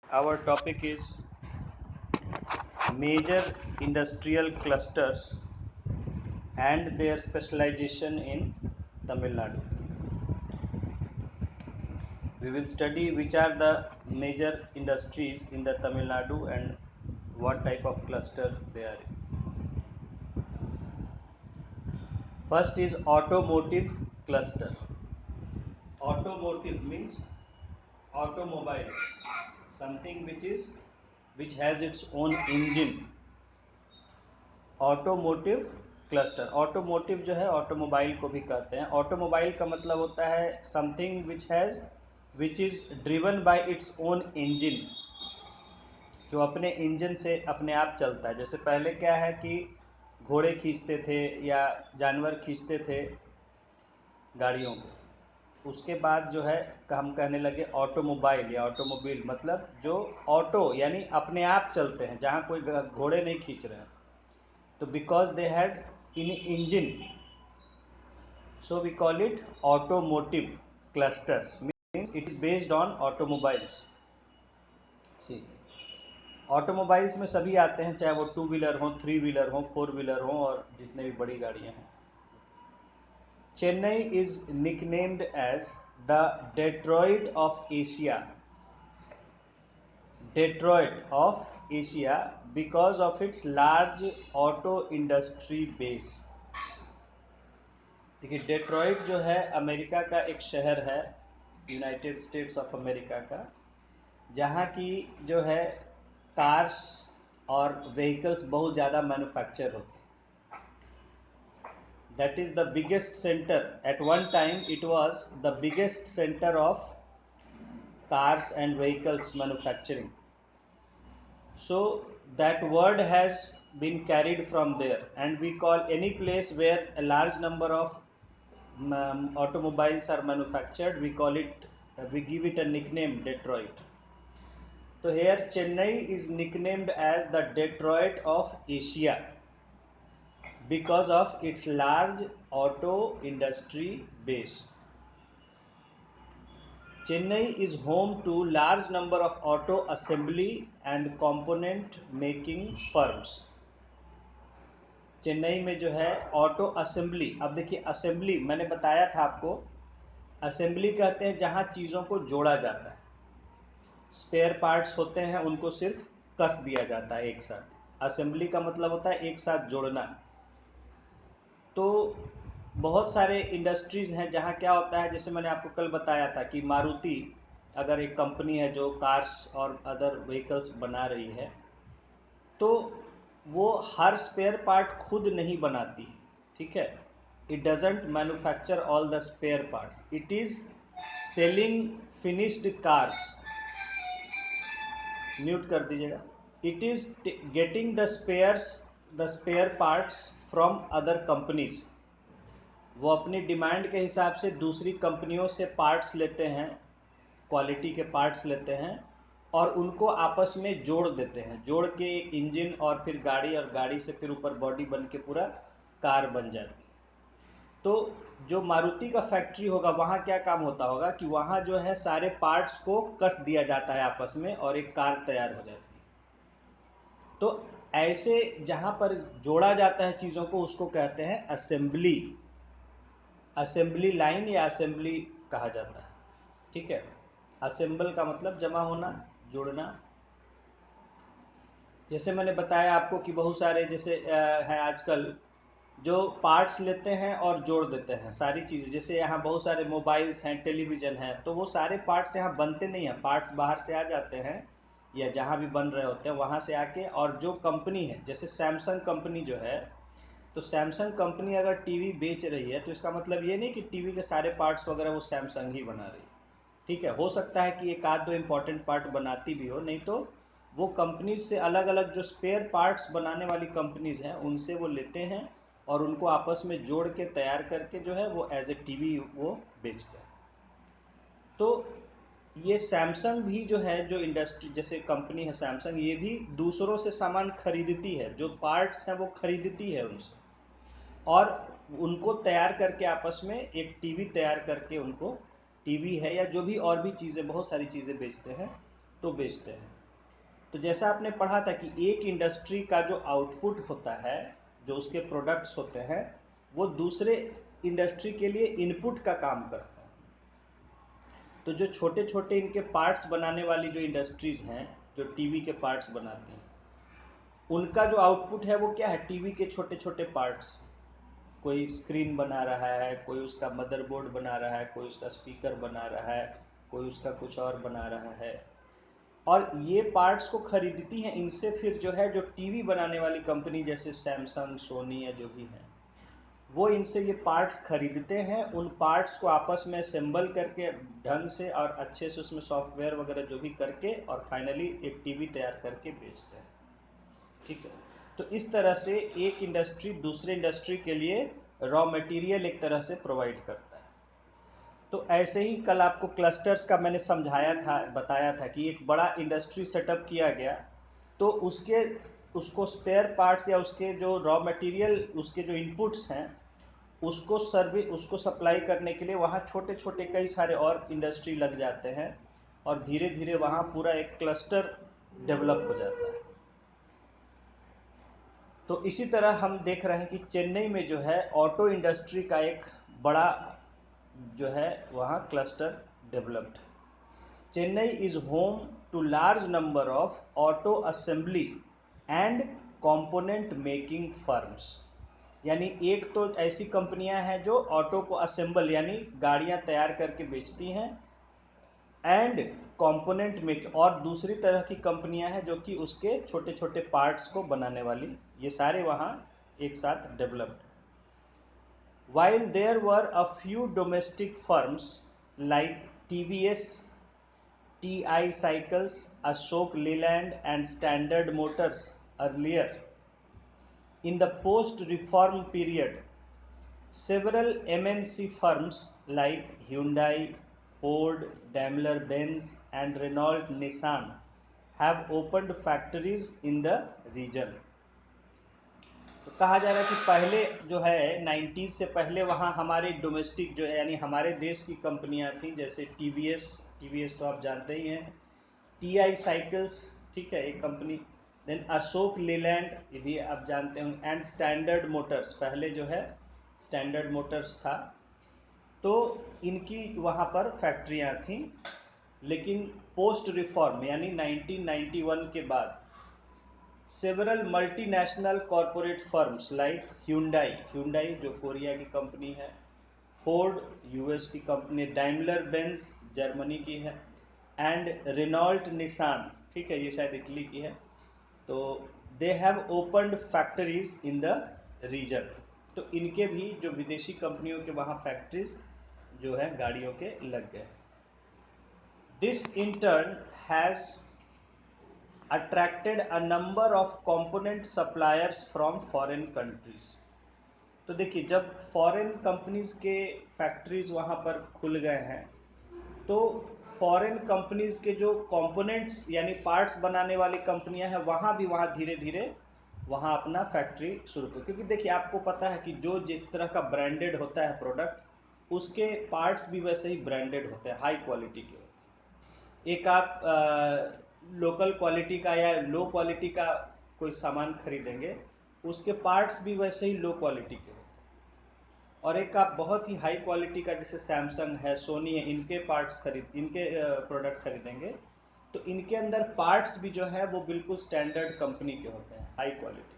Our topic is major industrial clusters and their specialization in Tamil Nadu. We will study which are the major industries in the Tamil Nadu and what type of cluster they are in. First is automotive cluster. Automotive means automobile, something which has its own engine. Automotive cluster, automotive जो है automobile को भी कहते हैं। Automobile का मतलब होता है something which is driven by its own engine, जो अपने इंजन से अपने आप चलता है। जैसे पहले क्या है कि घोड़े खींचते थे या जानवर खींचते थे गाड़ियों को, उसके बाद जो है हम कहने लगे ऑटोमोबाइल या ऑटोमोबाइल, मतलब जो ऑटो यानी अपने आप चलते हैं, जहाँ कोई घोड़े नहीं खींच रहे हैं। तो because they had in engine, so we call it automotive clusters, means it is based on automobiles. See, automobiles में सभी आते हैं, चाहे वो 2 व्हीलर हो, 3 व्हीलर हो, 4 व्हीलर हो और जितने भी बड़ी गाड़ियां हैं। Chennai is nicknamed as the Detroit of Asia, Detroit of Asia because of its large auto industry base. देखिए, डेट्रॉइट जो है अमेरिका का एक शहर है, यूनाइटेड स्टेट्स ऑफ अमेरिका का, जहाँ की जो है कार्स और व्हीकल्स बहुत ज़्यादा मैन्युफैक्चर होते हैं। That is the biggest centre, at one time it was the biggest centre of cars and vehicles manufacturing. So that word has been carried from there, and we call any place where a large number of automobiles are manufactured, we give it a nickname Detroit. So here Chennai is nicknamed as the Detroit of Asia because of its large auto industry base. Chennai is home to large number of auto assembly and component making firms. Chennai में जो है auto assembly, अब देखिए assembly मैंने बताया था आपको, assembly कहते हैं जहां चीज़ों को जोड़ा जाता है। स्पेयर पार्ट्स होते हैं, उनको सिर्फ कस दिया जाता है एक साथ। असेंबली का मतलब होता है एक साथ जोड़ना। तो बहुत सारे इंडस्ट्रीज़ हैं जहाँ क्या होता है, जैसे मैंने आपको कल बताया था कि मारुति अगर एक कंपनी है जो कार्स और अदर व्हीकल्स बना रही है, तो वो हर स्पेयर पार्ट खुद नहीं बनाती है, ठीक है। It doesn't manufacture all the spare parts, it is selling finished cars. Mute कर दीजिएगा। It is getting the spare parts from other companies. वो अपनी डिमांड के हिसाब से दूसरी कंपनियों से पार्ट्स लेते हैं, क्वालिटी के पार्ट्स लेते हैं और उनको आपस में जोड़ देते हैं, जोड़ के इंजन और फिर गाड़ी, और गाड़ी से फिर ऊपर बॉडी बन के पूरा कार बन जाती है। तो जो मारुति का फैक्ट्री होगा वहाँ क्या काम होता होगा कि वहाँ जो है सारे पार्ट्स को कस दिया जाता है आपस में और एक कार तैयार हो जाती है। तो ऐसे जहाँ पर जोड़ा जाता है चीज़ों को, उसको कहते हैं असेंबली। असेंबली लाइन या असेंबली कहा जाता है, ठीक है। असेंबल का मतलब जमा होना, जोड़ना। जैसे मैंने बताया आपको कि बहुत सारे जैसे हैं आजकल जो पार्ट्स लेते हैं और जोड़ देते हैं सारी चीज़ें। जैसे यहाँ बहुत सारे मोबाइल्स हैं, टेलीविज़न हैं, तो वो सारे पार्ट्स यहाँ बनते नहीं हैं, पार्ट्स बाहर से आ जाते हैं या जहाँ भी बन रहे होते हैं वहाँ से आके। और जो कंपनी है, जैसे सैमसंग कंपनी जो है, तो सैमसंग कंपनी अगर टीवी बेच रही है तो इसका मतलब ये नहीं कि टीवी के सारे पार्ट्स वगैरह वो सैमसंग ही बना रही है, ठीक है। हो सकता है कि एक आध दो इम्पॉर्टेंट पार्ट बनाती भी हो, नहीं तो वो कंपनीज से अलग अलग जो स्पेयर पार्ट्स बनाने वाली कंपनीज हैं उनसे वो लेते हैं और उनको आपस में जोड़ के तैयार करके जो है वो एज ए टीवी वो बेचते हैं। तो ये सैमसंग भी जो है, जो इंडस्ट्री जैसे कंपनी है सैमसंग, ये भी दूसरों से सामान खरीदती है, जो पार्ट्स हैं वो खरीदती है उनसे और उनको तैयार करके आपस में एक टीवी तैयार करके, उनको टीवी है या जो भी और भी चीज़ें, बहुत सारी चीज़ें बेचते हैं, तो बेचते हैं। तो जैसा आपने पढ़ा था कि एक इंडस्ट्री का जो आउटपुट होता है, जो उसके प्रोडक्ट्स होते हैं, वो दूसरे इंडस्ट्री के लिए इनपुट का काम करते हैं। तो जो छोटे छोटे इनके पार्ट्स बनाने वाली जो इंडस्ट्रीज हैं, जो टीवी के पार्ट्स बनाती हैं, उनका जो आउटपुट है वो क्या है? टीवी के छोटे छोटे पार्ट्स। कोई स्क्रीन बना रहा है, कोई उसका मदरबोर्ड बना रहा है, कोई उसका स्पीकर बना रहा है, कोई उसका कुछ और बना रहा है, और ये पार्ट्स को खरीदती हैं इनसे फिर जो है, जो टीवी बनाने वाली कंपनी जैसे सैमसंग, सोनी या जो भी है, वो इनसे ये पार्ट्स खरीदते हैं। उन पार्ट्स को आपस में असेंबल करके ढंग से और अच्छे से उसमें सॉफ्टवेयर वगैरह जो भी करके, और फाइनली एक टीवी तैयार करके बेचते हैं। ठीक है। तो इस तरह से एक इंडस्ट्री दूसरे इंडस्ट्री के लिए रॉ मटेरियल एक तरह से प्रोवाइड करता है। तो ऐसे ही कल आपको क्लस्टर्स का मैंने समझाया था, बताया था कि एक बड़ा इंडस्ट्री सेटअप किया गया, तो उसको स्पेयर पार्ट्स या उसके जो रॉ मटेरियल, उसके जो इनपुट्स हैं, उसको सप्लाई करने के लिए वहाँ छोटे छोटे कई सारे और इंडस्ट्री लग जाते हैं, और धीरे धीरे वहाँ पूरा एक क्लस्टर डेवलप हो जाता है। तो इसी तरह हम देख रहे हैं कि चेन्नई में जो है ऑटो इंडस्ट्री का एक बड़ा जो है वहाँ क्लस्टर डेवलप्ड है। Chennai is home to large number of auto assembly and component making firms. यानी एक तो ऐसी कंपनियां हैं जो ऑटो को असेंबल यानी गाड़ियां तैयार करके बेचती हैं, एंड कंपोनेंट मेक, और दूसरी तरह की कंपनियां हैं जो कि उसके छोटे छोटे पार्ट्स को बनाने वाली, ये सारे वहाँ एक साथ developed. While there were a few domestic firms like TVS, TI Cycles, Ashok Leyland and Standard Motors earlier, in the post-reform period, several MNC firms like Hyundai, Ford, Daimler-Benz and Renault-Nissan have opened factories in the region. तो कहा जा रहा है कि पहले जो है 90s से पहले वहाँ हमारे डोमेस्टिक जो है यानी हमारे देश की कंपनियाँ थी, जैसे टीवीएस तो आप जानते ही हैं, टीआई साइकिल्स, ठीक है, एक कंपनी, देन अशोक लेलैंड, ये भी आप जानते होंगे, एंड स्टैंडर्ड मोटर्स, पहले जो है स्टैंडर्ड मोटर्स था, तो इनकी वहाँ पर फैक्ट्रियाँ थीं। लेकिन पोस्ट रिफॉर्म यानी 1991 के बाद several multinational corporate firms like Hyundai जो कोरिया की कंपनी है, फोर्ड यूएस की कंपनी, डाइमलर बेंज जर्मनी की है, एंड रेनॉल्ट निसान, ठीक है, ये शायद इटली की है, तो they have opened factories in the region. तो इनके भी जो विदेशी कंपनियों के वहाँ फैक्ट्रीज जो है गाड़ियों के लग गए। This in turn has attracted a number of component suppliers from foreign countries। तो देखिए, जब फॉरेन कंपनीज के फैक्ट्रीज वहाँ पर खुल गए हैं, तो फॉरेन कंपनीज के जो कंपोनेंट्स यानी पार्ट्स बनाने वाली कंपनियां हैं, वहाँ धीरे धीरे वहाँ अपना फैक्ट्री शुरू कर, क्योंकि देखिए आपको पता है कि जो जिस तरह का ब्रांडेड होता है प्रोडक्ट, उसके पार्ट्स भी वैसे ही ब्रांडेड होते हैं, हाई क्वालिटी के होते हैं। एक आप लोकल क्वालिटी का या लो क्वालिटी का कोई सामान खरीदेंगे, उसके पार्ट्स भी वैसे ही लो क्वालिटी के होते हैं। और एक आप बहुत ही हाई क्वालिटी का, जैसे सैमसंग है, सोनी है, इनके प्रोडक्ट खरीदेंगे, तो इनके अंदर पार्ट्स भी जो है वो बिल्कुल स्टैंडर्ड कंपनी के होते हैं, हाई क्वालिटी।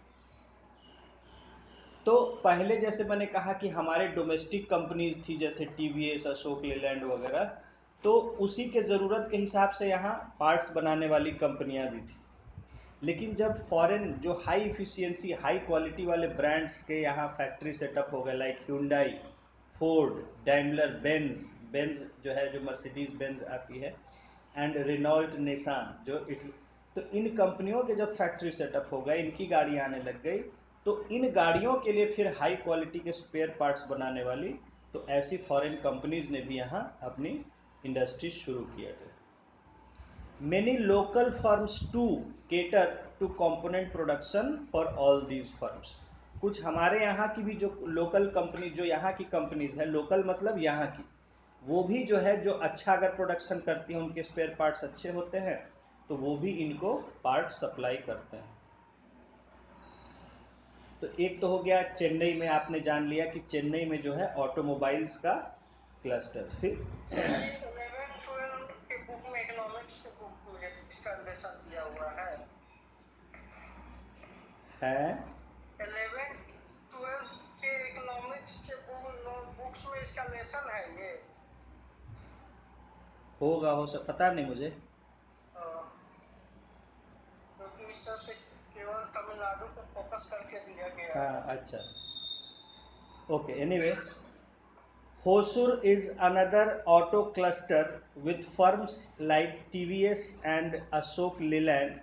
तो पहले जैसे मैंने कहा कि हमारे डोमेस्टिक कंपनीज थी, जैसे टीवीएस, अशोक लेलैंड वगैरह, तो उसी के ज़रूरत के हिसाब से यहाँ पार्ट्स बनाने वाली कंपनियाँ भी थी। लेकिन जब फॉरेन जो हाई इफिशियंसी, हाई क्वालिटी वाले ब्रांड्स के यहाँ फैक्ट्री सेटअप हो गए, like Hyundai, Ford, Daimler Benz जो है, जो मर्सिडीज बेंज आती है, एंड रेनॉल्ट निसान जो इटली, तो इन कंपनियों के जब फैक्ट्री सेटअप हो गए, इनकी गाड़ियाँ आने लग गई, तो इन गाड़ियों के लिए फिर हाई क्वालिटी के स्पेयर पार्ट्स बनाने वाली, तो ऐसी फॉरेन कंपनीज ने भी यहाँ अपनी इंडस्ट्री शुरू किया थे। Many local firms too cater to component production for all these firms। कुछ हमारे यहाँ की भी जो लोकल कंपनी, जो यहाँ की कंपनीज है, लोकल मतलब यहाँ की, वो भी जो है, जो अच्छा अगर प्रोडक्शन करती हैं, उनके स्पेयर पार्ट्स अच्छे होते हैं, तो वो भी इनको पार्ट सप्लाई करते हैं। तो एक तो हो गया चेन्नई में, आपने जान लिया कि चेन्नई में जो है ऑटोमोबाइल्स का क्लस्टर। फिर 11-12 के बुक में इकोनॉमिक्स के बुक में इसका लेसन दिया हुआ है। 11-12 के इकोनॉमिक्स के बुक्स में इसका लेसन है ये। होगा, हो सब पता नहीं मुझे, क्योंकि इस तरह से केवल तमिलनाडु को फोकस करके दिया गया है। हाँ अच्छा, okay, anyway, Hosur is another auto cluster with firms like TVS and Ashok Leyland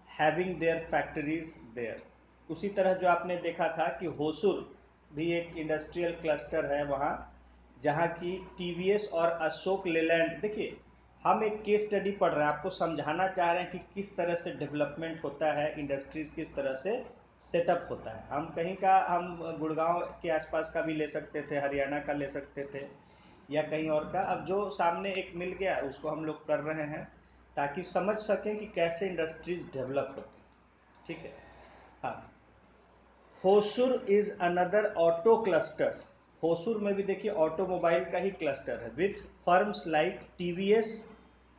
having their factories there. उसी तरह जो आपने देखा था कि होसुर भी एक इंडस्ट्रियल क्लस्टर है वहाँ, जहाँ की TVS और अशोक लेलैंड, देखिए हम एक केस स्टडी पढ़ रहे हैं, आपको समझाना चाह रहे हैं कि किस तरह से डेवलपमेंट होता है, इंडस्ट्रीज किस तरह से सेटअप होता है। हम कहीं का, हम गुड़गांव के आसपास का भी ले सकते थे, हरियाणा का ले सकते थे, या कहीं और का। अब जो सामने एक मिल गया उसको हम लोग कर रहे हैं ताकि समझ सकें कि कैसे इंडस्ट्रीज डेवलप होती है, ठीक है। हाँ, Hosur is another auto cluster. Hosur में भी देखिए ऑटोमोबाइल का ही क्लस्टर है, with firms like TVS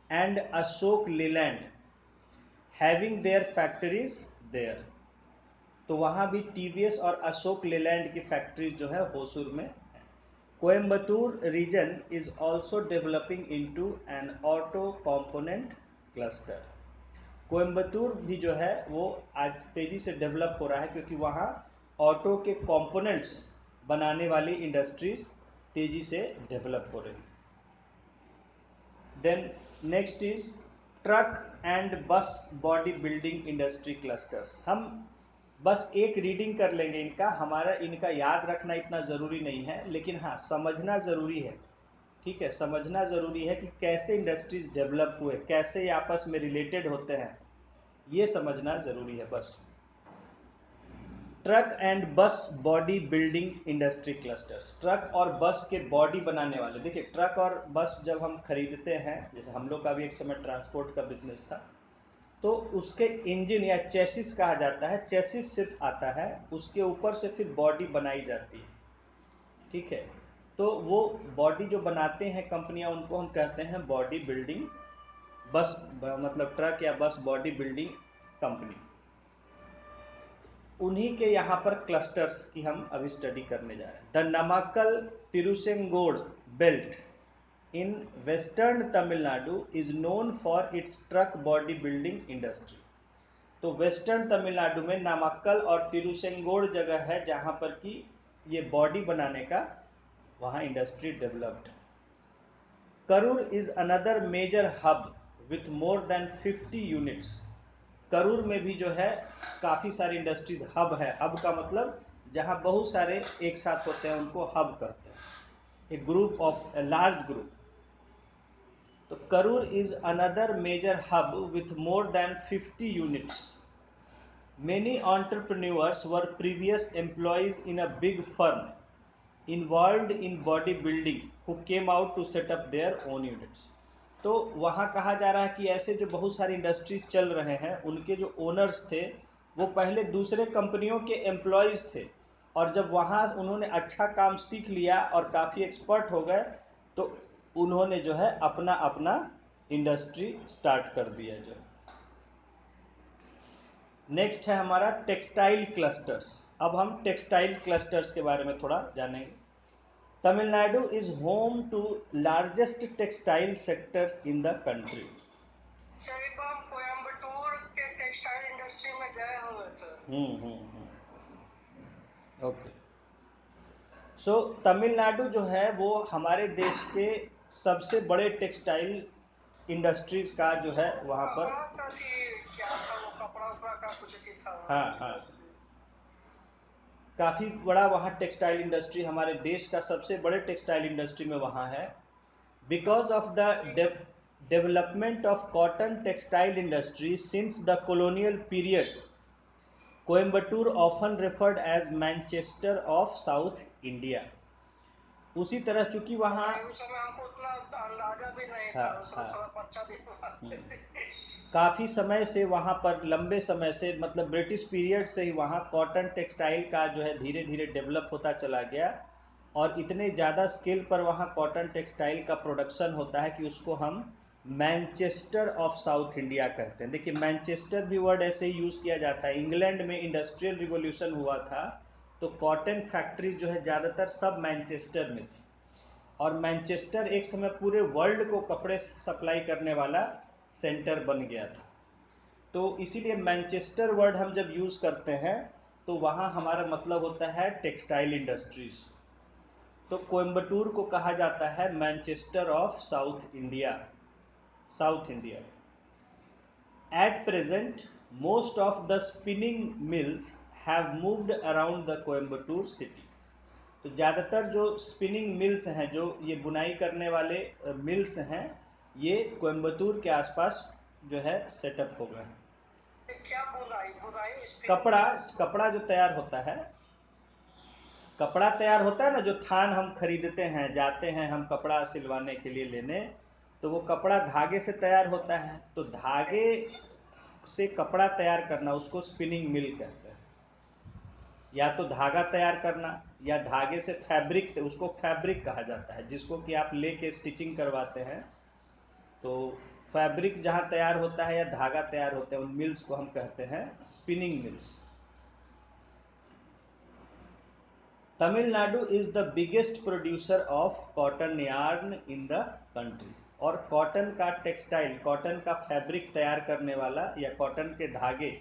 and Ashok Leyland having their factories there. तो वहाँ भी टीवीएस और अशोक लेलैंड की फैक्ट्रीज जो है होसुर में। Coimbatore region is also developing into an auto component cluster. Coimbatore भी जो है वो आज तेजी से डेवलप हो रहा है, क्योंकि वहाँ ऑटो के कंपोनेंट्स बनाने वाली इंडस्ट्रीज तेजी से डेवलप हो रही। Then next is truck and bus body building industry clusters. हम बस एक रीडिंग कर लेंगे इनका, हमारा इनका याद रखना इतना ज़रूरी नहीं है, लेकिन हाँ समझना ज़रूरी है, ठीक है। समझना ज़रूरी है कि कैसे इंडस्ट्रीज डेवलप हुए, कैसे ये आपस में रिलेटेड होते हैं, ये समझना ज़रूरी है बस। Truck and bus body building industry clusters, truck और बस के बॉडी बनाने वाले। देखिए ट्रक और बस जब हम खरीदते हैं, जैसे हम लोग का भी एक समय ट्रांसपोर्ट का बिजनेस था, तो उसके इंजन या चेसिस कहा जाता है, चेसिस सिर्फ आता है, उसके ऊपर से फिर बॉडी बनाई जाती है, ठीक है। तो वो बॉडी जो बनाते हैं कंपनियां, उनको हम कहते हैं बॉडी बिल्डिंग बस, मतलब ट्रक या बस बॉडी बिल्डिंग कंपनी। उन्हीं के यहाँ पर क्लस्टर्स की हम अभी स्टडी करने जा रहे हैं। The Namakkal Tiruchengode belt in western Tamil Nadu is known for its truck body building industry। तो वेस्टर्न तमिलनाडु में नामाक्कल और तिरुचेंगोड जगह है जहां पर कि ये बॉडी बनाने का वहां industry developed. Karur is another major hub with more than 50 units. Karur में भी जो है काफ़ी सारी इंडस्ट्रीज हब है। हब का मतलब जहां बहुत सारे एक साथ होते हैं उनको हब कहते हैं, a group of a large group. तो Karur is another major hub with more than 50 units. Many entrepreneurs were previous employees in a big firm involved in bodybuilding who came out to set up their own units। तो वहाँ कहा जा रहा है कि ऐसे जो बहुत सारी इंडस्ट्रीज चल रहे हैं, उनके जो ओनर्स थे वो पहले दूसरे कंपनियों के एम्प्लॉयज़ थे, और जब वहाँ उन्होंने अच्छा काम सीख लिया और काफ़ी एक्सपर्ट हो गए, तो उन्होंने जो है अपना अपना इंडस्ट्री स्टार्ट कर दिया। जो नेक्स्ट है हमारा टेक्सटाइल क्लस्टर्स। अब हम टेक्सटाइल क्लस्टर्स के बारे में थोड़ा जानेंगे। Tamil Nadu is home to largest textile sectors in the country. Coimbatore के टेक्सटाइल इंडस्ट्री में गए हुए थे। ओके, सो तमिलनाडु जो है वो हमारे देश के सबसे बड़े टेक्सटाइल इंडस्ट्रीज का जो है वहाँ पर, क्या था वो, कपड़ा उपड़ा का कुछ चीज था। हाँ हाँ, काफ़ी बड़ा वहाँ टेक्सटाइल इंडस्ट्री, हमारे देश का सबसे बड़े टेक्सटाइल इंडस्ट्री में वहाँ है। Because of the development of cotton textile industry since the colonial period, Coimbatore often referred as Manchester of South India. उसी तरह चूंकि वहाँ उस समय हमको उतना अंदाजा भी नहीं था, उस समय थोड़ा बच्चा भी काफ़ी समय से वहाँ पर, लंबे समय से, मतलब ब्रिटिश पीरियड से ही वहाँ कॉटन टेक्सटाइल का जो है धीरे धीरे डेवलप होता चला गया, और इतने ज़्यादा स्केल पर वहाँ कॉटन टेक्सटाइल का प्रोडक्शन होता है कि उसको हम मैनचेस्टर ऑफ साउथ इंडिया कहते हैं। देखिए मैनचेस्टर भी वर्ड ऐसे ही यूज़ किया जाता है। इंग्लैंड में इंडस्ट्रियल रिवॉल्यूशन हुआ था तो कॉटन फैक्ट्री जो है ज़्यादातर सब मैनचेस्टर में थी, और मैनचेस्टर एक समय पूरे वर्ल्ड को कपड़े सप्लाई करने वाला सेंटर बन गया था। तो इसीलिए मैनचेस्टर वर्ड हम जब यूज़ करते हैं तो वहाँ हमारा मतलब होता है टेक्सटाइल इंडस्ट्रीज। तो कोयम्बटूर को कहा जाता है Manchester of South India, south India. At present most of the spinning mills have moved around the Coimbatore city. तो ज़्यादातर जो स्पिनिंग मिल्स हैं, जो ये बुनाई करने वाले मिल्स हैं, ये कोयम्बटूर के आसपास जो है सेटअप हो गए। क्या बुनाई बुनाई कपड़ा, स्पिनिंग कपड़ा जो तैयार होता है, कपड़ा तैयार होता है ना, जो थान हम खरीदते हैं, जाते हैं हम कपड़ा सिलवाने के लिए लेने, तो वो कपड़ा धागे से तैयार होता है, तो धागे से कपड़ा तैयार करना उसको स्पिनिंग मिल कहते हैं। या तो धागा तैयार करना, या धागे से फैब्रिक, उसको फैब्रिक कहा जाता है, जिसको कि आप लेके स्टिचिंग करवाते हैं। तो फैब्रिक जहाँ तैयार होता है या धागा तैयार होता है, उन मिल्स को हम कहते हैं spinning mills. Tamil Nadu is the biggest producer of cotton yarn in the country. और कॉटन का टेक्सटाइल, कॉटन का फैब्रिक तैयार करने वाला, या कॉटन के धागे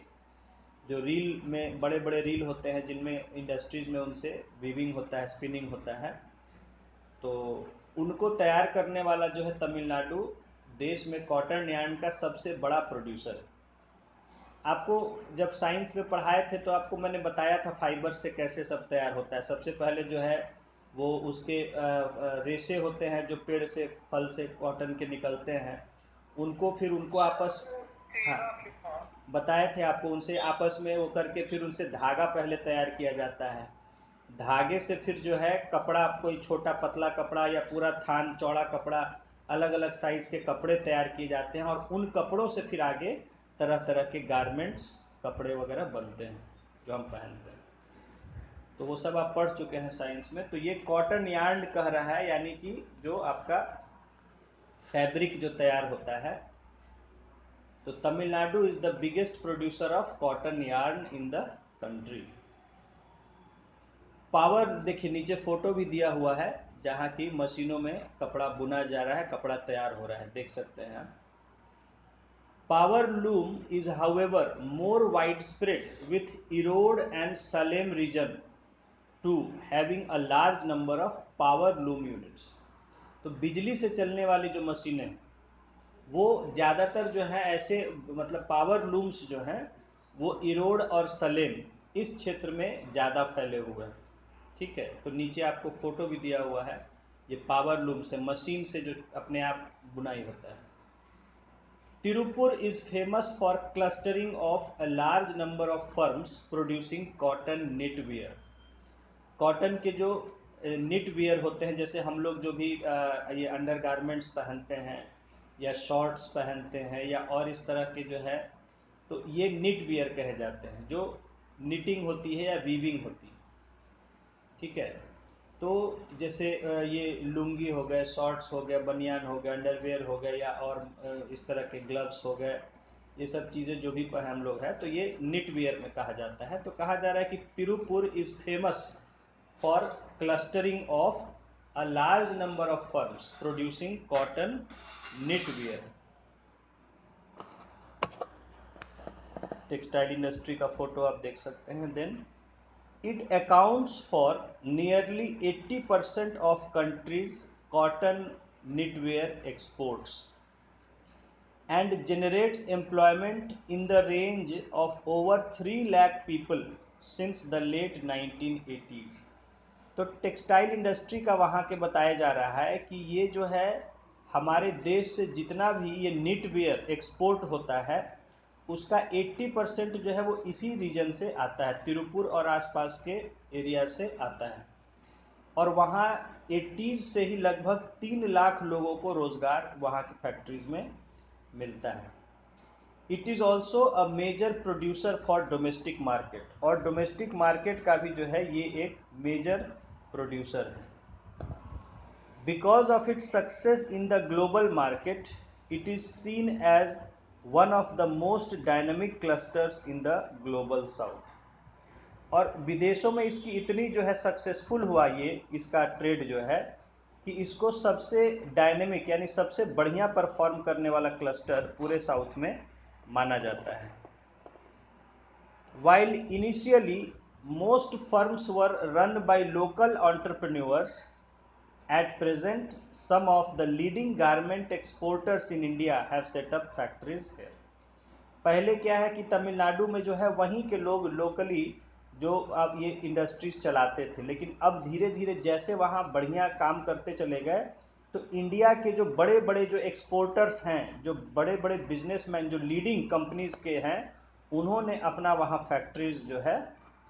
जो रील में, बड़े बड़े रील होते हैं जिनमें इंडस्ट्रीज में उनसे वीविंग होता है, स्पिनिंग होता है, तो उनको तैयार करने वाला जो है तमिलनाडु देश में कॉटन यार्न का सबसे बड़ा प्रोड्यूसर है। आपको जब साइंस में पढ़ाए थे तो आपको मैंने बताया था फाइबर से कैसे सब तैयार होता है। सबसे पहले जो है वो उसके रेशे होते हैं जो पेड़ से, फल से कॉटन के निकलते हैं, उनको फिर उनको आपस, हाँ बताए थे आपको, उनसे आपस में वो करके फिर उनसे धागा पहले तैयार किया जाता है। धागे से फिर जो है कपड़ा, कोई छोटा पतला कपड़ा या पूरा थान चौड़ा कपड़ा, अलग अलग साइज के कपड़े तैयार किए जाते हैं, और उन कपड़ों से फिर आगे तरह तरह के गारमेंट्स, कपड़े वगैरह बनते हैं जो हम पहनते हैं। तो वो सब आप पढ़ चुके हैं साइंस में। तो ये कॉटन यार्न कह रहा है, यानी कि जो आपका फैब्रिक जो तैयार होता है। तो Tamil Nadu is the biggest producer of cotton yarn in the country. Power देखिए, नीचे फोटो भी दिया हुआ है जहाँ की मशीनों में कपड़ा बुना जा रहा है, कपड़ा तैयार हो रहा है, देख सकते हैं आप। Power loom is however more wide spread with Erode and Salem region to having a large number of power loom units. तो बिजली से चलने वाली जो मशीनें, वो ज़्यादातर जो है ऐसे, मतलब पावर लूम्स जो हैं वो इरोड और सलेम इस क्षेत्र में ज़्यादा फैले हुए हैं। ठीक है, तो नीचे आपको फोटो भी दिया हुआ है, ये पावर लूम से, मशीन से जो अपने आप बुनाई होता है। Tiruppur is famous for clustering of a large number of firms producing cotton knitwear. Cotton के जो निट वियर होते हैं, जैसे हम लोग जो भी ये अंडर गारमेंट्स पहनते हैं या शॉर्ट्स पहनते हैं या और इस तरह के जो है, तो ये निट वियर कहे जाते हैं, जो निटिंग होती है या वीविंग होती है। ठीक है, तो जैसे ये लुंगी हो गए, शॉर्ट्स हो गए, बनियान हो गए, अंडरवेयर हो गए, या और इस तरह के ग्लव्स हो गए, ये सब चीज़ें जो भी हम लोग हैं, तो ये निट वियर में कहा जाता है। तो कहा जा रहा है कि Tiruppur is famous for clustering of a large number of firms producing cotton knitwear। Textile industry का फोटो आप देख सकते हैं। Then it accounts for nearly 80% of countries cotton knitwear exports and generates employment in the range of over 3 lakh people since the late 1980s। तो textile industry का वहाँ के बताया जा रहा है कि ये जो है हमारे देश से जितना भी ये निट वेयर एक्सपोर्ट होता है, उसका 80% जो है वो इसी रीजन से आता है, तिरुपुर और आसपास के एरिया से आता है। और वहाँ 80s से ही लगभग 3 लाख लोगों को रोज़गार वहाँ की फैक्ट्रीज में मिलता है। It is also a major producer for domestic market, और डोमेस्टिक मार्केट का भी जो है ये एक मेजर प्रोड्यूसर है। Because of its success in the global market it is seen as one of the most dynamic clusters in the global south. और विदेशों में इसकी इतनी जो है सक्सेसफुल हुआ ये इसका ट्रेड जो है कि इसको सबसे डायनेमिक यानी सबसे बढ़िया परफॉर्म करने वाला क्लस्टर पूरे साउथ में माना जाता है। While initially most firms were run by local entrepreneurs, at present some of the leading garment exporters in India have set up factories here. पहले क्या है कि तमिलनाडु में जो है वहीं के लोग लोकली जो अब ये इंडस्ट्रीज चलाते थे, लेकिन अब धीरे धीरे जैसे वहाँ बढ़िया काम करते चले गए तो इंडिया के जो बड़े बड़े जो एक्सपोर्टर्स हैं, जो बड़े बड़े बिजनेसमैन जो लीडिंग कंपनीज के हैं, उन्होंने अपना वहाँ फैक्ट्रीज जो है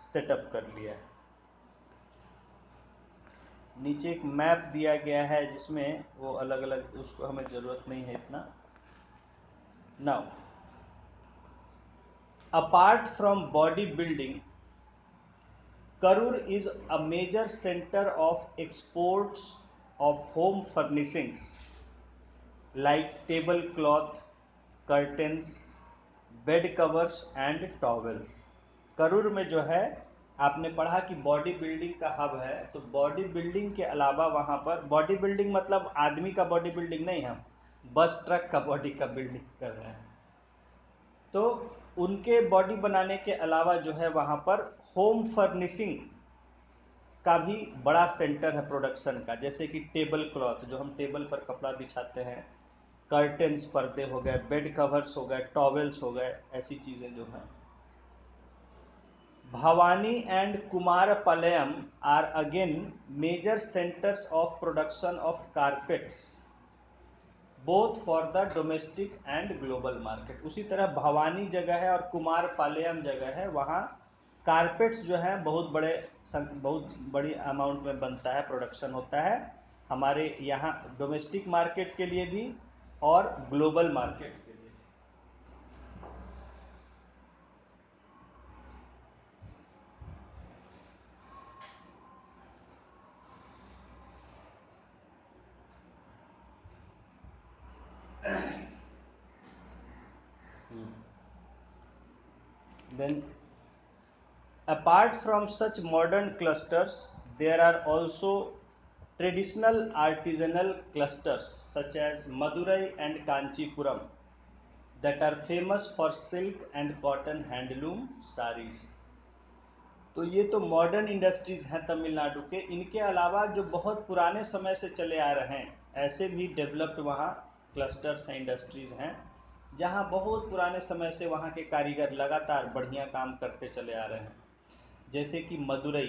सेटअप कर लिया है। नीचे एक मैप दिया गया है जिसमें वो अलग अलग, उसको हमें ज़रूरत नहीं है इतना। Now apart from body building, Karur is a major center of exports of home furnishings like tablecloth, curtains, bed covers and towels. Karur में जो है आपने पढ़ा कि बॉडी बिल्डिंग का हब है, तो बॉडी बिल्डिंग के अलावा वहाँ पर बॉडी बिल्डिंग मतलब आदमी का बॉडी बिल्डिंग नहीं, हम बस ट्रक का बॉडी का बिल्डिंग कर रहे हैं। तो उनके बॉडी बनाने के अलावा जो है वहाँ पर होम फर्निशिंग का भी बड़ा सेंटर है प्रोडक्शन का, जैसे कि टेबल क्लॉथ जो हम टेबल पर कपड़ा बिछाते हैं, कर्टेंस पर्दे हो गए, बेड कवर्स हो गए, टॉवेल्स हो गए, ऐसी चीज़ें जो हैं। Bhavani and Kumarapalayam are again major centres of production of carpets both for the domestic and global market. उसी तरह भवानी जगह है और कुमारपालयम जगह है, वहाँ कारपेट्स जो है बहुत बड़ी अमाउंट में बनता है, प्रोडक्शन होता है हमारे यहाँ डोमेस्टिक मार्केट के लिए भी और ग्लोबल मार्केट के लिए। Then apart from such modern clusters, there are also traditional artisanal clusters such as Madurai and Kanchipuram that are famous for silk and cotton handloom sarees। तो ये तो मॉडर्न इंडस्ट्रीज हैं तमिलनाडु के। इनके अलावा जो बहुत पुराने समय से चले आ रहे हैं ऐसे भी डेवलप्ड वहाँ क्लस्टर्स हैं, इंडस्ट्रीज हैं, जहाँ बहुत पुराने समय से वहाँ के कारीगर लगातार बढ़िया काम करते चले आ रहे हैं। जैसे कि मदुरई,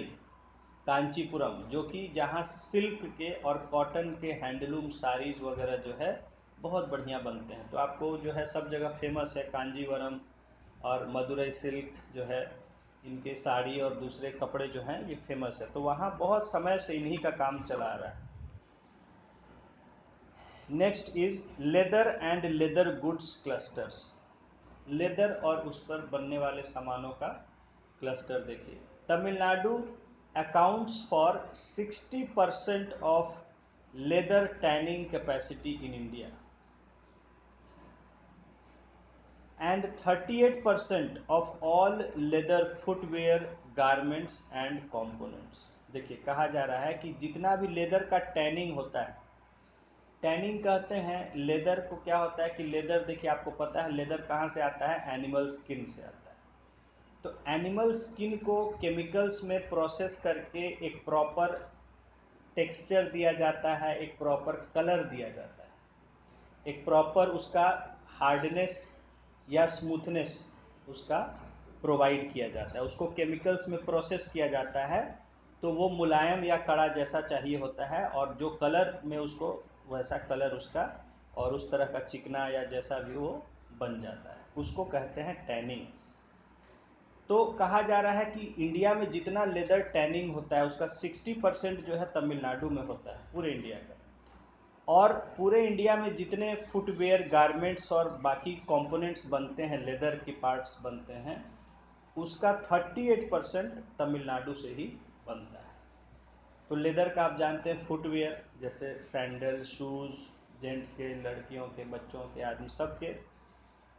कांचीपुरम, जो कि जहाँ सिल्क के और कॉटन के हैंडलूम साड़ीज़ वगैरह जो है बहुत बढ़िया बनते हैं। तो आपको जो है सब जगह फेमस है कांजीवरम और मदुरई सिल्क जो है, इनके साड़ी और दूसरे कपड़े जो हैं ये फेमस है। तो वहाँ बहुत समय से इन्हीं का काम चला आ रहा है। Next is leather and leather goods clusters. Leather और उस पर बनने वाले सामानों का क्लस्टर देखिए। Tamil Nadu accounts for 60% of leather tanning capacity in India and 38% of all leather footwear garments and components। देखिए कहा जा रहा है कि जितना भी लेदर का टैनिंग होता है, टैनिंग कहते हैं लेदर को, क्या होता है कि लेदर, देखिए आपको पता है लेदर कहाँ से आता है, एनिमल स्किन से आता है। तो एनिमल स्किन को केमिकल्स में प्रोसेस करके एक प्रॉपर टेक्सचर दिया जाता है, एक प्रॉपर कलर दिया जाता है, एक प्रॉपर उसका हार्डनेस या स्मूथनेस उसका प्रोवाइड किया जाता है। उसको केमिकल्स में प्रोसेस किया जाता है तो वो मुलायम या कड़ा जैसा चाहिए होता है, और जो कलर में उसको वैसा कलर उसका और उस तरह का चिकना या जैसा भी वो बन जाता है, उसको कहते हैं टैनिंग। तो कहा जा रहा है कि इंडिया में जितना लेदर टैनिंग होता है उसका 60% जो है तमिलनाडु में होता है पूरे इंडिया का। और पूरे इंडिया में जितने फुटवेयर, गारमेंट्स और बाकी कंपोनेंट्स बनते हैं, लेदर के पार्ट्स बनते हैं, उसका 38% तमिलनाडु से ही बनता है। तो लेदर का आप जानते हैं, फुटवेयर जैसे सैंडल, शूज़, जेंट्स के, लड़कियों के, बच्चों के, आदमी सब के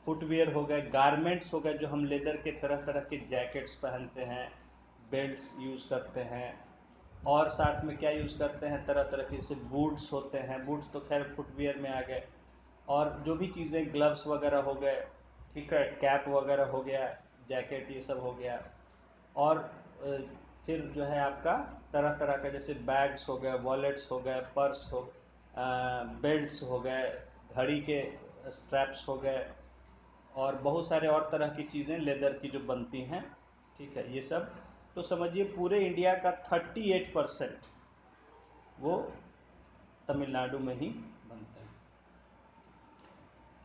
फुटवेयर हो गए। गारमेंट्स हो गए जो हम लेदर के तरह तरह के जैकेट्स पहनते हैं, बेल्ट्स यूज़ करते हैं, और साथ में क्या यूज़ करते हैं, तरह तरह के जैसे बूट्स होते हैं, बूट्स तो खैर फुटवियर में आ गए, और जो भी चीज़ें, ग्लव्स वगैरह हो गए, ठीक है, कैप वगैरह हो गया, जैकेट ये सब हो गया। और फिर जो है आपका तरह तरह का जैसे बैग्स हो गए, वॉलेट्स हो गए, पर्स हो, बेल्ट्स हो गए, घड़ी के स्ट्रैप्स हो गए, और बहुत सारे और तरह की चीज़ें लेदर की जो बनती हैं, ठीक है, ये सब। तो समझिए पूरे इंडिया का 38% वो तमिलनाडु में ही बनते हैं।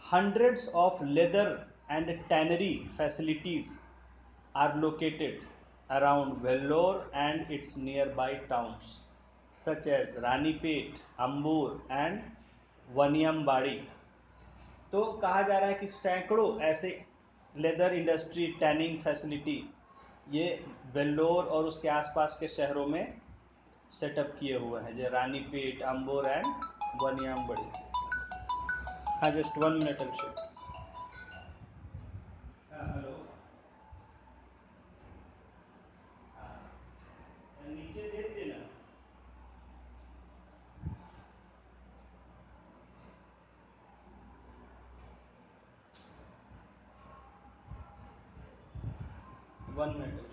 Hundreds of leather and tannery facilities are located around Vellore and its nearby towns such as Ranipet, Ambur and Vaniambadi। तो कहा जा रहा है कि सैकड़ों ऐसे लेदर इंडस्ट्री, टैनिंग फैसिलिटी ये वेल्लोर और उसके आसपास के शहरों में सेटअप किए हुए हैं, जैसे रानीपेट, अंबोर एंड वनियामबड़ी। हाँ, जस्ट 1 मिनट अभिषेक। हाँ, हेलो। हाँ, नीचे दे देना। 1 मिनट अभिषेक।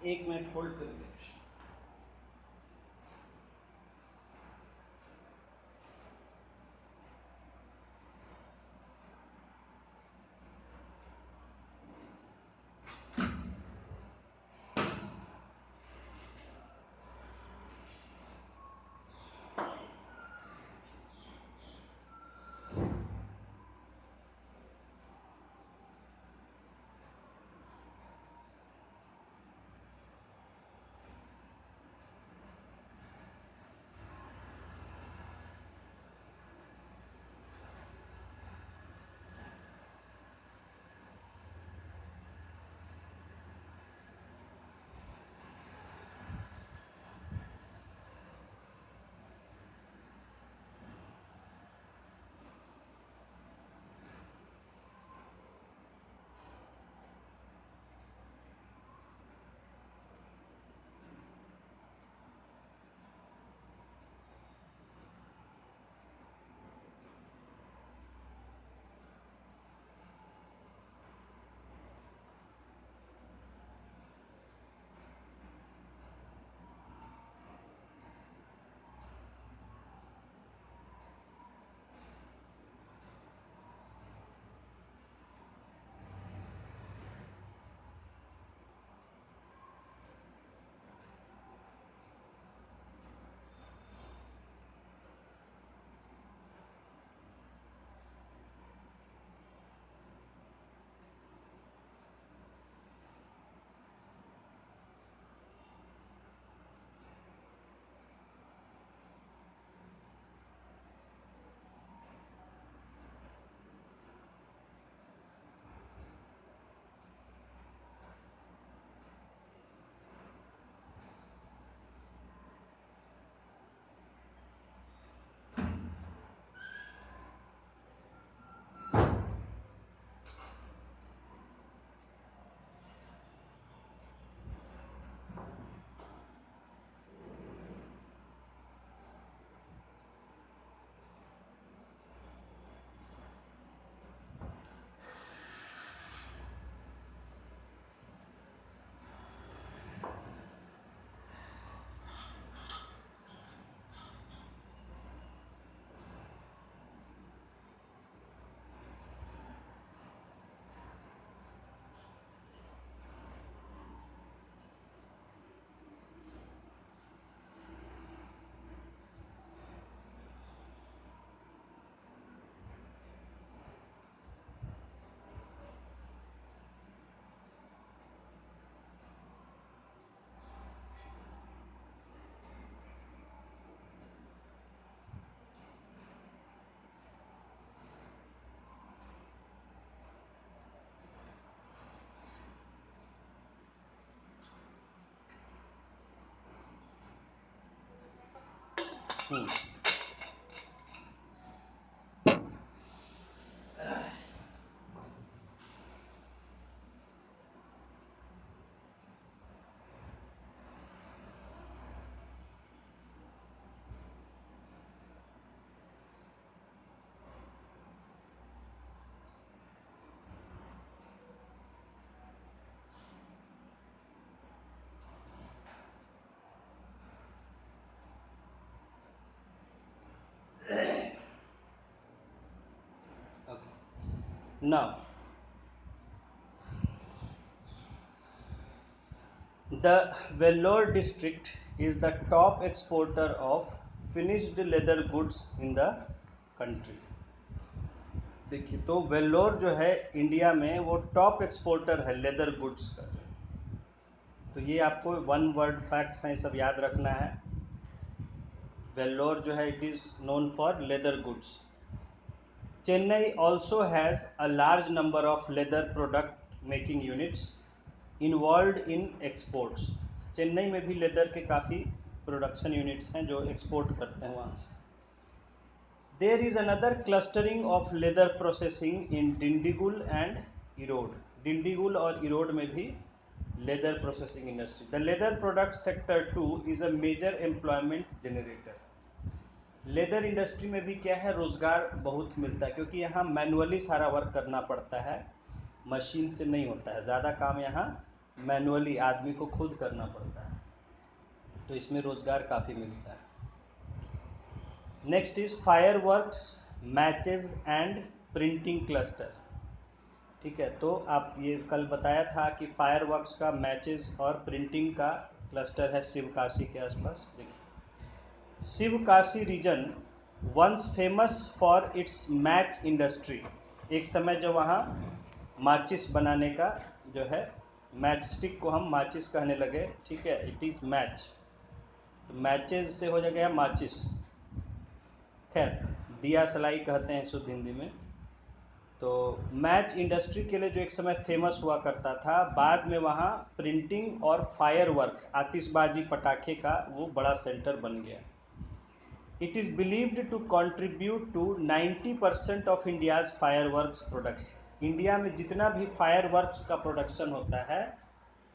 एक मिनट होल्ड कर दे। Hmm, okay now the Vellore district is the top exporter of finished leather goods in the country. देखिए तो वेल्लोर जो है इंडिया में वो टॉप एक्सपोर्टर है लेदर गुड्स का। तो ये आपको वन वर्ड फैक्ट्स हैं, सब याद रखना है। वेल्लोर जो है it is known for leather goods. Chennai also has a large number of leather product making units involve in exports. Chennai में भी लेदर के काफ़ी प्रोडक्शन यूनिट्स हैं जो एक्सपोर्ट करते हैं वहाँ से। There is another clustering of leather processing in Dindigul and Erode. Dindigul और इरोड में भी leather processing industry. The leather product sector too is a major employment generator. Leather industry में भी क्या है, रोज़गार बहुत मिलता है, क्योंकि यहाँ मैनुअली सारा वर्क करना पड़ता है, मशीन से नहीं होता है। ज़्यादा काम यहाँ मैनुअली आदमी को खुद करना पड़ता है, तो इसमें रोज़गार काफ़ी मिलता है। Next is fireworks, matches and printing cluster. ठीक है, तो आप ये कल बताया था कि फायर वर्क्स का, मैचेज और प्रिंटिंग का क्लस्टर है शिवकाशी के आसपास। देखिए Sivakasi region once famous for its match industry. एक समय जो वहाँ माचिस बनाने का जो है, मैच स्टिक को हम माचिस कहने लगे। ठीक है, इट इज़ मैच, तो मैचेज से हो जाएगा माचिस। खैर दिया सलाई कहते हैं शुद्ध हिंदी में। तो मैच इंडस्ट्री के लिए जो एक समय फेमस हुआ करता था, बाद में वहाँ प्रिंटिंग और फायर वर्क्स, आतिशबाजी पटाखे का वो बड़ा सेंटर बन गया। It is believed to contribute to 90% of India's fireworks production. India में जितना भी फायर वर्क्स का प्रोडक्शन होता है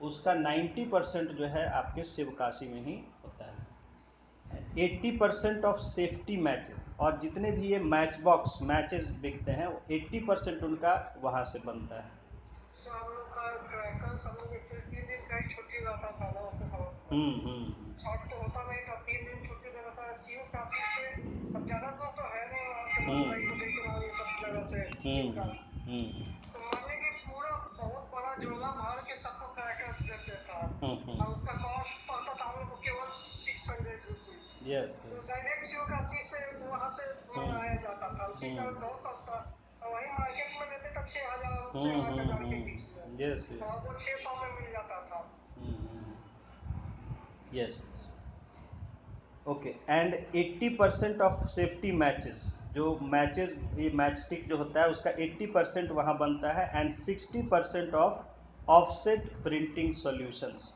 उसका 90% जो है आपके शिवकाशी में ही होता है। 80% ऑफ सेफ्टी मैचेस, और जितने भी ये मैच बॉक्स मैचेस बिकते हैं 80% उनका वहाँ से बनता है। सब लोग का क्रैकर्स हम लोग 3 दिन का ही छुट्टी रहता था ना आपके साथ। शॉर्ट तो होता नहीं था, 3 दिन छुट्टी देता था सीओ काशी से। अब ज्यादा दूर तो है नहीं वहाँ से, मुंबई को लेकर और ये सब जगह से सीओ काशी। तो मानने की पूरा बहुत बड़ा झोला भर के सबको क्रैकर्स देते था, और उसका कॉस्ट पड़ता था हम लोग को केवल 600 रुपीज। यस तो यस। डायरेक्ट सीओ काशी से वहाँ से मंगाया जाता था, उसी का बहुत सस्ता। और वही मार्केट में लेते थे 6,000 से 8,000 के बीच में, यस और वो 600 में मिल जाता था। Yes yes. Okay, and 80% of safety matches, जो मैचेस ये मैच स्टिक जो होता है उसका 80% वहाँ बनता है। And 60% of offset printing solutions.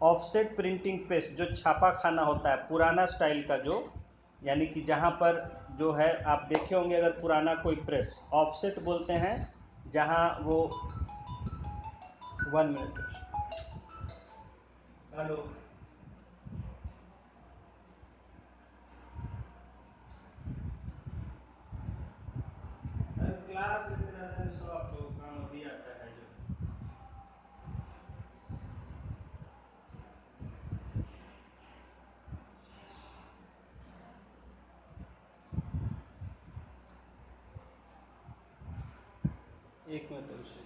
Offset printing paste जो छापा खाना होता है पुराना स्टाइल का, जो यानी कि जहाँ पर जो है आप देखे होंगे अगर पुराना कोई प्रेस, ऑफसेट बोलते हैं जहाँ वो 1 मिनट। हेलो, क्लास लेते रहते हैं सब आप लोग, काम अभी आता है जो। एक मिनट रुकिए।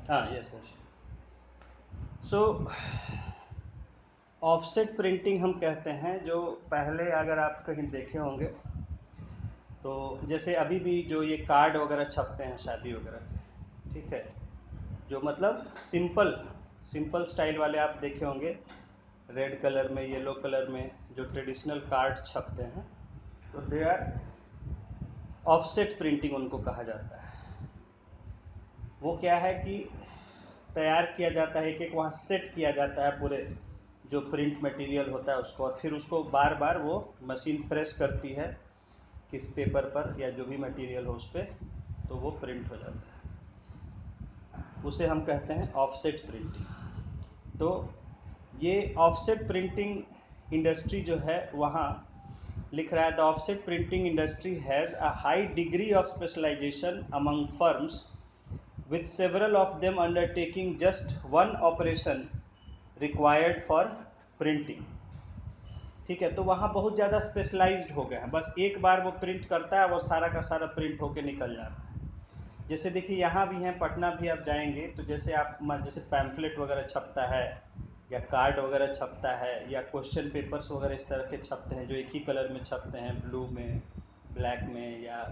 हाँ यस सर। सो ऑफसेट प्रिंटिंग हम कहते हैं, जो पहले अगर आप कहीं देखे होंगे तो जैसे अभी भी जो ये कार्ड वगैरह छपते हैं शादी वगैरह के, ठीक है, जो मतलब सिंपल सिंपल स्टाइल वाले आप देखे होंगे, रेड कलर में येलो कलर में जो ट्रेडिशनल कार्ड छपते हैं, तो दे आर ऑफसेट प्रिंटिंग उनको कहा जाता है। वो क्या है कि तैयार किया जाता है, एक वहाँ सेट किया जाता है पूरे जो प्रिंट मटेरियल होता है उसको, और फिर उसको बार बार वो मशीन प्रेस करती है किस पेपर पर या जो भी मटेरियल हो उस पर, तो वो प्रिंट हो जाता है, उसे हम कहते हैं ऑफसेट प्रिंटिंग। तो ये ऑफसेट प्रिंटिंग इंडस्ट्री जो है वहाँ लिख रहा है, the offset printing industry has a high degree of specialisation among firms with several of them undertaking just one operation required for printing। ठीक है, तो वहाँ बहुत ज़्यादा स्पेशलाइज्ड हो गए हैं, बस एक बार वो प्रिंट करता है वो सारा का सारा प्रिंट होके निकल जाता है। जैसे देखिए यहाँ भी हैं, पटना भी आप जाएंगे तो जैसे आप जैसे पैम्फलेट वगैरह छपता है या कार्ड वगैरह छपता है या क्वेश्चन पेपर्स वगैरह इस तरह के छपते हैं जो एक ही कलर में छपते हैं, ब्लू में, ब्लैक में या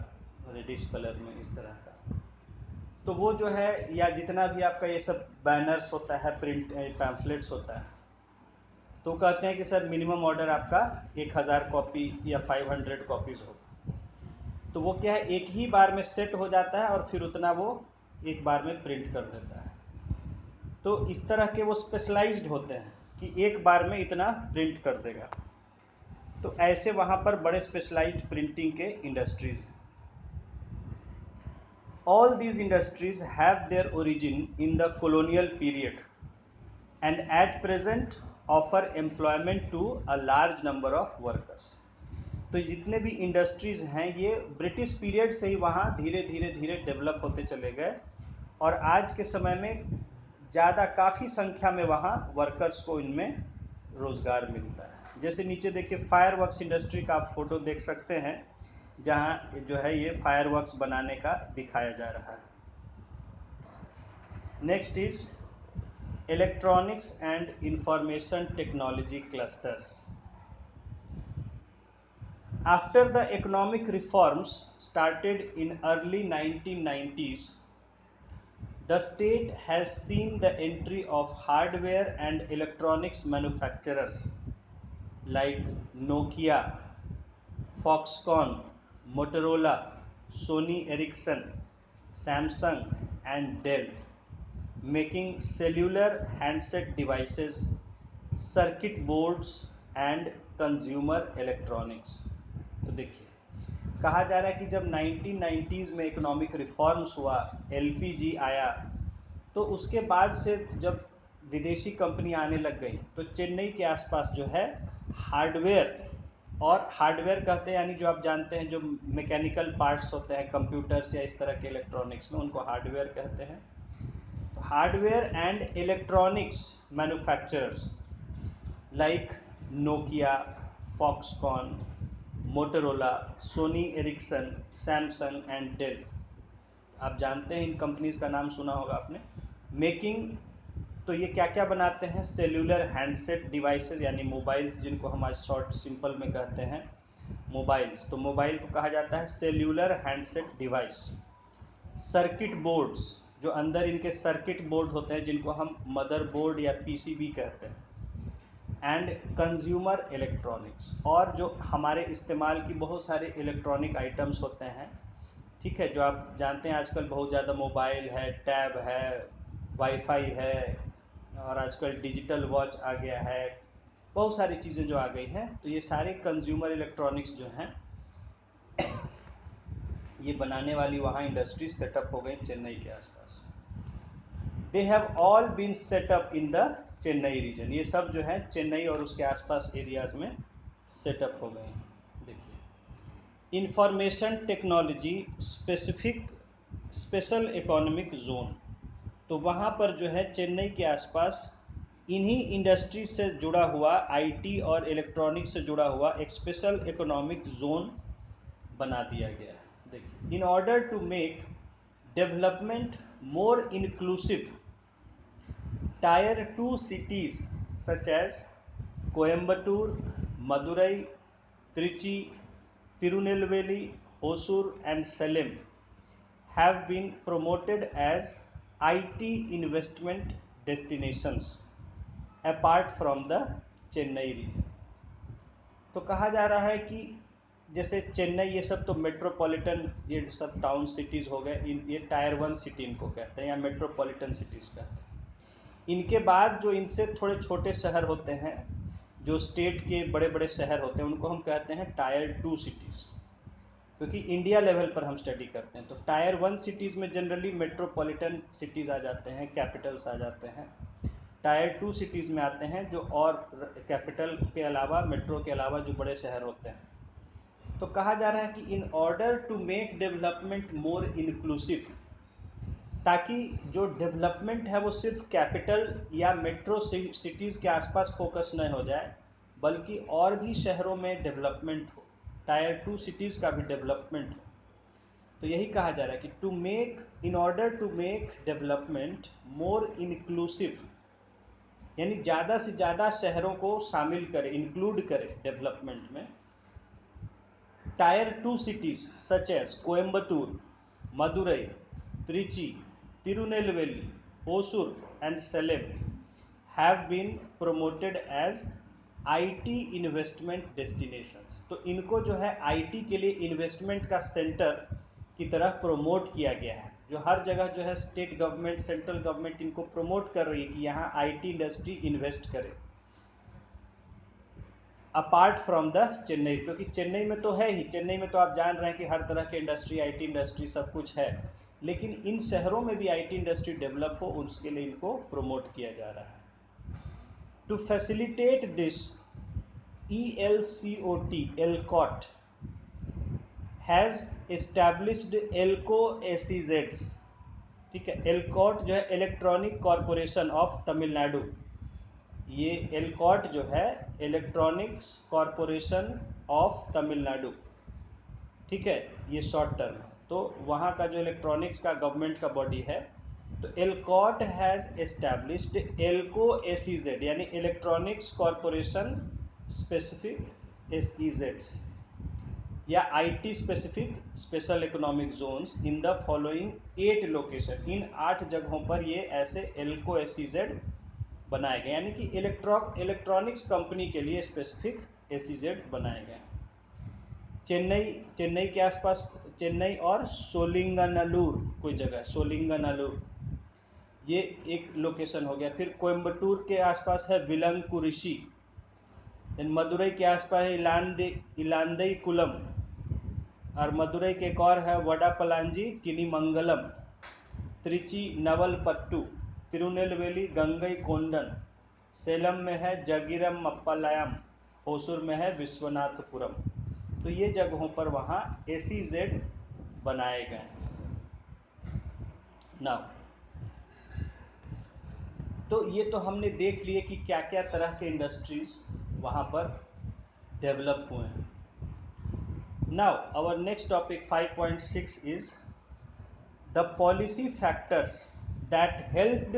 रेडिश कलर में, इस तरह का। तो वो जो है, या जितना भी आपका ये सब बैनर्स होता है, प्रिंट पैम्फलेट्स होता है, तो कहते हैं कि सर मिनिमम ऑर्डर आपका 1000 कॉपी या 500 कॉपीज़ हो। तो वो क्या है, एक ही बार में सेट हो जाता है और फिर उतना वो एक बार में प्रिंट कर देता है। तो इस तरह के वो स्पेशलाइज्ड होते हैं कि एक बार में इतना प्रिंट कर देगा। तो ऐसे वहाँ पर बड़े स्पेशलाइज्ड प्रिंटिंग के इंडस्ट्रीज़ हैं। All these industries have their origin in the colonial period and at present offer employment to a large number of workers। तो जितने भी इंडस्ट्रीज़ हैं ये ब्रिटिश पीरियड से ही वहाँ धीरे धीरे धीरे डेवलप होते चले गए, और आज के समय में ज़्यादा काफ़ी संख्या में वहाँ वर्कर्स को इनमें रोज़गार मिलता है। जैसे नीचे देखिए फायरवर्क्स इंडस्ट्री का आप फोटो देख सकते हैं, जहाँ जो है ये फायरवर्क्स बनाने का दिखाया जा रहा है। Next is electronics and information technology clusters. After the economic reforms started in early 1990s, the state has seen the entry of hardware and electronics manufacturers like Nokia, Foxconn, Motorola, Sony Ericsson, Samsung and Dell, making cellular handset devices, circuit boards and consumer electronics। तो देखिए कहा जा रहा है कि जब 1990s में economic reforms हुआ, एलपीजी आया, तो उसके बाद से जब विदेशी कंपनी आने लग गई तो चेन्नई के आसपास जो है हार्डवेयर, और हार्डवेयर कहते हैं यानी जो आप जानते हैं जो मैकेनिकल पार्ट्स होते हैं कंप्यूटर्स या इस तरह के इलेक्ट्रॉनिक्स में, उनको हार्डवेयर कहते हैं। तो hardware and electronics manufacturers like Nokia, Foxconn, Motorola, Sony Ericsson, Samsung and Dell, आप जानते हैं इन कंपनीज का नाम सुना होगा आपने। मेकिंग, तो ये क्या क्या बनाते हैं, सेल्यूलर हैंडसेट डिवाइसेस यानी मोबाइल्स, जिनको हम आज शॉर्ट सिंपल में कहते हैं मोबाइल्स, तो मोबाइल को कहा जाता है cellular handset device. Circuit boards, जो अंदर इनके सर्किट बोर्ड होते हैं जिनको हम मदरबोर्ड या पीसीबी कहते हैं, एंड कंज्यूमर इलेक्ट्रॉनिक्स, और जो हमारे इस्तेमाल की बहुत सारे इलेक्ट्रॉनिक आइटम्स होते हैं, ठीक है, जो आप जानते हैं आजकल बहुत ज़्यादा मोबाइल है, टैब है, वाईफाई है, और आजकल डिजिटल वॉच आ गया है, बहुत सारी चीज़ें जो आ गई हैं, तो ये सारे कंज्यूमर इलेक्ट्रॉनिक्स जो हैं ये बनाने वाली वहाँ इंडस्ट्रीज सेटअप हो गई चेन्नई के आसपास। They have all been set up in the Chennai region, ये सब जो है चेन्नई और उसके आसपास एरियाज में सेटअप हो गए हैं। देखिए information technology specific special economic zone, तो वहाँ पर जो है चेन्नई के आसपास इन्हीं इंडस्ट्री से जुड़ा हुआ, आईटी और इलेक्ट्रॉनिक्स से जुड़ा हुआ एक स्पेशल इकोनॉमिक जोन बना दिया गया है। देखिए in order to make development more inclusive. Tier 2 cities such as Coimbatore, Madurai, Trichy, Tirunelveli, Hosur and Salem have been promoted as IT investment destinations apart from the Chennai region. तो कहा जा रहा है कि जैसे चेन्नई, ये सब तो मेट्रोपॉलिटन, ये सब टाउन सिटीज़ हो गए, ये टायर 1 सिटी इनको कहते हैं या मेट्रोपॉलिटन सिटीज़ कहते हैं। इनके बाद जो इनसे थोड़े छोटे शहर होते हैं, जो स्टेट के बड़े बड़े शहर होते हैं, उनको हम कहते हैं टायर 2 सिटीज़, क्योंकि इंडिया लेवल पर हम स्टडी करते हैं। तो टायर 1 सिटीज़ में जनरली मेट्रोपॉलिटन सिटीज़ आ जाते हैं, कैपिटल्स आ जाते हैं। टायर 2 सिटीज़ में आते हैं जो और कैपिटल के अलावा, मेट्रो के अलावा जो बड़े शहर होते हैं। तो कहा जा रहा है कि in order to make development more inclusive, ताकि जो डेवलपमेंट है वो सिर्फ कैपिटल या मेट्रो सिटीज़ के आसपास फोकस न हो जाए, बल्कि और भी शहरों में डेवलपमेंट हो, टायर 2 सिटीज़ का भी डेवलपमेंट हो। तो यही कहा जा रहा है कि to make, in order to make development more inclusive, यानी ज़्यादा से ज़्यादा शहरों को शामिल करे, इंक्लूड करे डेवलपमेंट में। Tyre 2 cities such as Coimbatore, Madurai, Trichy, Tirunelveli, Hosur and Salem have been promoted as IT investment destinations. तो इनको जो है IT के लिए इन्वेस्टमेंट का सेंटर की तरह प्रमोट किया गया है। जो हर जगह जो है स्टेट गवर्नमेंट, सेंट्रल गवर्नमेंट इनको प्रमोट कर रही है कि यहाँ IT इंडस्ट्री इन्वेस्ट करे, अपार्ट फ्रॉम द चेन्नई, क्योंकि चेन्नई में तो है ही, चेन्नई में तो आप जान रहे हैं कि हर तरह के इंडस्ट्री, IT इंडस्ट्री सब कुछ है, लेकिन इन शहरों में भी IT इंडस्ट्री डेवलप हो, उसके लिए इनको प्रमोट किया जा रहा है। To facilitate this, ELCOT, ELCOT has established ELCO SEZs, ठीक है। ELCOT जो है इलेक्ट्रॉनिक कॉरपोरेशन ऑफ तमिलनाडु, ये ELCOT जो है इलेक्ट्रॉनिक्स कॉरपोरेशन ऑफ तमिलनाडु, ठीक है, ये शॉर्ट टर्म है। तो वहाँ का जो इलेक्ट्रॉनिक्स का गवर्नमेंट का बॉडी है, तो ELCOT has established ELCO SEZ, यानी इलेक्ट्रॉनिक्स कॉरपोरेशन स्पेसिफिक SEZs या IT specific special economic zones in the following 8 location. इन 8 जगहों पर ये ऐसे एल्को SEZ बनाए गए, यानी कि इलेक्ट्रॉनिक्स कंपनी के लिए स्पेसिफिक SEZ बनाए गए। चेन्नई के आसपास, चेन्नई और सोलिंगनालूर कोई जगह, सोलिंगनालूर ये एक लोकेशन हो गया। फिर कोयम्बटूर के आसपास है विलंकुरिशी, मदुरई के आसपास है इलांदई कुलम, और मदुरई के एक और है वडापलांजी किनीमंगलम, त्रिची नवलपट्टू, तिरुनेलवेली गंगई कोंडन, सेलम में है जगीरम मप्पालयम, होसुर में है विश्वनाथपुरम। तो ये जगहों पर वहाँ SEZ बनाए गए हैं। नाउ, तो ये तो हमने देख लिए कि क्या क्या तरह के इंडस्ट्रीज वहाँ पर डेवलप हुए हैं। Now our next topic 5.6 is the policy factors that helped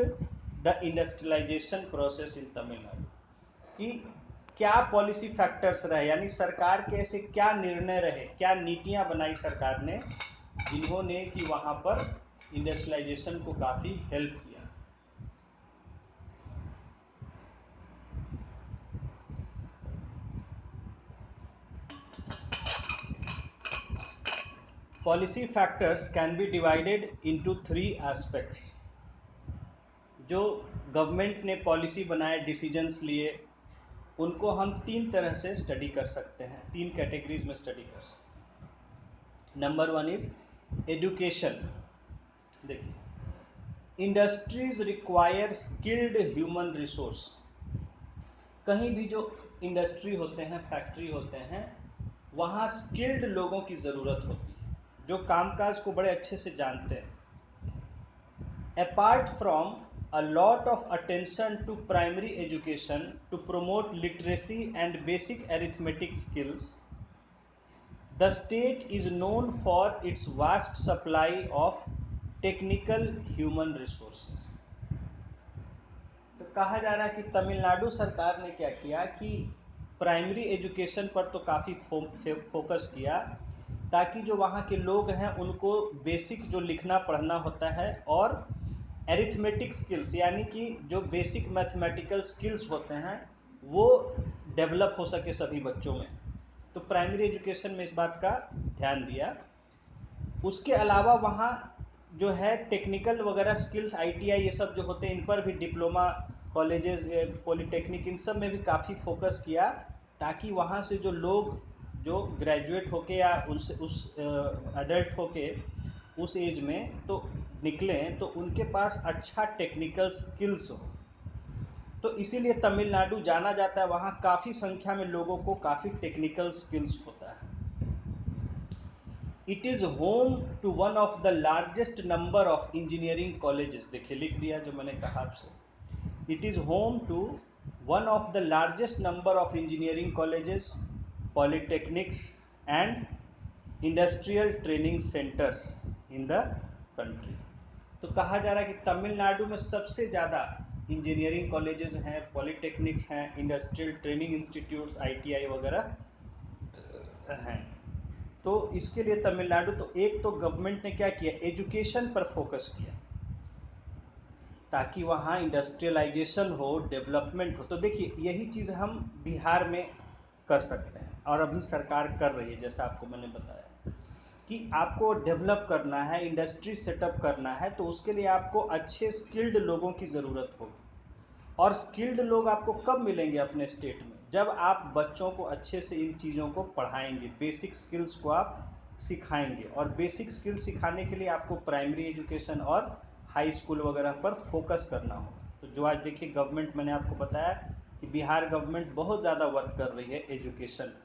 the industrialisation process in Tamil Nadu. कि क्या पॉलिसी फैक्टर्स रहे, यानी सरकार के ऐसे क्या निर्णय रहे, क्या नीतियां बनाई सरकार ने, जिन्होंने कि वहाँ पर इंडस्ट्रियलाइजेशन को काफ़ी हेल्प किया। Policy factors can be divided into 3 aspects. जो गवर्नमेंट ने पॉलिसी बनाए, डिसीजंस लिए, उनको हम 3 तरह से स्टडी कर सकते हैं, 3 कैटेगरीज में स्टडी कर सकते हैं। Number 1 is education. देखिए, industries require skilled human resource. कहीं भी जो इंडस्ट्री होते हैं, फैक्ट्री होते हैं, वहाँ स्किल्ड लोगों की ज़रूरत होती है, जो कामकाज को बड़े अच्छे से जानते हैं। Apart from a lot of attention to primary education to promote literacy and basic arithmetic skills, the state is known for its vast supply of technical human resources. तो कहा जा रहा है कि तमिलनाडु सरकार ने क्या किया कि प्राइमरी एजुकेशन पर तो काफ़ी फोकस किया, ताकि जो वहाँ के लोग हैं उनको बेसिक जो लिखना पढ़ना होता है और एरिथमेटिक स्किल्स यानी कि जो बेसिक मैथमेटिकल स्किल्स होते हैं वो डेवलप हो सके सभी बच्चों में। तो प्राइमरी एजुकेशन में इस बात का ध्यान दिया। उसके अलावा वहाँ जो है टेक्निकल वगैरह स्किल्स ITI ये सब जो होते हैं इन पर भी डिप्लोमा कॉलेजेस पॉलिटेक्निक इन सब में भी काफ़ी फोकस किया, ताकि वहाँ से जो लोग जो ग्रेजुएट होके या उस अडल्ट होके उस एज में तो निकलें तो उनके पास अच्छा टेक्निकल स्किल्स हो। तो इसीलिए तमिलनाडु जाना जाता है, वहाँ काफ़ी संख्या में लोगों को काफ़ी टेक्निकल स्किल्स होता है। It is home to one of the largest number of engineering colleges. देखिए लिख दिया जो मैंने कहा आपसे। It is home to one of the largest number of engineering colleges, polytechnics and industrial training centres in the country. तो कहा जा रहा है कि तमिलनाडु में सबसे ज़्यादा इंजीनियरिंग कॉलेजेस हैं, पॉलिटेक्निक्स हैं, इंडस्ट्रियल ट्रेनिंग इंस्टीट्यूट्स ITI वगैरह हैं। तो इसके लिए तमिलनाडु तो एक तो गवर्नमेंट ने क्या किया, एजुकेशन पर फोकस किया ताकि वहाँ इंडस्ट्रियलाइजेशन हो, डेवलपमेंट हो। तो देखिए यही चीज़ हम बिहार में कर सकते हैं और अभी सरकार कर रही है, जैसा आपको मैंने बताया कि आपको डेवलप करना है, इंडस्ट्री सेटअप करना है, तो उसके लिए आपको अच्छे स्किल्ड लोगों की ज़रूरत होगी। और स्किल्ड लोग आपको कब मिलेंगे अपने स्टेट में, जब आप बच्चों को अच्छे से इन चीज़ों को पढ़ाएंगे, बेसिक स्किल्स को आप सिखाएंगे। और बेसिक स्किल्स सिखाने के लिए आपको प्राइमरी एजुकेशन और हाई स्कूल वगैरह पर फोकस करना होगा। तो जो आज देखिए गवर्नमेंट, मैंने आपको बताया कि बिहार गवर्नमेंट बहुत ज़्यादा वर्क कर रही है एजुकेशन पर।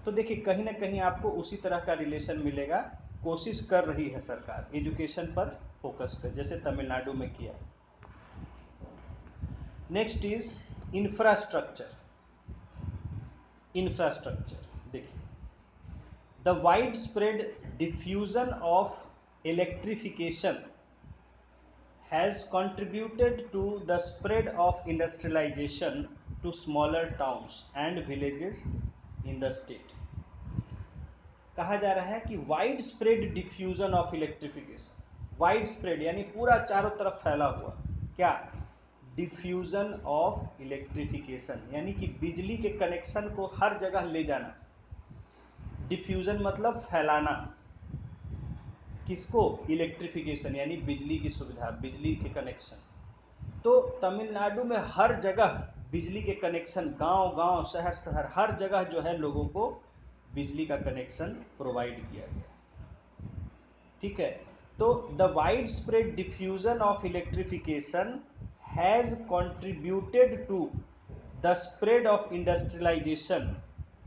तो देखिए कहीं ना कहीं आपको उसी तरह का रिलेशन मिलेगा, कोशिश कर रही है सरकार एजुकेशन पर फोकस कर, जैसे तमिलनाडु में किया। Next is infrastructure. इंफ्रास्ट्रक्चर देखिए, the wide spread diffusion of electrification has contributed to the spread of industrialization to smaller towns and villages in the state। कहा जा रहा है कि wide spread diffusion of electrification, wide spread यानी पूरा चारों तरफ फैला हुआ, क्या, डिफ्यूजन ऑफ इलेक्ट्रिफिकेशन यानी कि बिजली के कनेक्शन को हर जगह ले जाना। डिफ्यूजन मतलब फैलाना, किसको, इलेक्ट्रिफिकेशन यानी बिजली की सुविधा, बिजली के कनेक्शन। तो तमिलनाडु में हर जगह बिजली के कनेक्शन, गांव गांव, शहर शहर, हर जगह जो है लोगों को बिजली का कनेक्शन प्रोवाइड किया गया। ठीक है, तो the wide spread diffusion of electrification has contributed to the spread of industrialisation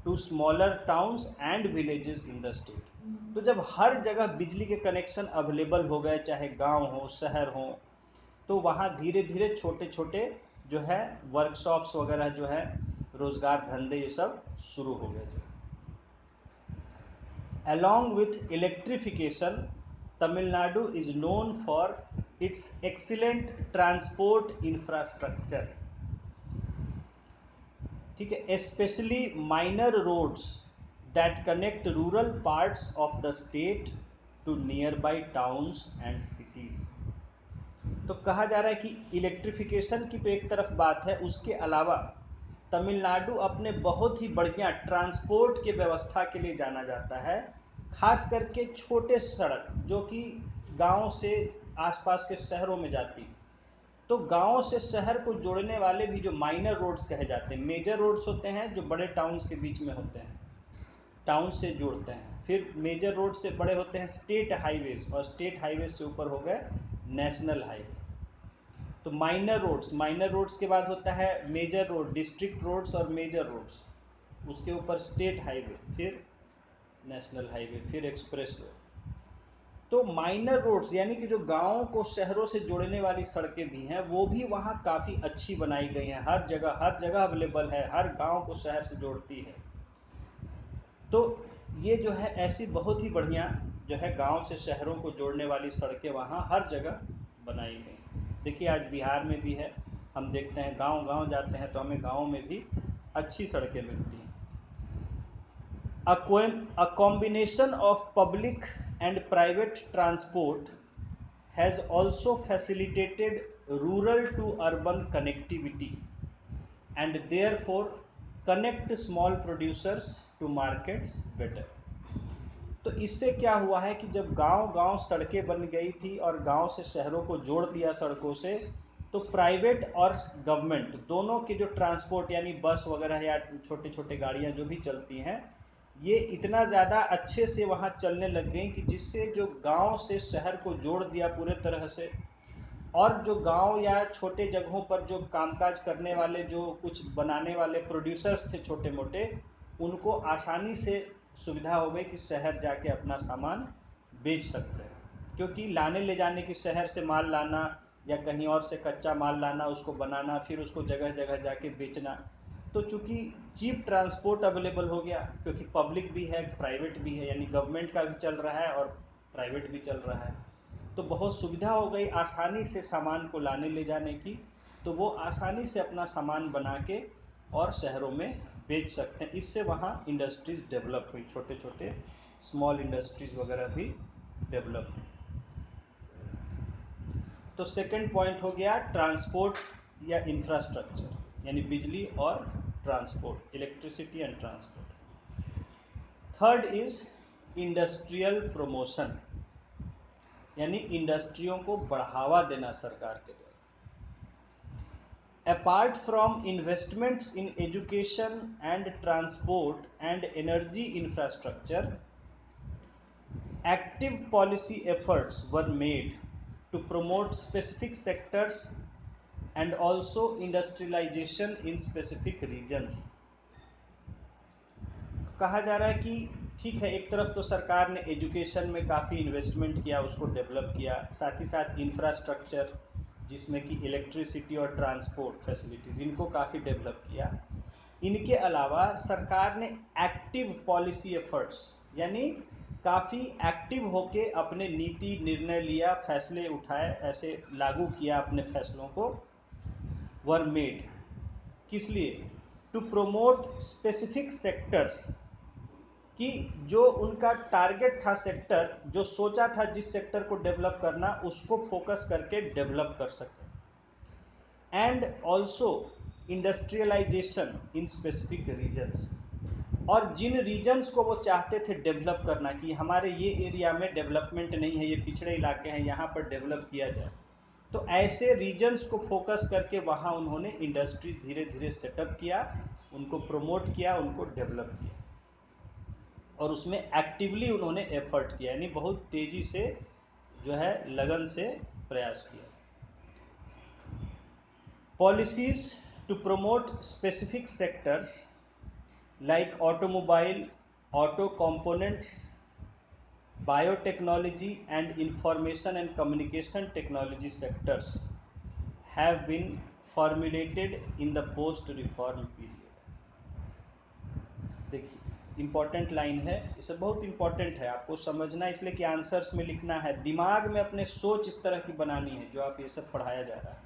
to smaller towns and villages in the state. तो जब हर जगह बिजली के कनेक्शन अवेलेबल हो गए, चाहे गांव हो शहर हो, तो वहाँ धीरे धीरे छोटे छोटे जो है वर्कशॉप्स वगैरह जो है, रोजगार धंधे ये सब शुरू हो गए। जो along with electrification, Tamil Nadu is known for its excellent transport infrastructure। ठीक है, especially minor roads that connect rural parts of the state to nearby towns and cities। तो कहा जा रहा है कि इलेक्ट्रिफिकेशन की तो एक तरफ बात है, उसके अलावा तमिलनाडु अपने बहुत ही बढ़िया ट्रांसपोर्ट के व्यवस्था के लिए जाना जाता है, खास करके छोटे सड़क जो कि गांव से आसपास के शहरों में जाती है। तो गांव से शहर को जोड़ने वाले भी जो माइनर रोड्स कहे जाते हैं, मेजर रोड्स होते हैं जो बड़े टाउन्स के बीच में होते हैं, टाउन से जोड़ते हैं। फिर मेजर रोड से बड़े होते हैं स्टेट हाईवेज, और स्टेट हाईवेज से ऊपर हो गए नेशनल हाईवे। तो माइनर रोड्स के बाद होता है मेजर रोड, डिस्ट्रिक्ट रोड्स और मेजर रोड्स, उसके ऊपर स्टेट हाईवे, फिर नेशनल हाईवे, फिर एक्सप्रेस वे। तो माइनर रोड्स यानी कि जो गांवों को शहरों से जोड़ने वाली सड़कें भी हैं, वो भी वहाँ काफ़ी अच्छी बनाई गई हैं, हर जगह अवेलेबल है, हर गांव को शहर से जोड़ती है। तो ये जो है ऐसी बहुत ही बढ़िया जो है गांव से शहरों को जोड़ने वाली सड़कें वहाँ हर जगह बनाई गई। देखिए आज बिहार में भी है, हम देखते हैं गांव-गांव जाते हैं तो हमें गांव में भी अच्छी सड़कें मिलती हैं। A combination of public and private transport has also facilitated rural to urban connectivity and therefore connect small producers to markets better। तो इससे क्या हुआ है कि जब गांव-गांव सड़कें बन गई थी और गांव से शहरों को जोड़ दिया सड़कों से, तो प्राइवेट और गवर्नमेंट दोनों के जो ट्रांसपोर्ट यानी बस वगैरह या छोटे छोटे गाड़ियां जो भी चलती हैं, ये इतना ज़्यादा अच्छे से वहाँ चलने लग गई कि जिससे जो गांव से शहर को जोड़ दिया पूरे तरह से। और जो गांव या छोटे जगहों पर जो कामकाज करने वाले, जो कुछ बनाने वाले प्रोड्यूसर्स थे छोटे मोटे, उनको आसानी से सुविधा हो गई कि शहर जाके अपना सामान बेच सकते हैं। क्योंकि लाने ले जाने की, शहर से माल लाना या कहीं और से कच्चा माल लाना, उसको बनाना, फिर उसको जगह जगह जाके बेचना, तो चूँकि चीप ट्रांसपोर्ट अवेलेबल हो गया, क्योंकि पब्लिक भी है प्राइवेट भी है, यानी गवर्नमेंट का भी चल रहा है और प्राइवेट भी चल रहा है, तो बहुत सुविधा हो गई आसानी से सामान को लाने ले जाने की। तो वो आसानी से अपना सामान बना के और शहरों में बेच सकते हैं। इससे वहाँ इंडस्ट्रीज़ डेवलप हुई, छोटे छोटे स्मॉल इंडस्ट्रीज़ वगैरह भी डेवलप हुई। तो सेकंड पॉइंट हो गया ट्रांसपोर्ट या इंफ्रास्ट्रक्चर, यानी बिजली और transport, electricity and transport. Third is industrial promotion, यानी इंडस्ट्रियों को बढ़ावा देना सरकार के द्वारा। Apart from investments in education and transport and energy infrastructure, active policy efforts were made to promote specific sectors and also industrialization in specific regions। कहा जा रहा है कि ठीक है, एक तरफ तो सरकार ने एजुकेशन में काफ़ी इन्वेस्टमेंट किया, उसको डेवलप किया, साथ ही साथ इंफ्रास्ट्रक्चर जिसमें कि इलेक्ट्रिसिटी और ट्रांसपोर्ट फैसिलिटीज़, इनको काफ़ी डेवलप किया। इनके अलावा सरकार ने एक्टिव पॉलिसी एफर्ट्स, यानी काफ़ी एक्टिव होके अपने नीति निर्णय लिया, फैसले उठाए, ऐसे लागू किया अपने फैसलों को। वर मेड, किस लिए? टू प्रोमोट स्पेसिफिक सेक्टर्स, कि जो उनका टारगेट था सेक्टर, जो सोचा था जिस सेक्टर को डेवलप करना, उसको फोकस करके डेवलप कर सके। And also industrialisation in specific regions, और जिन रीजन्स को वो चाहते थे डेवलप करना, कि हमारे ये एरिया में डेवलपमेंट नहीं है, ये पिछड़े इलाके हैं, यहाँ पर डेवलप किया जाए, तो ऐसे रीजन्स को फोकस करके वहाँ उन्होंने इंडस्ट्रीज धीरे धीरे सेटअप किया, उनको प्रमोट किया, उनको डेवलप किया, और उसमें एक्टिवली उन्होंने एफर्ट किया, यानी बहुत तेज़ी से जो है लगन से प्रयास किया। Policies to promote specific sectors like automobile, auto components, biotechnology and information and communication technology sectors have been formulated in the post reform period। देखिए इंपॉर्टेंट लाइन है, इसे बहुत इंपॉर्टेंट है आपको समझना, इसलिए कि आंसर्स में लिखना है, दिमाग में अपने सोच इस तरह की बनानी है जो आप ये सब पढ़ाया जा रहा है।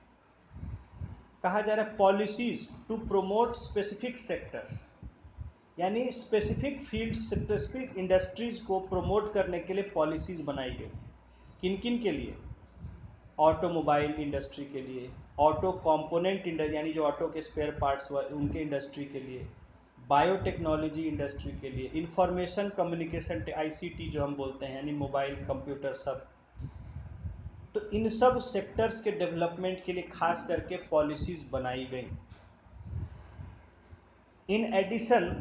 कहा जा रहा है policies to promote specific sectors, यानी स्पेसिफिक फील्ड, स्पेसिफिक इंडस्ट्रीज़ को प्रमोट करने के लिए पॉलिसीज़ बनाई गई। किन किन के लिए? ऑटोमोबाइल इंडस्ट्री के लिए, ऑटो कंपोनेंट इंडस्ट्री यानी जो ऑटो के स्पेयर पार्ट्स उनके इंडस्ट्री के लिए, बायोटेक्नोलॉजी इंडस्ट्री के लिए, इंफॉर्मेशन कम्युनिकेशन ICT जो हम बोलते हैं, यानी मोबाइल कंप्यूटर सब, तो इन सब सेक्टर्स के डेवलपमेंट के लिए खास करके पॉलिसीज़ बनाई गई। In addition,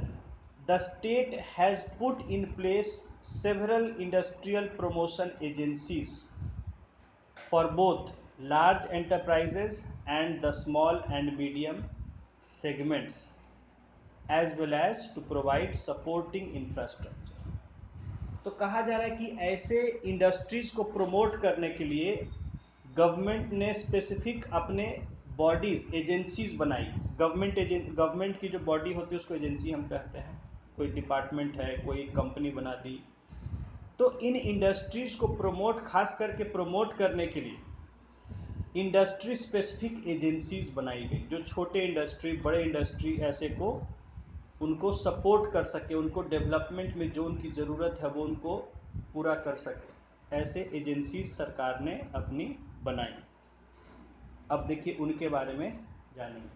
the state has put in place several industrial promotion agencies for both large enterprises and the small and medium segments, as well as to provide supporting infrastructure। तो कहा जा रहा है कि ऐसे इंडस्ट्रीज को प्रमोट करने के लिए गवर्नमेंट ने स्पेसिफिक अपने बॉडीज, एजेंसीज बनाई। गवर्नमेंट की जो बॉडी होती है उसको एजेंसी हम कहते हैं। कोई डिपार्टमेंट है, कोई कंपनी बना दी, तो इन इंडस्ट्रीज को प्रमोट, खास करके प्रमोट करने के लिए इंडस्ट्री स्पेसिफिक एजेंसीज बनाई गई, जो छोटे इंडस्ट्री, बड़े इंडस्ट्री ऐसे को उनको सपोर्ट कर सके, उनको डेवलपमेंट में जो उनकी ज़रूरत है वो उनको पूरा कर सके, ऐसे एजेंसीज सरकार ने अपनी बनाई। अब देखिए उनके बारे में जानेंगे।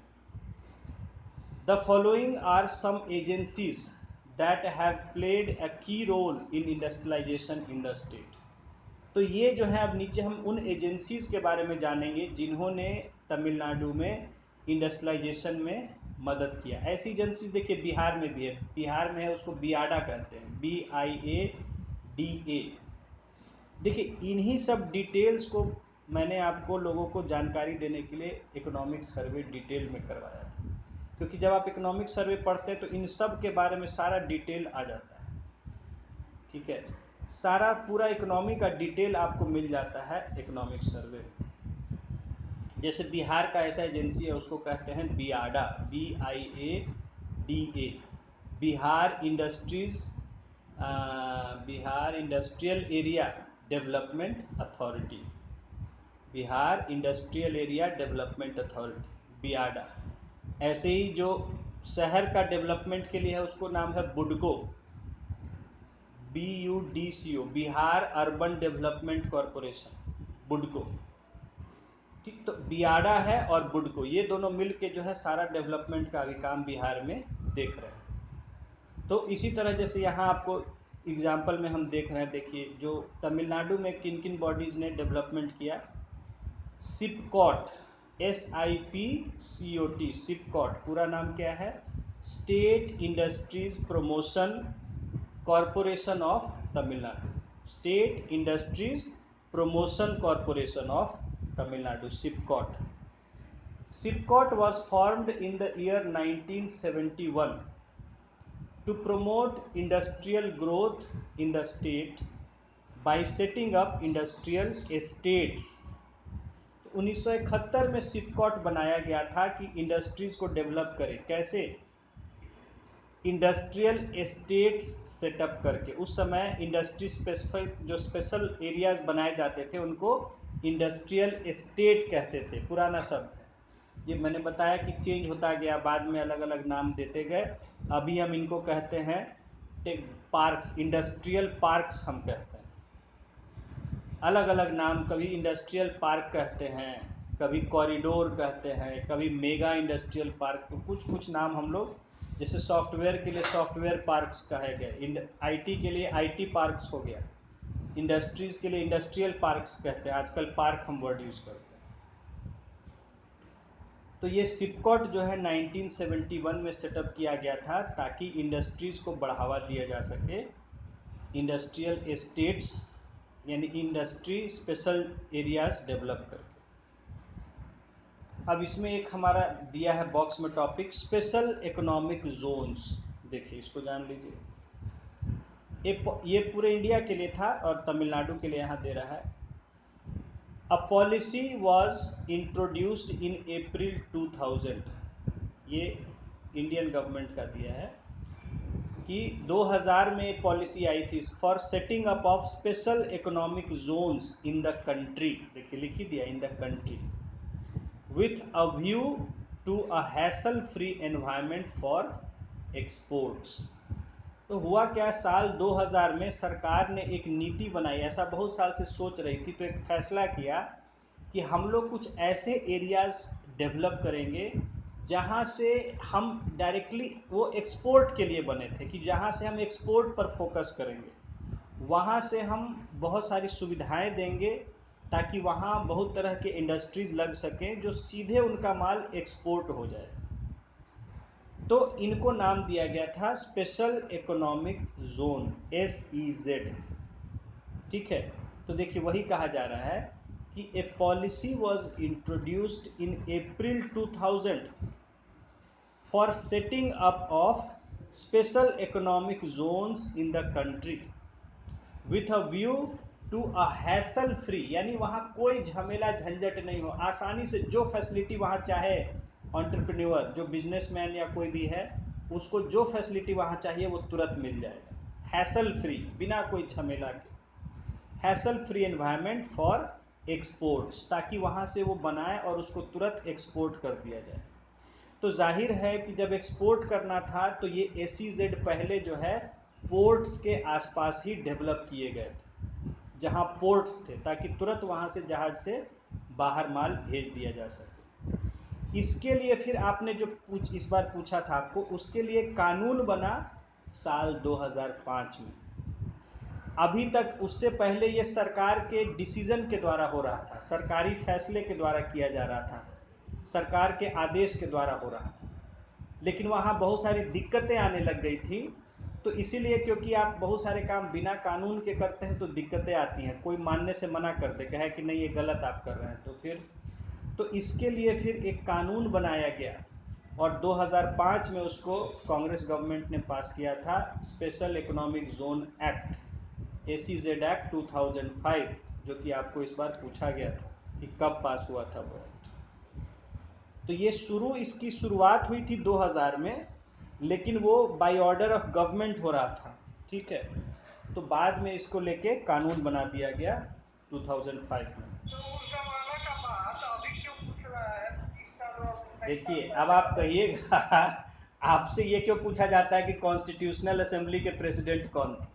The following are some agencies that have played a key role in industrialization in the state. तो ये जो है अब नीचे हम उन एजेंसीज के बारे में जानेंगे जिन्होंने तमिलनाडु में इंडस्ट्रियलाइजेशन में मदद किया। ऐसी एजेंसीज देखिए बिहार में भी है, बिहार में है, उसको बियाडा कहते हैं, BIADA। देखिए इन्हीं सब डिटेल्स को मैंने आपको लोगों को जानकारी देने के लिए इकोनॉमिक सर्वे डिटेल में करवाया था, क्योंकि जब आप इकोनॉमिक सर्वे पढ़ते हैं तो इन सब के बारे में सारा डिटेल आ जाता है। ठीक है, सारा पूरा इकोनॉमी का डिटेल आपको मिल जाता है इकोनॉमिक सर्वे। जैसे बिहार का ऐसा एजेंसी है, उसको कहते हैं BIADA, BIADA, Bihar industries, Bihar industrial area development authority, Bihar industrial area development authority, BIADA. ऐसे ही जो शहर का डेवलपमेंट के लिए है उसको नाम है BUDCO, BUDCO, Bihar urban development corporation, BUDCO. ठीक, तो बियाडा है और बुडको, ये दोनों मिल के जो है सारा डेवलपमेंट का भी काम बिहार में देख रहे हैं। तो इसी तरह जैसे यहाँ आपको एग्जाम्पल में हम देख रहे हैं, देखिए जो तमिलनाडु में किन किन बॉडीज़ ने डेवलपमेंट किया। सिपकॉट, SIPCOT, सिपकॉट पूरा नाम क्या है? State industries promotion corporation of Tamil Nadu, state industries promotion corporation of Tamil Nadu, SIPCOT. SIPCOT was formed in the year 1971 to promote industrial growth in the state by setting up industrial estates। 1971 में सिपकॉट बनाया गया था कि इंडस्ट्रीज को डेवलप करे। कैसे? Industrial estates setup करके। उस समय इंडस्ट्री स्पेसिफिक जो स्पेशल एरियाज बनाए जाते थे उनको इंडस्ट्रियल एस्टेट कहते थे, पुराना शब्द है। ये मैंने बताया कि चेंज होता गया, बाद में अलग अलग नाम देते गए। अभी हम इनको कहते हैं पार्क्स, इंडस्ट्रियल पार्क्स हम कहते हैं, अलग अलग नाम। कभी इंडस्ट्रियल पार्क कहते हैं, कभी कॉरिडोर कहते हैं, कभी मेगा इंडस्ट्रियल पार्क, तो कुछ कुछ नाम हम लोग, जैसे सॉफ्टवेयर के लिए सॉफ्टवेयर पार्क्स कहे गए, IT के लिए IT पार्क्स हो गया, इंडस्ट्रीज के लिए इंडस्ट्रियल पार्क्स कहते हैं, आजकल पार्क हम वर्ड यूज करते हैं। तो ये सिपकॉट जो है 1971 में सेटअप किया गया था ताकि इंडस्ट्रीज को बढ़ावा दिया जा सके, इंडस्ट्रियल एस्टेट्स यानी इंडस्ट्री स्पेशल एरियाज डेवलप करके। अब इसमें एक हमारा दिया है बॉक्स में टॉपिक, स्पेशल इकोनॉमिक जोन्स। देखिए इसको जान लीजिए, ये पूरे इंडिया के लिए था और तमिलनाडु के लिए यहाँ दे रहा है। A policy was introduced in April 2000, ये इंडियन गवर्नमेंट का दिया है कि 2000 में पॉलिसी आई थी for setting up of special economic zones in the country. देखिए लिख ही दिया, इन the country, with a view to a hassle-free environment for exports। तो हुआ क्या, साल 2000 में सरकार ने एक नीति बनाई, ऐसा बहुत साल से सोच रही थी, तो एक फैसला किया कि हम लोग कुछ ऐसे एरियाज डेवलप करेंगे जहाँ से हम डायरेक्टली, वो एक्सपोर्ट के लिए बने थे, कि जहाँ से हम एक्सपोर्ट पर फोकस करेंगे, वहाँ से हम बहुत सारी सुविधाएं देंगे ताकि वहाँ बहुत तरह के इंडस्ट्रीज लग सकें जो सीधे उनका माल एक्सपोर्ट हो जाए। तो इनको नाम दिया गया था स्पेशल इकोनॉमिक जोन, SEZ। ठीक है, तो देखिए वही कहा जा रहा है कि a policy was introduced in April 2000 for setting up of special economic zones in the country with a view to a hassle free, यानी वहाँ कोई झमेला झंझट नहीं हो, आसानी से जो फैसिलिटी वहाँ चाहे एंटरप्रेन्योर, जो बिजनेसमैन या कोई भी है, उसको जो फैसिलिटी वहाँ चाहिए वो तुरंत मिल जाएगा, हैसल फ्री, बिना कोई झमेला के। Hassle free environment for exports, ताकि वहाँ से वो बनाए और उसको तुरंत एक्सपोर्ट कर दिया जाए। तो जाहिर है कि जब एक्सपोर्ट करना था तो ये SEZ पहले जो है पोर्ट्स के आसपास ही डेवलप किए गए थे, जहाँ पोर्ट्स थे, ताकि तुरंत वहाँ से जहाज से बाहर माल भेज दिया जा सके। इसके लिए फिर आपने जो इस बार पूछा था आपको, उसके लिए कानून बना साल 2005 में। अभी तक उससे पहले ये सरकार के डिसीजन के द्वारा हो रहा था, सरकारी फैसले के द्वारा किया जा रहा था, सरकार के आदेश के द्वारा हो रहा था। लेकिन वहाँ बहुत सारी दिक्कतें आने लग गई थी, तो इसीलिए, क्योंकि आप बहुत सारे काम बिना कानून के करते हैं तो दिक्कतें आती हैं, कोई मानने से मना कर दे, कहे कि नहीं ये गलत आप कर रहे हैं, तो फिर तो इसके लिए फिर एक कानून बनाया गया और 2005 में उसको कांग्रेस गवर्नमेंट ने पास किया था, special economic zone act, SEZ act 2005, जो कि आपको इस बार पूछा गया था कि कब पास हुआ था वो एक्ट। तो ये इसकी शुरुआत हुई थी 2000 में, लेकिन वो बाय ऑर्डर ऑफ गवर्नमेंट हो रहा था, ठीक है। तो बाद में इसको लेके कानून बना दिया गया 2005 में। देखिए, अब आप कहिएगा आपसे ये क्यों पूछा जाता है कि कॉन्स्टिट्यूशनल असेंबली के प्रेसिडेंट कौन थे?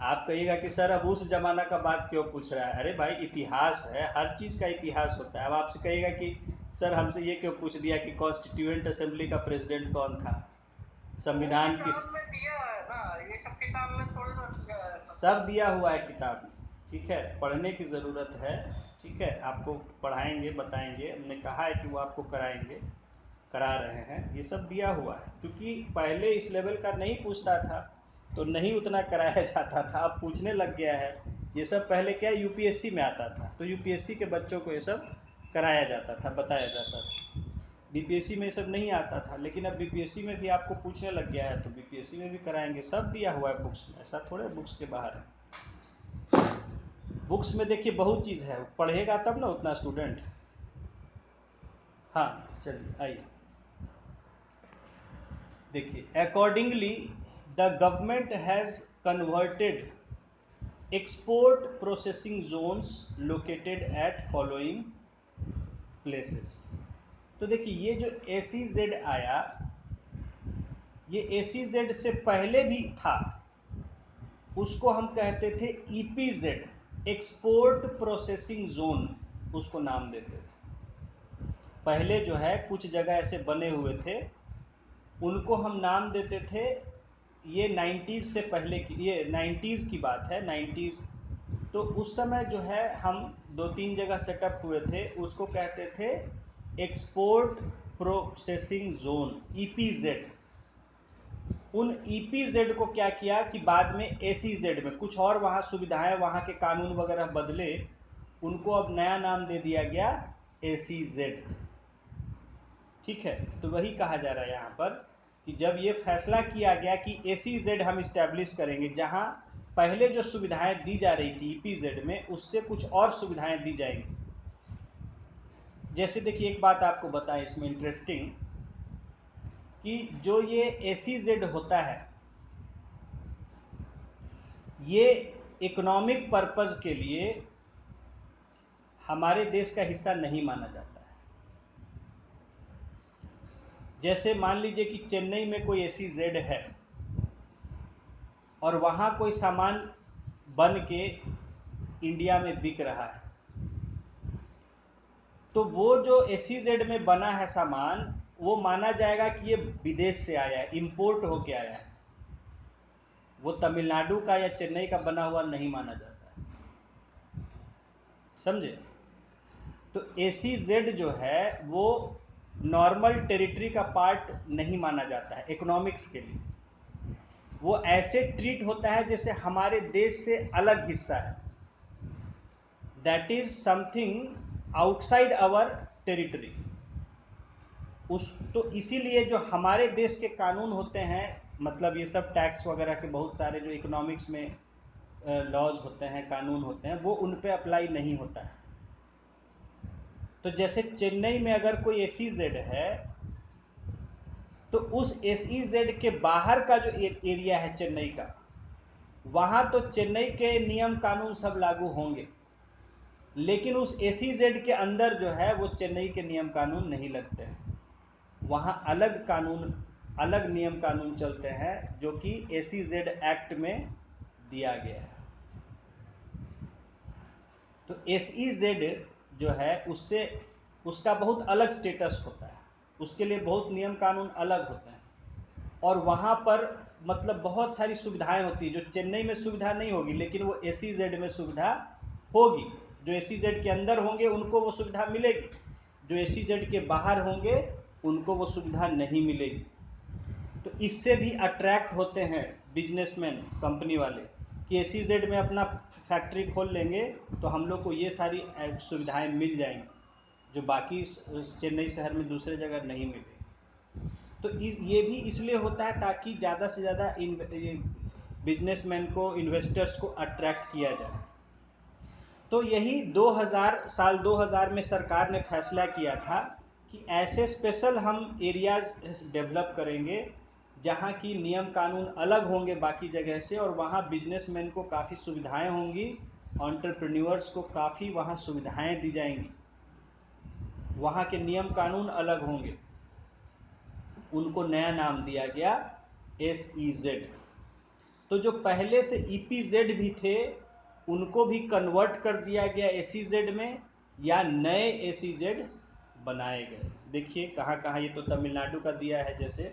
आप कहिएगा कि सर अब उस जमाना का बात क्यों पूछ रहा है? अरे भाई, इतिहास है, हर चीज़ का इतिहास होता है। अब आपसे कहिएगा कि सर हमसे ये क्यों पूछ दिया कि कॉन्स्टिट्यूएंट असेंबली का प्रेसिडेंट कौन था, संविधान किस दिया है ना, ये सब किताब में थोड़ी ना दिया है, सब दिया हुआ है किताब में, ठीक है। पढ़ने की ज़रूरत है, ठीक है, आपको पढ़ाएंगे, बताएंगे, हमने कहा है कि वो आपको कराएंगे, करा रहे हैं, ये सब दिया हुआ है। क्योंकि पहले इस लेवल का नहीं पूछता था तो नहीं उतना कराया जाता था, अब पूछने लग गया है। ये सब पहले क्या UPSC में आता था, तो UPSC के बच्चों को ये सब कराया जाता था, बताया जाता था। BPSC में ये सब नहीं आता था, लेकिन अब BPSC में भी आपको पूछने लग गया है, तो BPSC में भी कराएंगे। सब दिया हुआ है बुक्स में, ऐसा थोड़े बुक्स के बाहर है। बुक्स में देखिए बहुत चीज़ है, पढ़ेगा तब ना उतना स्टूडेंट। हाँ चलिए आइए देखिए, accordingly the government has converted export processing zones located at following places. तो देखिए, ये जो SEZ आया, ये SEZ से पहले भी था, उसको हम कहते थे EPZ, एक्सपोर्ट प्रोसेसिंग जोन, उसको नाम देते थे। पहले जो है कुछ जगह ऐसे बने हुए थे, उनको हम नाम देते थे। ये 90s से पहले की, ये 90s की बात है, 90s। तो उस समय जो है हम 2-3 जगह सेटअप हुए थे, उसको कहते थे एक्सपोर्ट प्रोसेसिंग जोन, EPZ। उन EPZ को क्या किया कि बाद में SEZ में कुछ और वहाँ सुविधाएं, वहाँ के कानून वगैरह बदले, उनको अब नया नाम दे दिया गया SEZ, ठीक है। तो वही कहा जा रहा है यहाँ पर कि जब ये फैसला किया गया कि SEZ हम इस्टेब्लिश करेंगे, जहाँ पहले जो सुविधाएं दी जा रही थी EPZ में, उससे कुछ और सुविधाएं दी जाएंगी। जैसे देखिए, एक बात आपको बताएं इसमें इंटरेस्टिंग, कि जो ये SEZ होता है, ये इकोनॉमिक पर्पस के लिए हमारे देश का हिस्सा नहीं माना जाता है। जैसे मान लीजिए कि चेन्नई में कोई SEZ है और वहाँ कोई सामान बन के इंडिया में बिक रहा है, तो वो जो SEZ में बना है सामान, वो माना जाएगा कि ये विदेश से आया है, इंपोर्ट होके आया है। वो तमिलनाडु का या चेन्नई का बना हुआ नहीं माना जाता है, समझे। तो SEZ जो है वो नॉर्मल टेरिटरी का पार्ट नहीं माना जाता है इकोनॉमिक्स के लिए। वो ऐसे ट्रीट होता है जैसे हमारे देश से अलग हिस्सा है, that is something outside our territory. तो इसीलिए जो हमारे देश के कानून होते हैं, मतलब ये सब टैक्स वगैरह के बहुत सारे जो इकोनॉमिक्स में लॉज होते हैं, कानून होते हैं, वो उन पे अप्लाई नहीं होता है। तो जैसे चेन्नई में अगर कोई SEZ है, तो उस SEZ के बाहर का जो एरिया है चेन्नई का, वहाँ तो चेन्नई के नियम कानून सब लागू होंगे, लेकिन उस SEZ के अंदर जो है वो चेन्नई के नियम कानून नहीं लगते हैं। वहाँ अलग कानून, अलग नियम कानून चलते हैं जो कि SEZ एक्ट में दिया गया है। तो SEZ जो है उससे उसका बहुत अलग स्टेटस होता है, उसके लिए बहुत नियम कानून अलग होते हैं, और वहाँ पर मतलब बहुत सारी सुविधाएं होती है जो चेन्नई में सुविधा नहीं होगी, लेकिन वो SEZ में सुविधा होगी। जो SEZ के अंदर होंगे उनको वो सुविधा मिलेगी, जो SEZ के बाहर होंगे उनको वो सुविधा नहीं मिलेगी। तो इससे भी अट्रैक्ट होते हैं बिजनेसमैन, कंपनी वाले, कि SEZ में अपना फैक्ट्री खोल लेंगे तो हम लोग को ये सारी सुविधाएं मिल जाएंगी जो बाकी चेन्नई शहर में दूसरे जगह नहीं मिलेगी। तो ये भी इसलिए होता है ताकि ज़्यादा से ज़्यादा बिजनेसमैन को, इन्वेस्टर्स को अट्रैक्ट किया जाए। तो यही 2000 में सरकार ने फैसला किया था कि ऐसे स्पेशल हम एरियाज डेवलप करेंगे जहाँ की नियम कानून अलग होंगे बाकी जगह से, और वहाँ बिजनेसमैन को काफ़ी सुविधाएं होंगी, एंटरप्रेन्योर्स को काफ़ी वहाँ सुविधाएं दी जाएंगी, वहाँ के नियम कानून अलग होंगे। उनको नया नाम दिया गया SEZ। तो जो पहले से EPZ भी थे उनको भी कन्वर्ट कर दिया गया SEZ में, या नए SEZ बनाए गए। देखिए कहाँ कहाँ, ये तो तमिलनाडु का दिया है, जैसे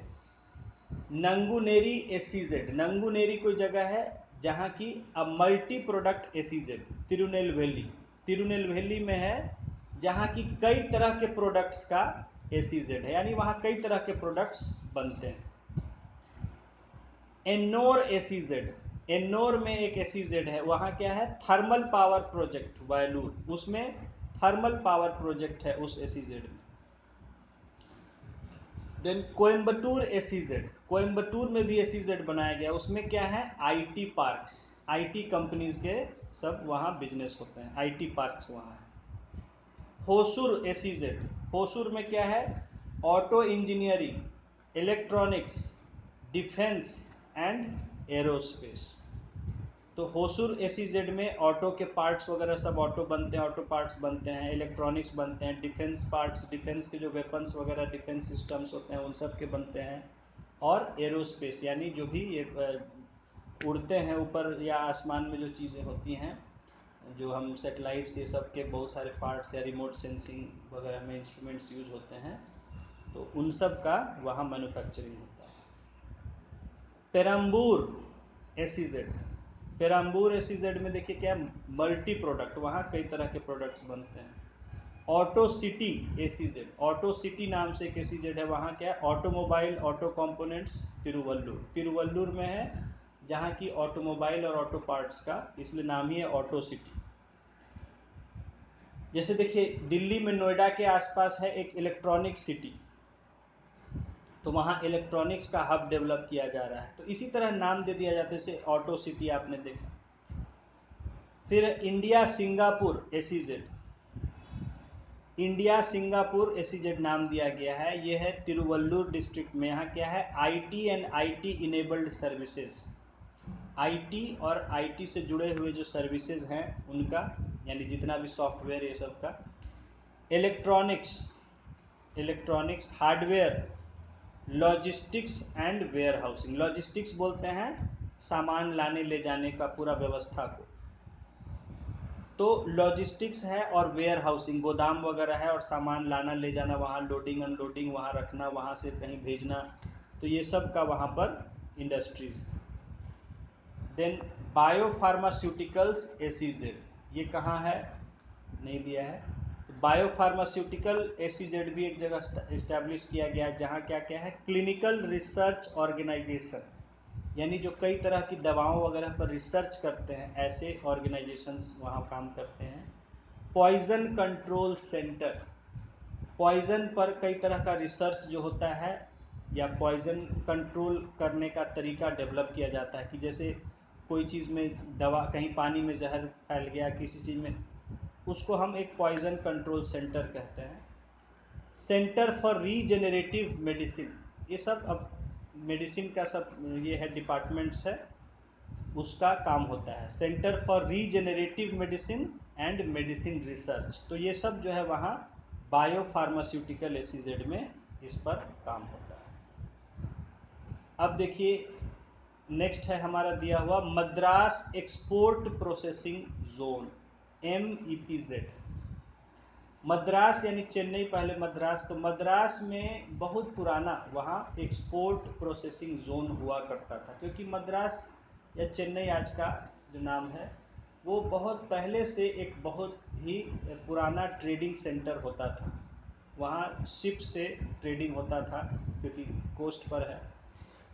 नंगुनेरी SEZ। नंगुनेरी कोई जगह है जहाँ की अब मल्टी प्रोडक्ट SEZ तिरुनेलवेली में है, जहाँ की कई तरह के प्रोडक्ट्स का SEZ है, यानी वहाँ कई तरह के प्रोडक्ट्स बनते हैं। एन्नोर SEZ, एन्नोर में एक SEZ है, वहाँ क्या है, थर्मल पावर प्रोजेक्ट वायलूर, उसमें थर्मल पावर प्रोजेक्ट है उस SEZ में। देन कोयम्बटूर SEZ, कोयम्बटूर में भी SEZ बनाया गया, उसमें क्या है, IT पार्क्स, IT कंपनीज के सब वहाँ बिजनेस होते हैं, IT पार्क्स वहाँ है। होसुर SEZ, होसुर में क्या है, auto engineering, electronics, defence and aerospace. तो होसुर SEZ में ऑटो के पार्ट्स वगैरह सब ऑटो बनते हैं, ऑटो पार्ट्स बनते हैं, इलेक्ट्रॉनिक्स बनते हैं, डिफेंस पार्ट्स, डिफेंस के जो वेपन्स वगैरह, डिफेंस सिस्टम्स होते हैं उन सब के बनते हैं, और एरोस्पेस यानी जो भी ये उड़ते हैं ऊपर या आसमान में जो चीज़ें होती हैं, जो हम सेटेलाइट्स, ये सब के बहुत सारे पार्ट्स या रिमोट सेंसिंग वगैरह में इंस्ट्रूमेंट्स यूज होते हैं, तो उन सब का वहाँ मैन्युफैक्चरिंग होता है। पेरम्बूर SEZ, पेरम्बूर SEZ में देखिए क्या, मल्टी प्रोडक्ट, वहाँ कई तरह के प्रोडक्ट्स बनते हैं। Auto city SEZ, auto city नाम से एक SEZ है, वहाँ क्या है, automobile auto components Tiruvallur, Tiruvallur में है, जहाँ की ऑटोमोबाइल और ऑटो पार्ट्स का, इसलिए नाम ही है ऑटो सिटी। जैसे देखिए दिल्ली में नोएडा के आसपास है एक इलेक्ट्रॉनिक सिटी, तो वहाँ इलेक्ट्रॉनिक्स का हब डेवलप किया जा रहा है, तो इसी तरह नाम दे दिया जाता है, जैसे ऑटो सिटी आपने देखा। फिर India Singapore SEZ, India Singapore SEZ नाम दिया गया है, यह है तिरुवल्लुर डिस्ट्रिक्ट में। यहाँ क्या है, IT and IT enabled services, IT और IT से जुड़े हुए जो सर्विसेज हैं उनका, यानी जितना भी सॉफ्टवेयर ये सब का, electronics, electronics, hardware, logistics and warehousing. Logistics बोलते हैं सामान लाने ले जाने का पूरा व्यवस्था को, तो लॉजिस्टिक्स है, और वेयर हाउसिंग गोदाम वगैरह है, और सामान लाना ले जाना, वहाँ लोडिंग अनलोडिंग, वहाँ रखना, वहाँ से कहीं भेजना, तो ये सब का वहाँ पर industries. Then bio pharmaceuticals SEZ, ये कहाँ है, नहीं दिया है। बायो फार्मास्यूटिकल SEZ भी एक जगह इस्टेब्लिश किया गया है, जहाँ क्या क्या है, क्लिनिकल रिसर्च ऑर्गेनाइजेशन, यानी जो कई तरह की दवाओं वगैरह पर रिसर्च करते हैं, ऐसे ऑर्गेनाइजेशंस वहाँ काम करते हैं। पॉइजन कंट्रोल सेंटर, पॉइजन पर कई तरह का रिसर्च जो होता है, या पॉइजन कंट्रोल करने का तरीका डेवलप किया जाता है, कि जैसे कोई चीज़ में दवा, कहीं पानी में जहर फैल गया किसी चीज़ में, उसको हम एक पॉइजन कंट्रोल सेंटर कहते हैं। सेंटर फॉर रीजेनरेटिव मेडिसिन, ये सब अब मेडिसिन का सब ये है डिपार्टमेंट्स है। उसका काम होता है। Centre for regenerative medicine and medicine research, तो ये सब जो है वहाँ बायो फार्मास्यूटिकल SEZ में इस पर काम होता है। अब देखिए नेक्स्ट है हमारा दिया हुआ Madras export processing zone MEPZ। Madras यानी चेन्नई, पहले मद्रास, तो मद्रास में बहुत पुराना वहाँ एक्सपोर्ट प्रोसेसिंग जोन हुआ करता था, क्योंकि मद्रास या चेन्नई आज का जो नाम है वो बहुत पहले से एक बहुत ही पुराना ट्रेडिंग सेंटर होता था। वहाँ शिप से ट्रेडिंग होता था क्योंकि कोस्ट पर है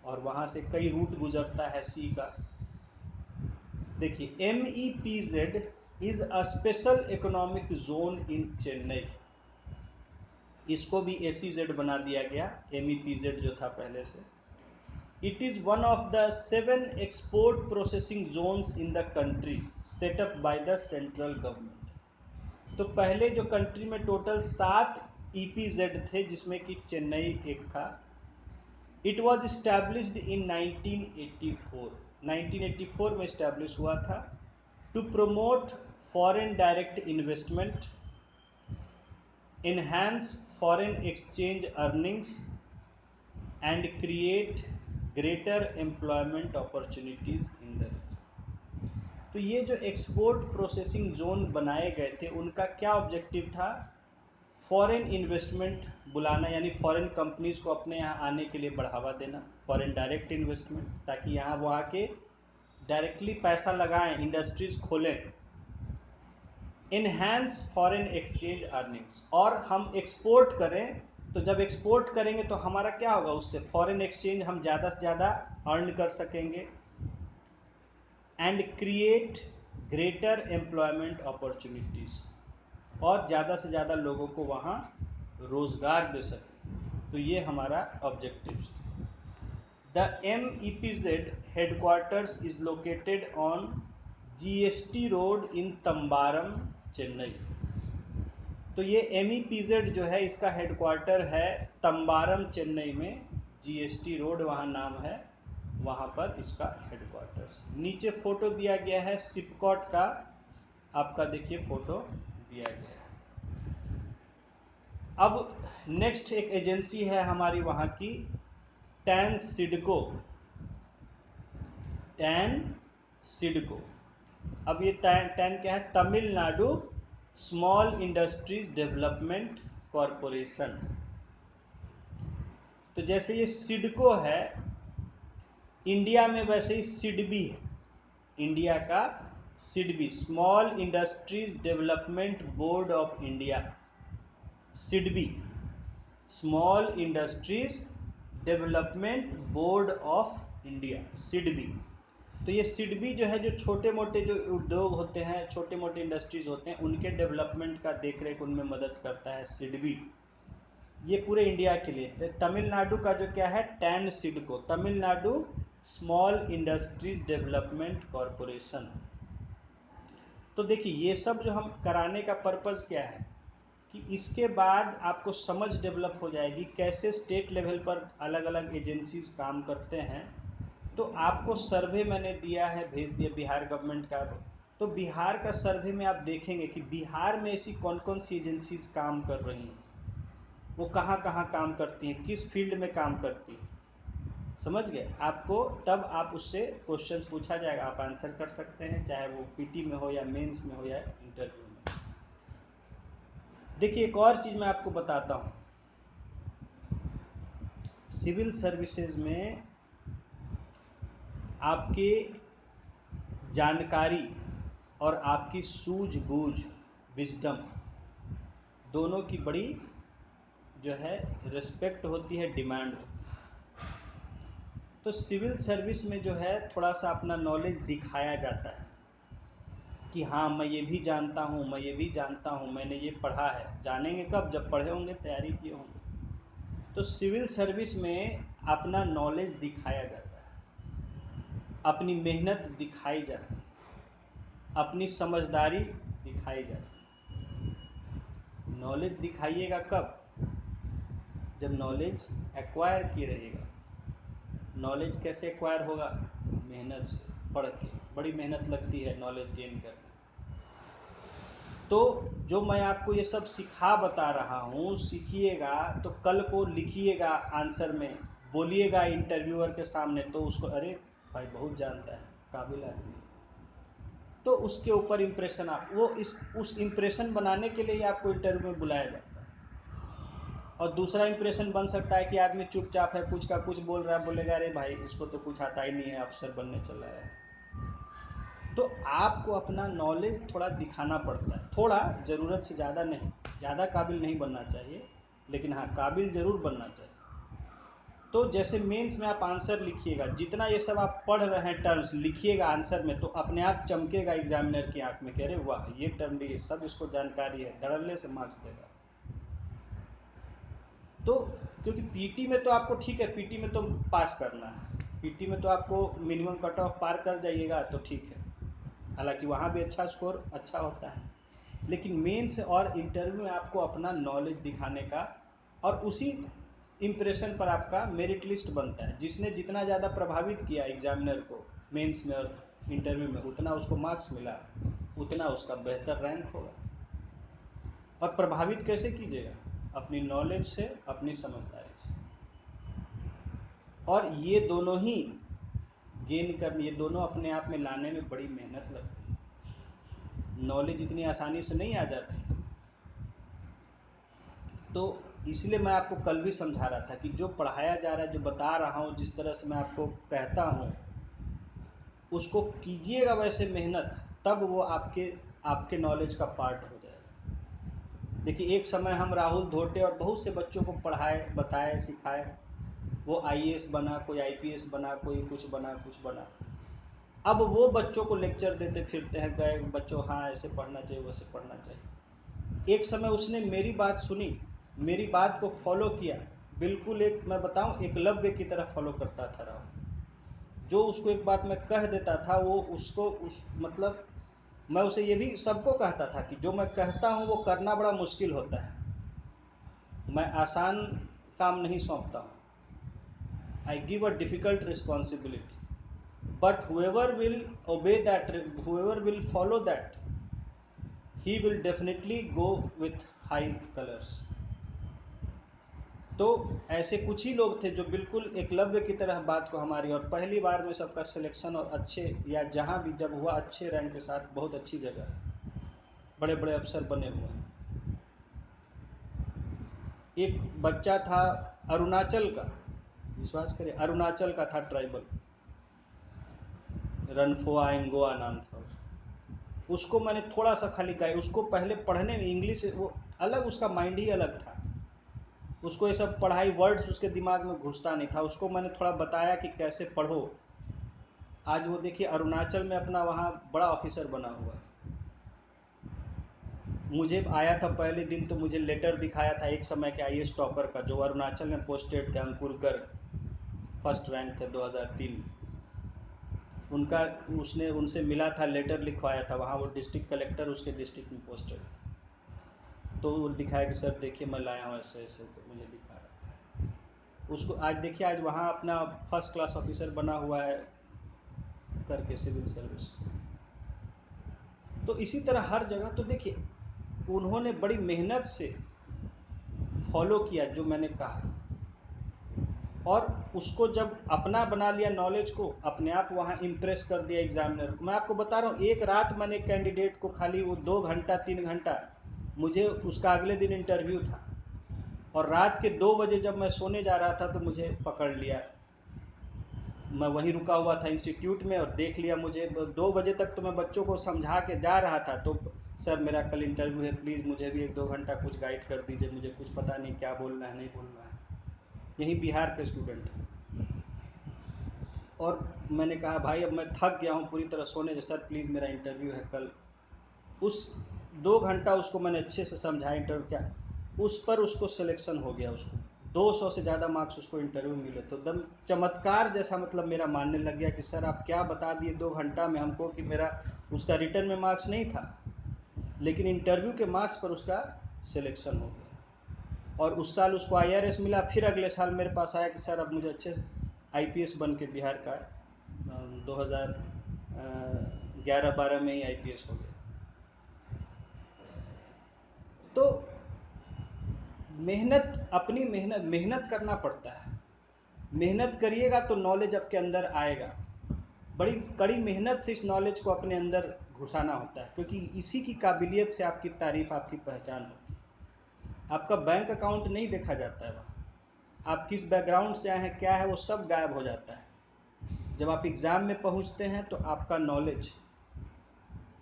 और वहाँ से कई रूट गुजरता है सी का। देखिए MEPZ is a special economic zone इन चेन्नई, इसको भी SEZ बना दिया गया, MEPZ जो था पहले से। It is one of the 7 export processing zones in the country set up by the central government. तो पहले जो कंट्री में टोटल 7 EPZ थे जिसमें कि चेन्नई एक था। इट वॉज इस्टेब्लिश्ड इन 1984 में इस्टेब्लिश हुआ था to promote foreign direct investment, enhance foreign exchange earnings and create greater employment opportunities in the region। तो ये जो एक्सपोर्ट प्रोसेसिंग जोन बनाए गए थे उनका क्या ऑब्जेक्टिव था? फॉरेन इन्वेस्टमेंट बुलाना, यानी फॉरेन कंपनीज को अपने यहाँ आने के लिए बढ़ावा देना, फॉरेन डायरेक्ट इन्वेस्टमेंट, ताकि यहाँ वो आके डायरेक्टली पैसा लगाएं, इंडस्ट्रीज खोलें। इन्हांस फॉरेन एक्सचेंज अर्निंग्स, और हम एक्सपोर्ट करें, तो जब एक्सपोर्ट करेंगे तो हमारा क्या होगा, उससे फॉरेन एक्सचेंज हम ज़्यादा से ज़्यादा अर्न कर सकेंगे। And create greater employment opportunities, और ज़्यादा से ज़्यादा लोगों को वहाँ रोज़गार दे सकें। तो ये हमारा objective. The MEPZ headquarters is located on GST road in Tambaram Chennai. तो ये MEPZ जो है इसका हेडक्वार्टर है तंबारम चेन्नई में, GST रोड वहाँ नाम है, वहाँ पर इसका हेडक्वार्टर्स। नीचे फोटो दिया गया है सिपकॉट का, आपका देखिए फोटो दिया गया है। अब नेक्स्ट एक एजेंसी है हमारी वहाँ की, टैन सिडको। अब ये टैन क्या है? Tamil Nadu small industries development corporation. तो जैसे ये सिडको है इंडिया में, वैसे ही सिडबी है, इंडिया का SIDBI, small industries development board of India, SIDBI, small industries development board of India, SIDBI. तो ये सिडबी जो है जो छोटे मोटे जो उद्योग होते हैं, छोटे मोटे इंडस्ट्रीज होते हैं, उनके डेवलपमेंट का देखरेख उनमें मदद करता है सिडबी। ये पूरे इंडिया के लिए। तमिलनाडु का जो क्या है, tan CIDCO, Tamil Nadu small industries development corporation. तो देखिए ये सब जो हम कराने का पर्पज़ क्या है कि इसके बाद आपको समझ डेवलप हो जाएगी कैसे स्टेट लेवल पर अलग अलग एजेंसीज काम करते हैं। तो आपको सर्वे मैंने दिया है, भेज दिया बिहार गवर्नमेंट का। तो बिहार का सर्वे में आप देखेंगे कि बिहार में ऐसी कौन कौन सी एजेंसीज काम कर रही हैं, वो कहाँ कहाँ काम करती हैं, किस फील्ड में काम करती हैं, समझ गए आपको। तब आप उससे क्वेश्चंस पूछा जाएगा, आप आंसर कर सकते हैं, चाहे वो PT में हो या मेंस में हो या इंटरव्यू में। देखिए एक और चीज़ मैं आपको बताता हूँ, सिविल सर्विसेज में आपके जानकारी और आपकी सूझबूझ, विजडम, दोनों की बड़ी जो है रिस्पेक्ट होती है, डिमांड होती है। तो सिविल सर्विस में जो है थोड़ा सा अपना नॉलेज दिखाया जाता है कि हाँ मैं ये भी जानता हूँ, मैं ये भी जानता हूँ, मैंने ये पढ़ा है। जानेंगे कब? जब पढ़े होंगे, तैयारी किए होंगे। तो सिविल सर्विस में अपना नॉलेज दिखाया जाता है, अपनी मेहनत दिखाई जाती है, अपनी समझदारी दिखाई जाती है। नॉलेज दिखाइएगा कब? जब नॉलेज एक्वायर किए रहिएगा। नॉलेज कैसे एक्वायर होगा? मेहनत से। पढ़ के, बड़ी मेहनत लगती है नॉलेज गेन करने। तो जो मैं आपको ये सब सिखा बता रहा हूँ, सीखिएगा तो कल को लिखिएगा आंसर में, बोलिएगा इंटरव्यूअर के सामने, तो उसको अरे भाई बहुत जानता है, काबिल आदमी, तो उसके ऊपर इम्प्रेशन आप वो उस इम्प्रेशन बनाने के लिए ही आपको इंटरव्यू में बुलाया जाता है। और दूसरा इंप्रेशन बन सकता है कि आदमी चुपचाप है, कुछ का कुछ बोल रहा है, बोलेगा अरे भाई इसको तो कुछ आता ही नहीं है, अफसर बनने चला है। तो आपको अपना नॉलेज थोड़ा दिखाना पड़ता है, थोड़ा, ज़रूरत से ज़्यादा नहीं, ज़्यादा काबिल नहीं बनना चाहिए, लेकिन हाँ काबिल ज़रूर बनना चाहिए। तो जैसे मेंस में आप आंसर लिखिएगा, जितना ये सब आप पढ़ रहे हैं टर्म्स लिखिएगा आंसर में, तो अपने आप चमकेगा एग्जामिनर की आंख में कि अरे वाह ये टर्म भी सब इसको जानकारी है, धड़ल्ले से मार्क्स देगा। तो क्योंकि पीटी में तो आपको ठीक है, पीटी में तो पास करना है, पीटी में तो आपको मिनिमम कट ऑफ पार कर जाइएगा तो ठीक है, हालांकि वहाँ भी अच्छा स्कोर अच्छा होता है, लेकिन मेंस और इंटरव्यू में आपको अपना नॉलेज दिखाने का, और उसी इम्प्रेशन पर आपका मेरिट लिस्ट बनता है। जिसने जितना ज़्यादा प्रभावित किया एग्जामिनर को मेंस में और इंटरव्यू में, उतना उसको मार्क्स मिला, उतना उसका बेहतर रैंक होगा। और प्रभावित कैसे कीजिएगा? अपनी नॉलेज से, अपनी समझदारी से। और ये दोनों ही गेन करने, ये दोनों अपने आप में लाने में बड़ी मेहनत लगती है, नॉलेज इतनी आसानी से नहीं आ जाती। तो इसलिए मैं आपको कल भी समझा रहा था कि जो पढ़ाया जा रहा है, जो बता रहा हूँ, जिस तरह से मैं आपको कहता हूँ, उसको कीजिएगा वैसे मेहनत, तब वो आपके नॉलेज का पार्ट हो जाएगा। देखिए एक समय हम राहुल धोटे और बहुत से बच्चों को पढ़ाए, बताए, सिखाए, वो आईएएस बना, कोई आईपीएस बना, कोई कुछ बना, कुछ बना। अब वो बच्चों को लेक्चर देते फिरते हैं, गए बच्चों हाँ ऐसे पढ़ना चाहिए, वैसे पढ़ना चाहिए। एक समय उसने मेरी बात सुनी, मेरी बात को फॉलो किया, बिल्कुल एक, मैं बताऊं, एकलव्य की तरह फॉलो करता था राहुल। जो उसको एक बात मैं कह देता था, वो उसको मतलब मैं उसे ये भी सबको कहता था कि जो मैं कहता हूँ वो करना बड़ा मुश्किल होता है, मैं आसान काम नहीं सौंपता हूँ, I give a difficult responsibility, but whoever will obey that, whoever will follow that, he will definitely go with high colors. तो ऐसे कुछ ही लोग थे जो बिल्कुल एकलव्य की तरह बात को हमारी, और पहली बार में सबका सिलेक्शन, और अच्छे, या जहाँ भी जब हुआ अच्छे रैंक के साथ, बहुत अच्छी जगह, बड़े बड़े अफसर बने हुए हैं। एक बच्चा था अरुणाचल का, विश्वास करिए अरुणाचल का था, ट्राइबल, रनफोआ एंगोआ नाम था उसको मैंने थोड़ा सा खाली गाइड, उसको पहले पढ़ने में इंग्लिश, वो अलग, उसका माइंड ही अलग था, उसको ये सब पढ़ाई वर्ड्स उसके दिमाग में घुसता नहीं था, उसको मैंने थोड़ा बताया कि कैसे पढ़ो। आज वो देखिए अरुणाचल में अपना वहाँ बड़ा ऑफिसर बना हुआ है। मुझे आया था पहले दिन तो मुझे लेटर दिखाया था एक समय के आईएएस टॉपर का, जो अरुणाचल में पोस्टेड थे, अंकुर गर्ग, फर्स्ट रैंक थे 2003, उनका, उसने उनसे मिला था, लेटर लिखवाया था, वहाँ वो डिस्ट्रिक्ट कलेक्टर उसके डिस्ट्रिक्ट में पोस्टेड, तो वो दिखाया कि सर देखिए मैं लाया हूँ ऐसे ऐसे, तो मुझे दिखा रहा था उसको। आज देखिए आज वहाँ अपना फर्स्ट क्लास ऑफिसर बना हुआ है करके, सिविल सर्विस। तो इसी तरह हर जगह, तो देखिए उन्होंने बड़ी मेहनत से फॉलो किया जो मैंने कहा, और उसको जब अपना बना लिया नॉलेज को, अपने आप वहाँ इम्प्रेस कर दिया एग्जामिनर को। मैं आपको बता रहा हूँ, एक रात मैंने कैंडिडेट को खाली वो 2 घंटा 3 घंटा, मुझे उसका अगले दिन इंटरव्यू था, और रात के 2 बजे जब मैं सोने जा रहा था तो मुझे पकड़ लिया, मैं वहीं रुका हुआ था इंस्टीट्यूट में, और देख लिया मुझे 2 बजे तक, तो मैं बच्चों को समझा के जा रहा था, तो सर मेरा कल इंटरव्यू है, प्लीज़ मुझे भी 1-2 घंटा कुछ गाइड कर दीजिए, मुझे कुछ पता नहीं क्या बोलना है नहीं बोलना है। यही बिहार के स्टूडेंट है। और मैंने कहा भाई अब मैं थक गया हूँ पूरी तरह, सोने से, सर प्लीज़ मेरा इंटरव्यू है कल। उस 2 घंटा उसको मैंने अच्छे से समझाया इंटरव्यू क्या, उस पर उसको सिलेक्शन हो गया, उसको 200 से ज़्यादा मार्क्स उसको इंटरव्यू मिले, तो एकदम चमत्कार जैसा, मतलब मेरा मानने लग गया कि सर आप क्या बता दिए 2 घंटा में हमको, कि मेरा उसका रिटर्न में मार्क्स नहीं था, लेकिन इंटरव्यू के मार्क्स पर उसका सिलेक्शन हो गया। और उस साल उसको आईआरएस मिला, फिर अगले साल मेरे पास आया कि सर अब मुझे अच्छे से आईपीएस बन के बिहार का 2000 11-12 में ही IPS हो गया। तो मेहनत, अपनी मेहनत करना पड़ता है। मेहनत करिएगा तो नॉलेज आपके अंदर आएगा। बड़ी कड़ी मेहनत से इस नॉलेज को अपने अंदर घुसाना होता है, क्योंकि इसी की काबिलियत से आपकी तारीफ, आपकी पहचान होती है। आपका बैंक अकाउंट नहीं देखा जाता है वहाँ, आप किस बैकग्राउंड से आए हैं, क्या है, वो सब गायब हो जाता है। जब आप एग्ज़ाम में पहुँचते हैं तो आपका नॉलेज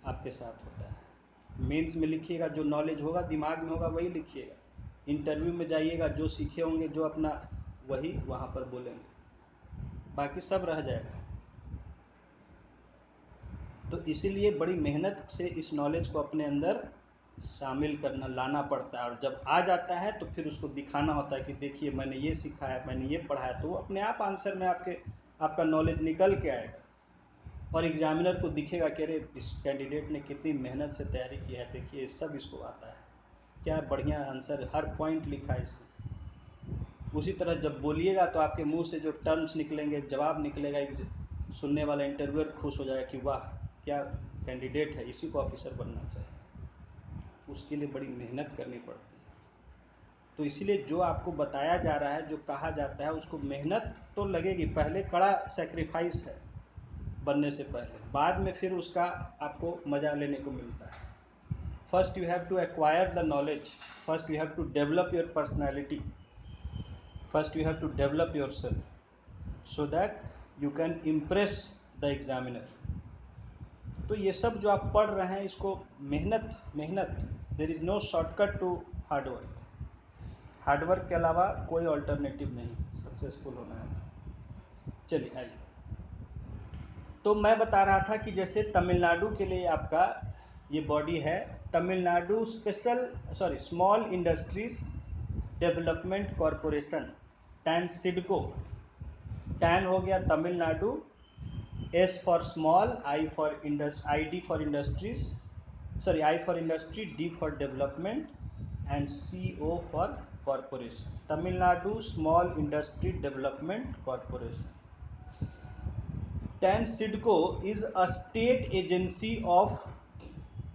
आपके साथ होता है। मेंस में लिखिएगा, जो नॉलेज होगा दिमाग में होगा वही लिखिएगा। इंटरव्यू में जाइएगा, जो सीखे होंगे, जो अपना, वही वहाँ पर बोलेंगे, बाकी सब रह जाएगा। तो इसीलिए बड़ी मेहनत से इस नॉलेज को अपने अंदर शामिल करना, लाना पड़ता है। और जब आ जाता है तो फिर उसको दिखाना होता है कि देखिए मैंने ये सीखा है, मैंने ये पढ़ा है। तो वो अपने आप आंसर में आपका नॉलेज निकल के आएगा और एग्जामिनर को दिखेगा कि अरे इस कैंडिडेट ने कितनी मेहनत से तैयारी की है, देखिए सब इसको आता है, क्या बढ़िया आंसर, हर पॉइंट लिखा है इसमें। उसी तरह जब बोलिएगा तो आपके मुंह से जो टर्म्स निकलेंगे, जवाब निकलेगा, सुनने वाला इंटरव्यूअर खुश हो जाएगा कि वाह क्या कैंडिडेट है, इसी को ऑफिसर बनना चाहिए। उसके लिए बड़ी मेहनत करनी पड़ती है। तो इसीलिए जो आपको बताया जा रहा है, जो कहा जाता है, उसको मेहनत तो लगेगी। पहले कड़ा सेक्रीफाइस है बनने से पहले, बाद में फिर उसका आपको मज़ा लेने को मिलता है। First you have to acquire the knowledge, first you have to develop your personality, first you have to develop yourself so that you can impress the examiner. तो ये सब जो आप पढ़ रहे हैं, इसको मेहनत, there is no shortcut to hard work. Hard work के अलावा कोई ऑल्टरनेटिव नहीं सक्सेसफुल होना है। चलिए आइए, तो मैं बता रहा था कि जैसे तमिलनाडु के लिए आपका ये बॉडी है, Tamil Nadu small industries development corporation, TANSIDCO. TAN हो गया Tamil Nadu, S for small, I for ID for industries, I for industry, D for development and CO for corporation. Tamil Nadu small industry development corporation. TANSIDCO is a state agency of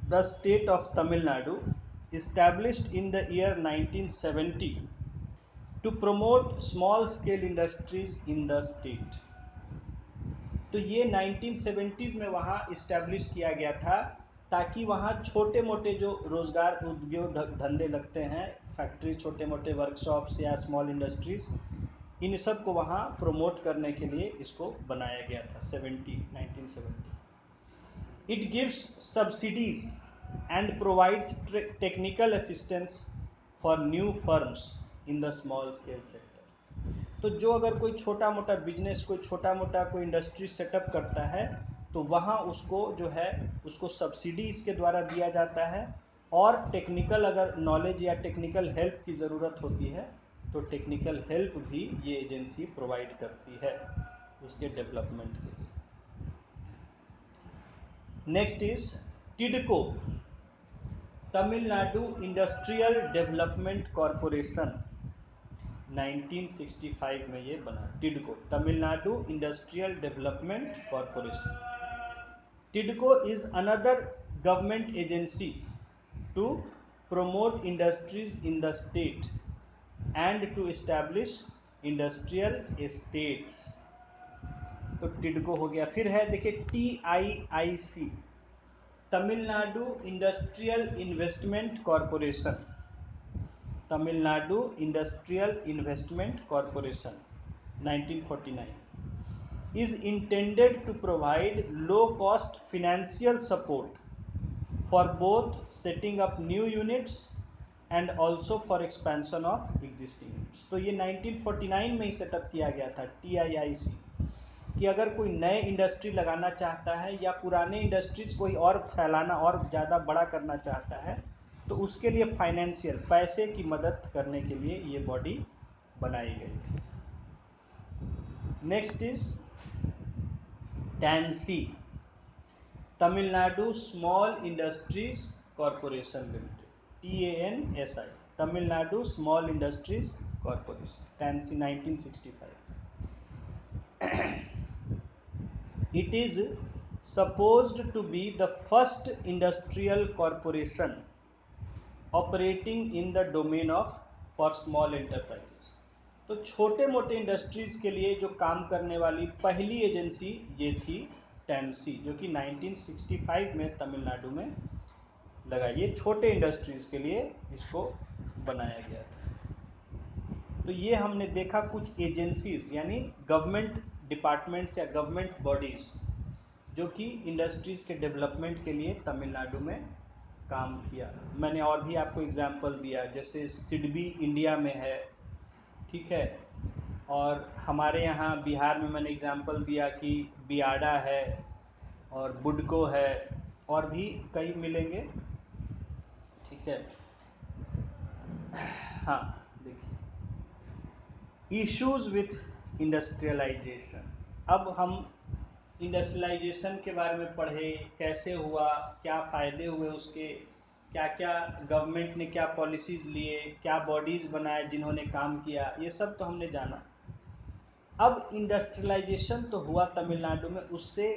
the state of Tamil Nadu, established in the year 1970 to promote small scale industries in the state. तो ये 1970s में वहाँ establish किया गया था ताकि वहाँ छोटे मोटे जो रोज़गार, उद्योग, धंधे लगते हैं, फैक्ट्री, छोटे मोटे वर्कशॉप्स या स्मॉल इंडस्ट्रीज़, इन सब को वहाँ प्रमोट करने के लिए इसको बनाया गया था 1970। It gives subsidies and provides technical assistance for new firms in the small scale sector. तो जो अगर कोई छोटा मोटा बिजनेस, कोई छोटा मोटा कोई इंडस्ट्री सेटअप करता है तो वहाँ उसको जो है उसको सब्सिडी इसके द्वारा दिया जाता है, और टेक्निकल अगर नॉलेज या टेक्निकल हेल्प की ज़रूरत होती है तो टेक्निकल हेल्प भी ये एजेंसी प्रोवाइड करती है उसके डेवलपमेंट के लिए। Next is TIDCO, Tamil Nadu industrial development corporation. 1965 में ये बना, TIDCO, Tamil Nadu industrial development corporation. TIDCO is another government agency to promote industries in the state and to establish industrial estates। तो टिडको हो गया। फिर है देखिए TIIC, Tamil Nadu industrial investment corporation, Tamil Nadu industrial investment corporation 1949 is intended to provide low cost financial support for both setting up new units and also for expansion of existing units। तो ये 1949 में ही setup किया गया था TIIC, कि अगर कोई नए इंडस्ट्री लगाना चाहता है या पुराने इंडस्ट्रीज कोई और फैलाना और ज़्यादा बड़ा करना चाहता है तो उसके लिए फाइनेंशियल, पैसे की मदद करने के लिए ये बॉडी बनाई गई थी। Next is TANSI, Tamil Nadu small industries corporation limited, TANSI, Tamil Nadu small industries corporation, TANSI 1965। It is supposed to be the first industrial corporation operating in the domain of for small enterprises। तो छोटे मोटे इंडस्ट्रीज के लिए जो काम करने वाली पहली एजेंसी ये थी टैंसी, जो कि 1965 में तमिलनाडु में लगा। ये छोटे इंडस्ट्रीज के लिए इसको बनाया गया था। तो ये हमने देखा कुछ एजेंसीज यानी गवर्नमेंट डिपार्टमेंट्स या गवर्नमेंट बॉडीज जो कि इंडस्ट्रीज के डेवलपमेंट के लिए तमिलनाडु में काम किया। मैंने और भी आपको एग्जांपल दिया, जैसे सिडबी इंडिया में है, ठीक है, और हमारे यहाँ बिहार में मैंने एग्जांपल दिया कि बियाडा है और बुडको है, और भी कई मिलेंगे, ठीक है। हाँ, देखिए इश्यूज विथ इंडस्ट्रियलाइजेशन। अब हम इंडस्ट्रियलाइजेशन के बारे में पढ़े, कैसे हुआ, क्या फ़ायदे हुए उसके, क्या क्या गवर्नमेंट ने क्या पॉलिसीज़ लिए, क्या बॉडीज़ बनाए जिन्होंने काम किया, ये सब तो हमने जाना। अब इंडस्ट्रियलाइजेशन तो हुआ तमिलनाडु में, उससे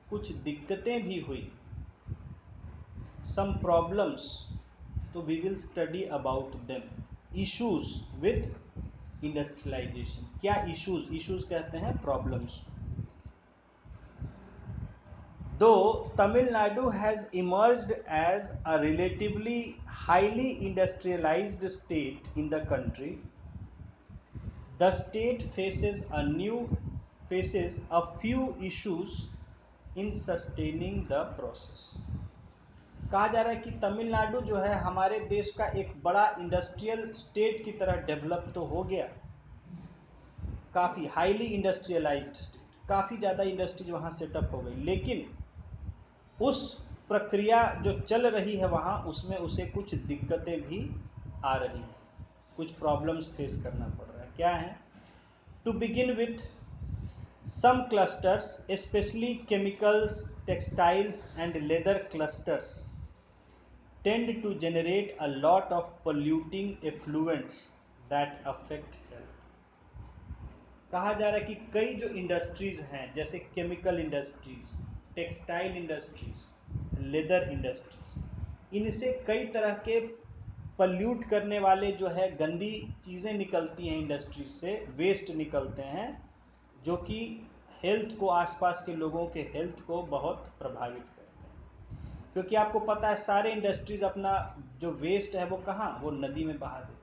कुछ दिक्कतें भी हुई, सम प्रॉब्लम्स, तो we will study about them. Issues with industrialisation, क्या इश्यूज, इश्यूज कहते हैं problems. Though Tamil Nadu has emerged as a relatively highly industrialized state in the country, the state faces a few issues in sustaining the process। कहा जा रहा है कि तमिलनाडु जो है हमारे देश का एक बड़ा इंडस्ट्रियल स्टेट की तरह डेवलप तो हो गया, काफ़ी हाईली इंडस्ट्रियलाइज्ड स्टेट, काफ़ी ज़्यादा इंडस्ट्रीज वहाँ सेटअप हो गई, लेकिन उस प्रक्रिया जो चल रही है वहाँ, उसमें उसे कुछ दिक्कतें भी आ रही हैं, कुछ प्रॉब्लम्स फेस करना पड़ रहा है। क्या है? To begin with some clusters specially chemicals, textiles and leather clusters tend to generate a lot of polluting effluents that affect health. कहा जा रहा है कि कई जो इंडस्ट्रीज हैं, जैसे chemical industries, textile industries, leather industries, इनसे कई तरह के पल्यूट करने वाले जो है गंदी चीज़ें निकलती हैं इंडस्ट्रीज से, वेस्ट निकलते हैं, जो कि हेल्थ को, आसपास के लोगों के हेल्थ को बहुत प्रभावित करते हैं। क्योंकि आपको पता है सारे इंडस्ट्रीज अपना जो वेस्ट है वो कहाँ, वो नदी में बहा देते हैं,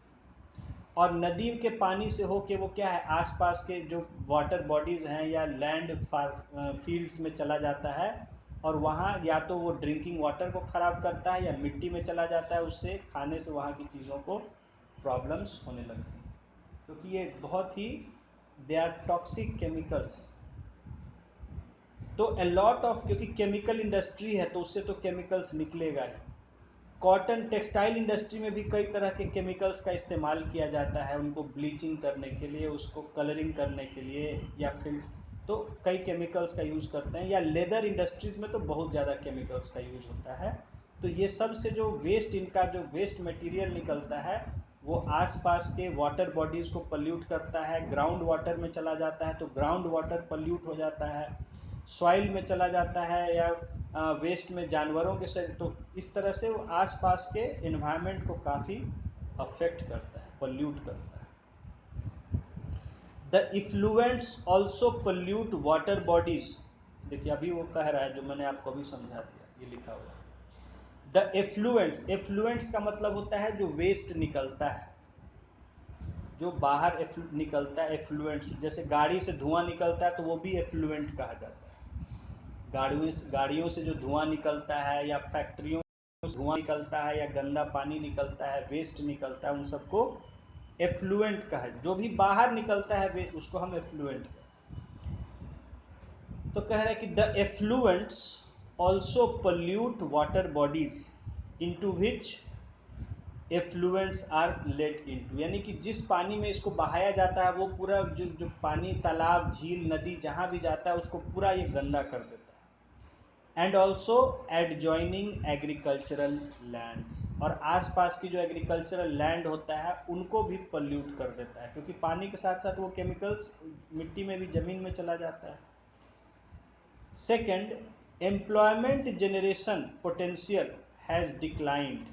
और नदी के पानी से होके वो क्या है, आसपास के जो वाटर बॉडीज़ हैं या लैंड फील्ड्स में चला जाता है, और वहाँ या तो वो ड्रिंकिंग वाटर को ख़राब करता है या मिट्टी में चला जाता है, उससे खाने से वहाँ की चीज़ों को प्रॉब्लम्स होने लगती हैं, क्योंकि ये बहुत ही दे आर टॉक्सिक केमिकल्स। तो अ लॉट ऑफ, क्योंकि केमिकल इंडस्ट्री है तो उससे तो केमिकल्स निकलेगा ही। कॉटन टेक्सटाइल इंडस्ट्री में भी कई तरह के केमिकल्स का इस्तेमाल किया जाता है, उनको ब्लीचिंग करने के लिए, उसको कलरिंग करने के लिए, या फिर तो कई केमिकल्स का यूज़ करते हैं, या लेदर इंडस्ट्रीज़ में तो बहुत ज़्यादा केमिकल्स का यूज़ होता है। तो ये सब से जो वेस्ट, इनका जो वेस्ट मटेरियल निकलता है वो आसपास के वाटर बॉडीज़ को पल्यूट करता है, ग्राउंड वाटर में चला जाता है तो ग्राउंड वाटर पल्यूट हो जाता है, सॉइल में चला जाता है, या वेस्ट में जानवरों के शरीर, तो इस तरह से वो आसपास के एनवायरनमेंट को काफ़ी अफेक्ट करता है, पल्यूट करता है। The effluents also pollute water bodies. देखिए अभी वो कह रहा है जो मैंने आपको अभी समझा दिया, ये लिखा हुआ है। द एफ्लुएंट्स, एफ्लुएंट्स का मतलब होता है जो वेस्ट निकलता है, जो बाहर निकलता है, एफ्लुएंट्स, जैसे गाड़ी से धुआं निकलता है तो वो भी एफ्लुएंट कहा जाता है। गाड़ियों से जो धुआं निकलता है, या फैक्ट्रियों से धुआं निकलता है, या गंदा पानी निकलता है, वेस्ट निकलता है, उन सबको एफ्लुएंट कहा है। जो भी बाहर निकलता है उसको हम एफ्लुएंट कहते हैं। तो कह रहा है कि the effluents also pollute water bodies into which effluents are let into, यानी कि जिस पानी में इसको बहाया जाता है वो पूरा जो पानी, तालाब, झील, नदी जहाँ भी जाता है उसको पूरा ये गंदा कर देता है। And also adjoining agricultural lands, और आसपास की जो एग्रीकल्चरल लैंड होता है उनको भी पल्यूट कर देता है, क्योंकि पानी के साथ साथ वो केमिकल्स मिट्टी में भी, ज़मीन में चला जाता है। Second, employment generation potential has declined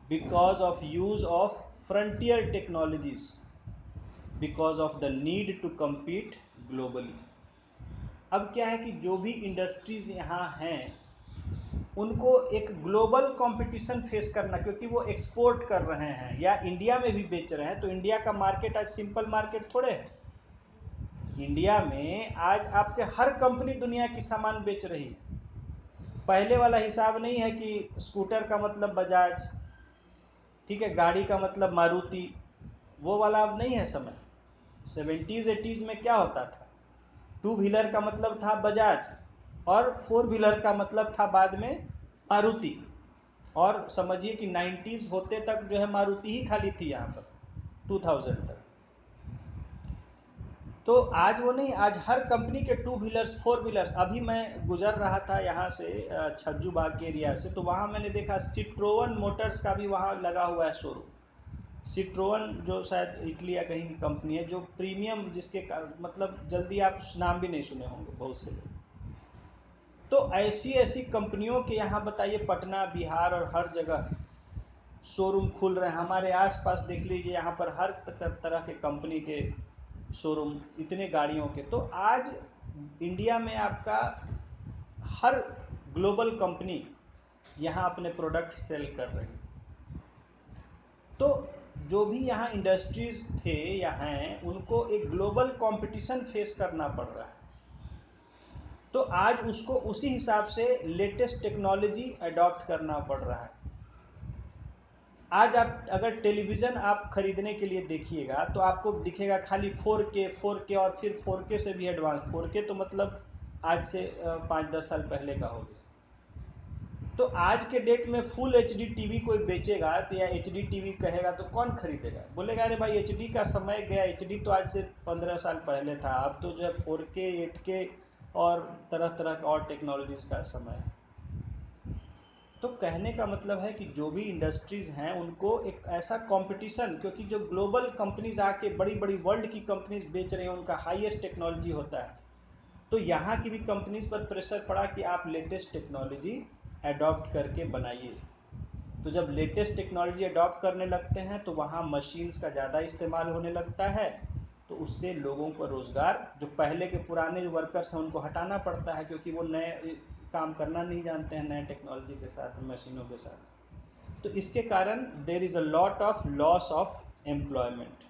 because of use of frontier technologies because of the need to compete globally. अब क्या है कि जो भी इंडस्ट्रीज यहाँ हैं उनको एक ग्लोबल कंपटीशन फेस करना, क्योंकि वो एक्सपोर्ट कर रहे हैं या इंडिया में भी बेच रहे हैं। तो इंडिया का मार्केट आज सिंपल मार्केट थोड़े है। इंडिया में आज आपके हर कंपनी दुनिया की सामान बेच रही है। पहले वाला हिसाब नहीं है कि स्कूटर का मतलब बजाज, ठीक है, गाड़ी का मतलब मारुति, वो वाला अब नहीं है समय। 70s 80s में क्या होता था, टू व्हीलर का मतलब था बजाज और फोर व्हीलर का मतलब था बाद में मारुति। और समझिए कि 90s होते तक जो है मारुति ही खाली थी यहाँ पर 2000 तक। तो आज वो नहीं, आज हर कंपनी के टू व्हीलर्स फोर व्हीलर्स। अभी मैं गुजर रहा था यहाँ से छज्जू बाग के एरिया से, तो वहाँ मैंने देखा सिट्रोवन मोटर्स का भी वहाँ लगा हुआ है शोरूम। सिट्रोवन जो शायद इटली या कहीं की कंपनी है, जो प्रीमियम, जिसके मतलब जल्दी आप नाम भी नहीं सुने होंगे बहुत से लोग। तो ऐसी ऐसी कंपनियों के यहाँ बताइए पटना बिहार और हर जगह शोरूम खुल रहे हैं। हमारे आसपास देख लीजिए, यहाँ पर हर तरह के कंपनी के शोरूम, इतने गाड़ियों के। तो आज इंडिया में आपका हर ग्लोबल कंपनी यहाँ अपने प्रोडक्ट सेल कर रही है। तो जो भी यहाँ इंडस्ट्रीज थे या हैं, उनको एक ग्लोबल कंपटीशन फेस करना पड़ रहा है। तो आज उसको उसी हिसाब से लेटेस्ट टेक्नोलॉजी अडॉप्ट करना पड़ रहा है। आज आप अगर टेलीविज़न आप खरीदने के लिए देखिएगा तो आपको दिखेगा खाली 4K और फिर 4K से भी एडवांस। 4K तो मतलब आज से 5-10 साल पहले का हो गया। तो आज के डेट में फुल HD टीवी कोई बेचेगा तो या HD टीवी कहेगा तो कौन खरीदेगा? बोलेगा अरे भाई HD का समय गया, HD तो आज से 15 साल पहले था, अब तो जो है 4K 8K और तरह तरह का और टेक्नोलॉजीज़ का समय है। तो कहने का मतलब है कि जो भी इंडस्ट्रीज़ हैं उनको एक ऐसा कंपटीशन, क्योंकि जो ग्लोबल कंपनीज आके बड़ी बड़ी वर्ल्ड की कंपनीज बेच रही हैं, उनका हाईएस्ट टेक्नोलॉजी होता है। तो यहाँ की भी कंपनीज पर प्रेशर पड़ा कि आप लेटेस्ट टेक्नोलॉजी अडॉप्ट करके बनाइए। तो जब लेटेस्ट टेक्नोलॉजी अडॉप्ट करने लगते हैं तो वहाँ मशीन्स का ज़्यादा इस्तेमाल होने लगता है। तो उससे लोगों को रोज़गार, जो पहले के पुराने जो वर्कर्स हैं उनको हटाना पड़ता है, क्योंकि वो नए काम करना नहीं जानते हैं नए टेक्नोलॉजी के साथ, मशीनों के साथ। तो इसके कारण there is a lot of loss of employment.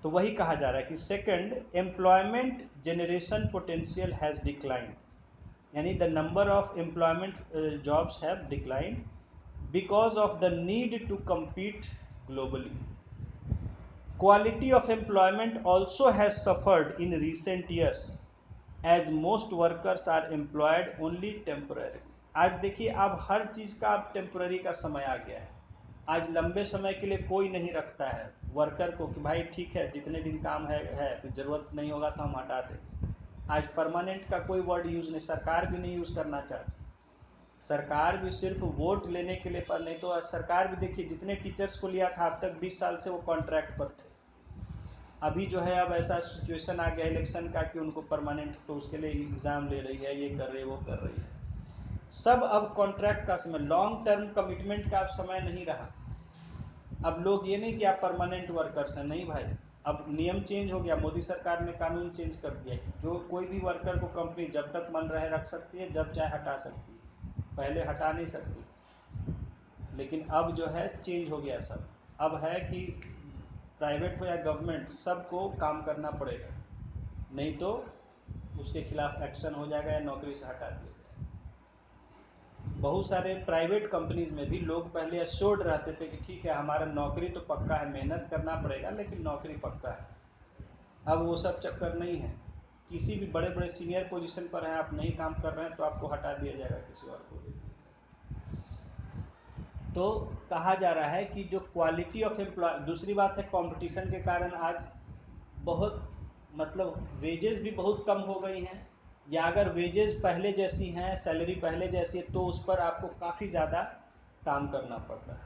तो वही कहा जा रहा है कि second, employment generation potential has decline, यानी the number of employment jobs have decline because of the need to compete globally. Quality of employment also has suffered in recent years as most workers are employed only temporarily. आज देखिए, अब हर चीज़ का अब temporary का समय आ गया है। आज लंबे समय के लिए कोई नहीं रखता है वर्कर को कि भाई ठीक है जितने दिन काम है फिर ज़रूरत नहीं होगा तो हम हटा देंगे। आज परमानेंट का कोई वर्ड यूज़ नहीं, सरकार भी नहीं यूज़ करना चाहती। सरकार भी सिर्फ वोट लेने के लिए, पर नहीं तो सरकार भी देखिए जितने टीचर्स को लिया था अब तक 20 साल से वो कॉन्ट्रैक्ट पर थे। अभी जो है अब ऐसा सिचुएशन आ गया इलेक्शन का कि उनको परमानेंट, तो उसके लिए एग्ज़ाम ले रही है, ये कर रही है, वो कर रही है। सब अब कॉन्ट्रैक्ट का समय, लॉन्ग टर्म कमिटमेंट का अब समय नहीं रहा। अब लोग ये नहीं कि आप परमानेंट वर्कर्स हैं, नहीं भाई, अब नियम चेंज हो गया। मोदी सरकार ने कानून चेंज कर दिया कि जो कोई भी वर्कर को कंपनी जब तक मन रहे रख सकती है, जब चाहे हटा सकती है। पहले हटा नहीं सकती, लेकिन अब जो है चेंज हो गया सब। अब है कि प्राइवेट हो या गवर्नमेंट, सबको काम करना पड़ेगा, नहीं तो उसके खिलाफ एक्शन हो जाएगा या नौकरी से हटा दिया जाएगा। बहुत सारे प्राइवेट कंपनीज में भी लोग पहले एश्योर्ड रहते थे कि ठीक है हमारा नौकरी तो पक्का है, मेहनत करना पड़ेगा लेकिन नौकरी पक्का है। अब वो सब चक्कर नहीं है। किसी भी बड़े बड़े सीनियर पोजीशन पर हैं, आप नहीं काम कर रहे हैं तो आपको हटा दिया जाएगा, किसी और को दे दिया जाएगा। तो कहा जा रहा है कि जो क्वालिटी ऑफ एम्प्लॉय, दूसरी बात है कंपटीशन के कारण आज बहुत मतलब वेजेस भी बहुत कम हो गई हैं, या अगर वेजेस पहले जैसी हैं, सैलरी पहले जैसी है, तो उस पर आपको काफ़ी ज़्यादा काम करना पड़ रहा है।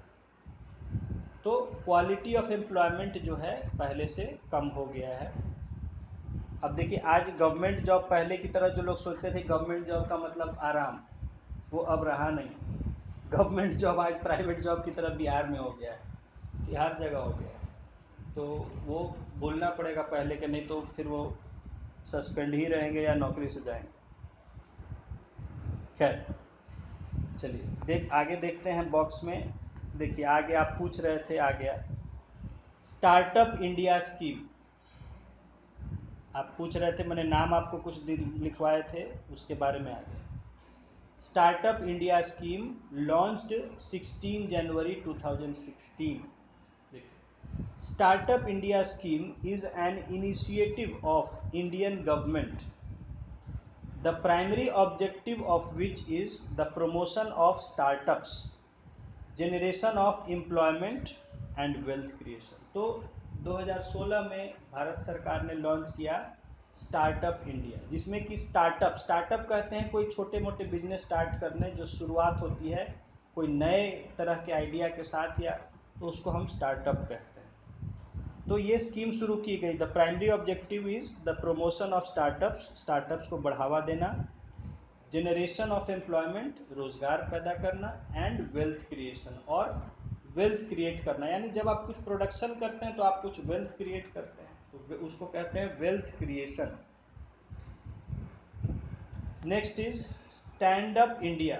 तो क्वालिटी ऑफ एम्प्लॉयमेंट जो है पहले से कम हो गया है। अब देखिए आज गवर्नमेंट जॉब, पहले की तरह जो लोग सोचते थे गवर्नमेंट जॉब का मतलब आराम, वो अब रहा नहीं। गवर्नमेंट जॉब आज प्राइवेट जॉब की तरह बिहार में हो गया है कि हर जगह हो गया है। तो वो बोलना पड़ेगा पहले के, नहीं तो फिर वो सस्पेंड ही रहेंगे या नौकरी से जाएंगे। खैर चलिए आगे देखते हैं बॉक्स में। देखिए आगे आप पूछ रहे थे, आ गया स्टार्टअप इंडिया स्कीम। आप पूछ रहे थे, मैंने नाम आपको कुछ दिन लिखवाए थे, उसके बारे में आ गया। स्टार्टअप इंडिया स्कीम लॉन्च्ड 16 जनवरी 2016। देखिए, startup India scheme is an initiative of Indian government, the primary objective of which is the promotion of startups, generation of employment and wealth creation। तो 2016 में भारत सरकार ने लॉन्च किया स्टार्टअप इंडिया, जिसमें कि startup कहते हैं कोई छोटे मोटे बिजनेस स्टार्ट करने जो शुरुआत होती है कोई नए तरह के आइडिया के साथ, या तो उसको हम स्टार्टअप कहते हैं। तो ये स्कीम शुरू की गई। The primary objective is the promotion of startups को बढ़ावा देना, जनरेशन ऑफ एम्प्लॉयमेंट रोजगार पैदा करना, एंड वेल्थ क्रिएशन और वेल्थ क्रिएट करना। यानी जब आप कुछ प्रोडक्शन करते हैं तो आप कुछ वेल्थ क्रिएट करते हैं, तो उसको कहते हैं wealth creation. Next is stand up India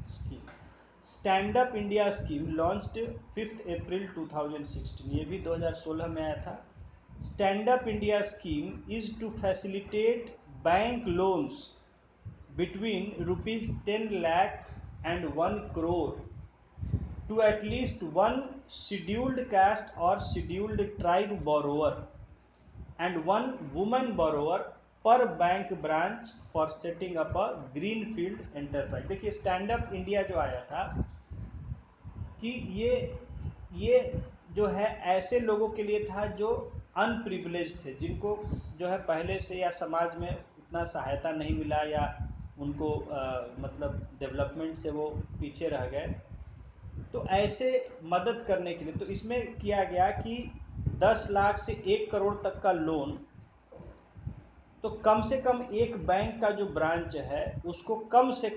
scheme. Stand up India scheme launched 5 April 2016, ये भी 2016 में आया था। Stand up India scheme is to facilitate bank loans between ₹10 lakh and 1 crore to at least one scheduled caste or scheduled tribe borrower and one woman borrower पर bank branch for setting up a green field enterprise. देखिए stand up India जो आया था कि ये जो है ऐसे लोगों के लिए था जो अनप्रिविलेज थे, जिनको जो है पहले से या समाज में उतना सहायता नहीं मिला, या उनको मतलब डेवलपमेंट से वो पीछे रह गए। तो ऐसे मदद करने के लिए तो इसमें किया गया कि 10 लाख से 1 करोड़ तक का लोन, तो कम से कम एक बैंक का जो ब्रांच है उसको कम से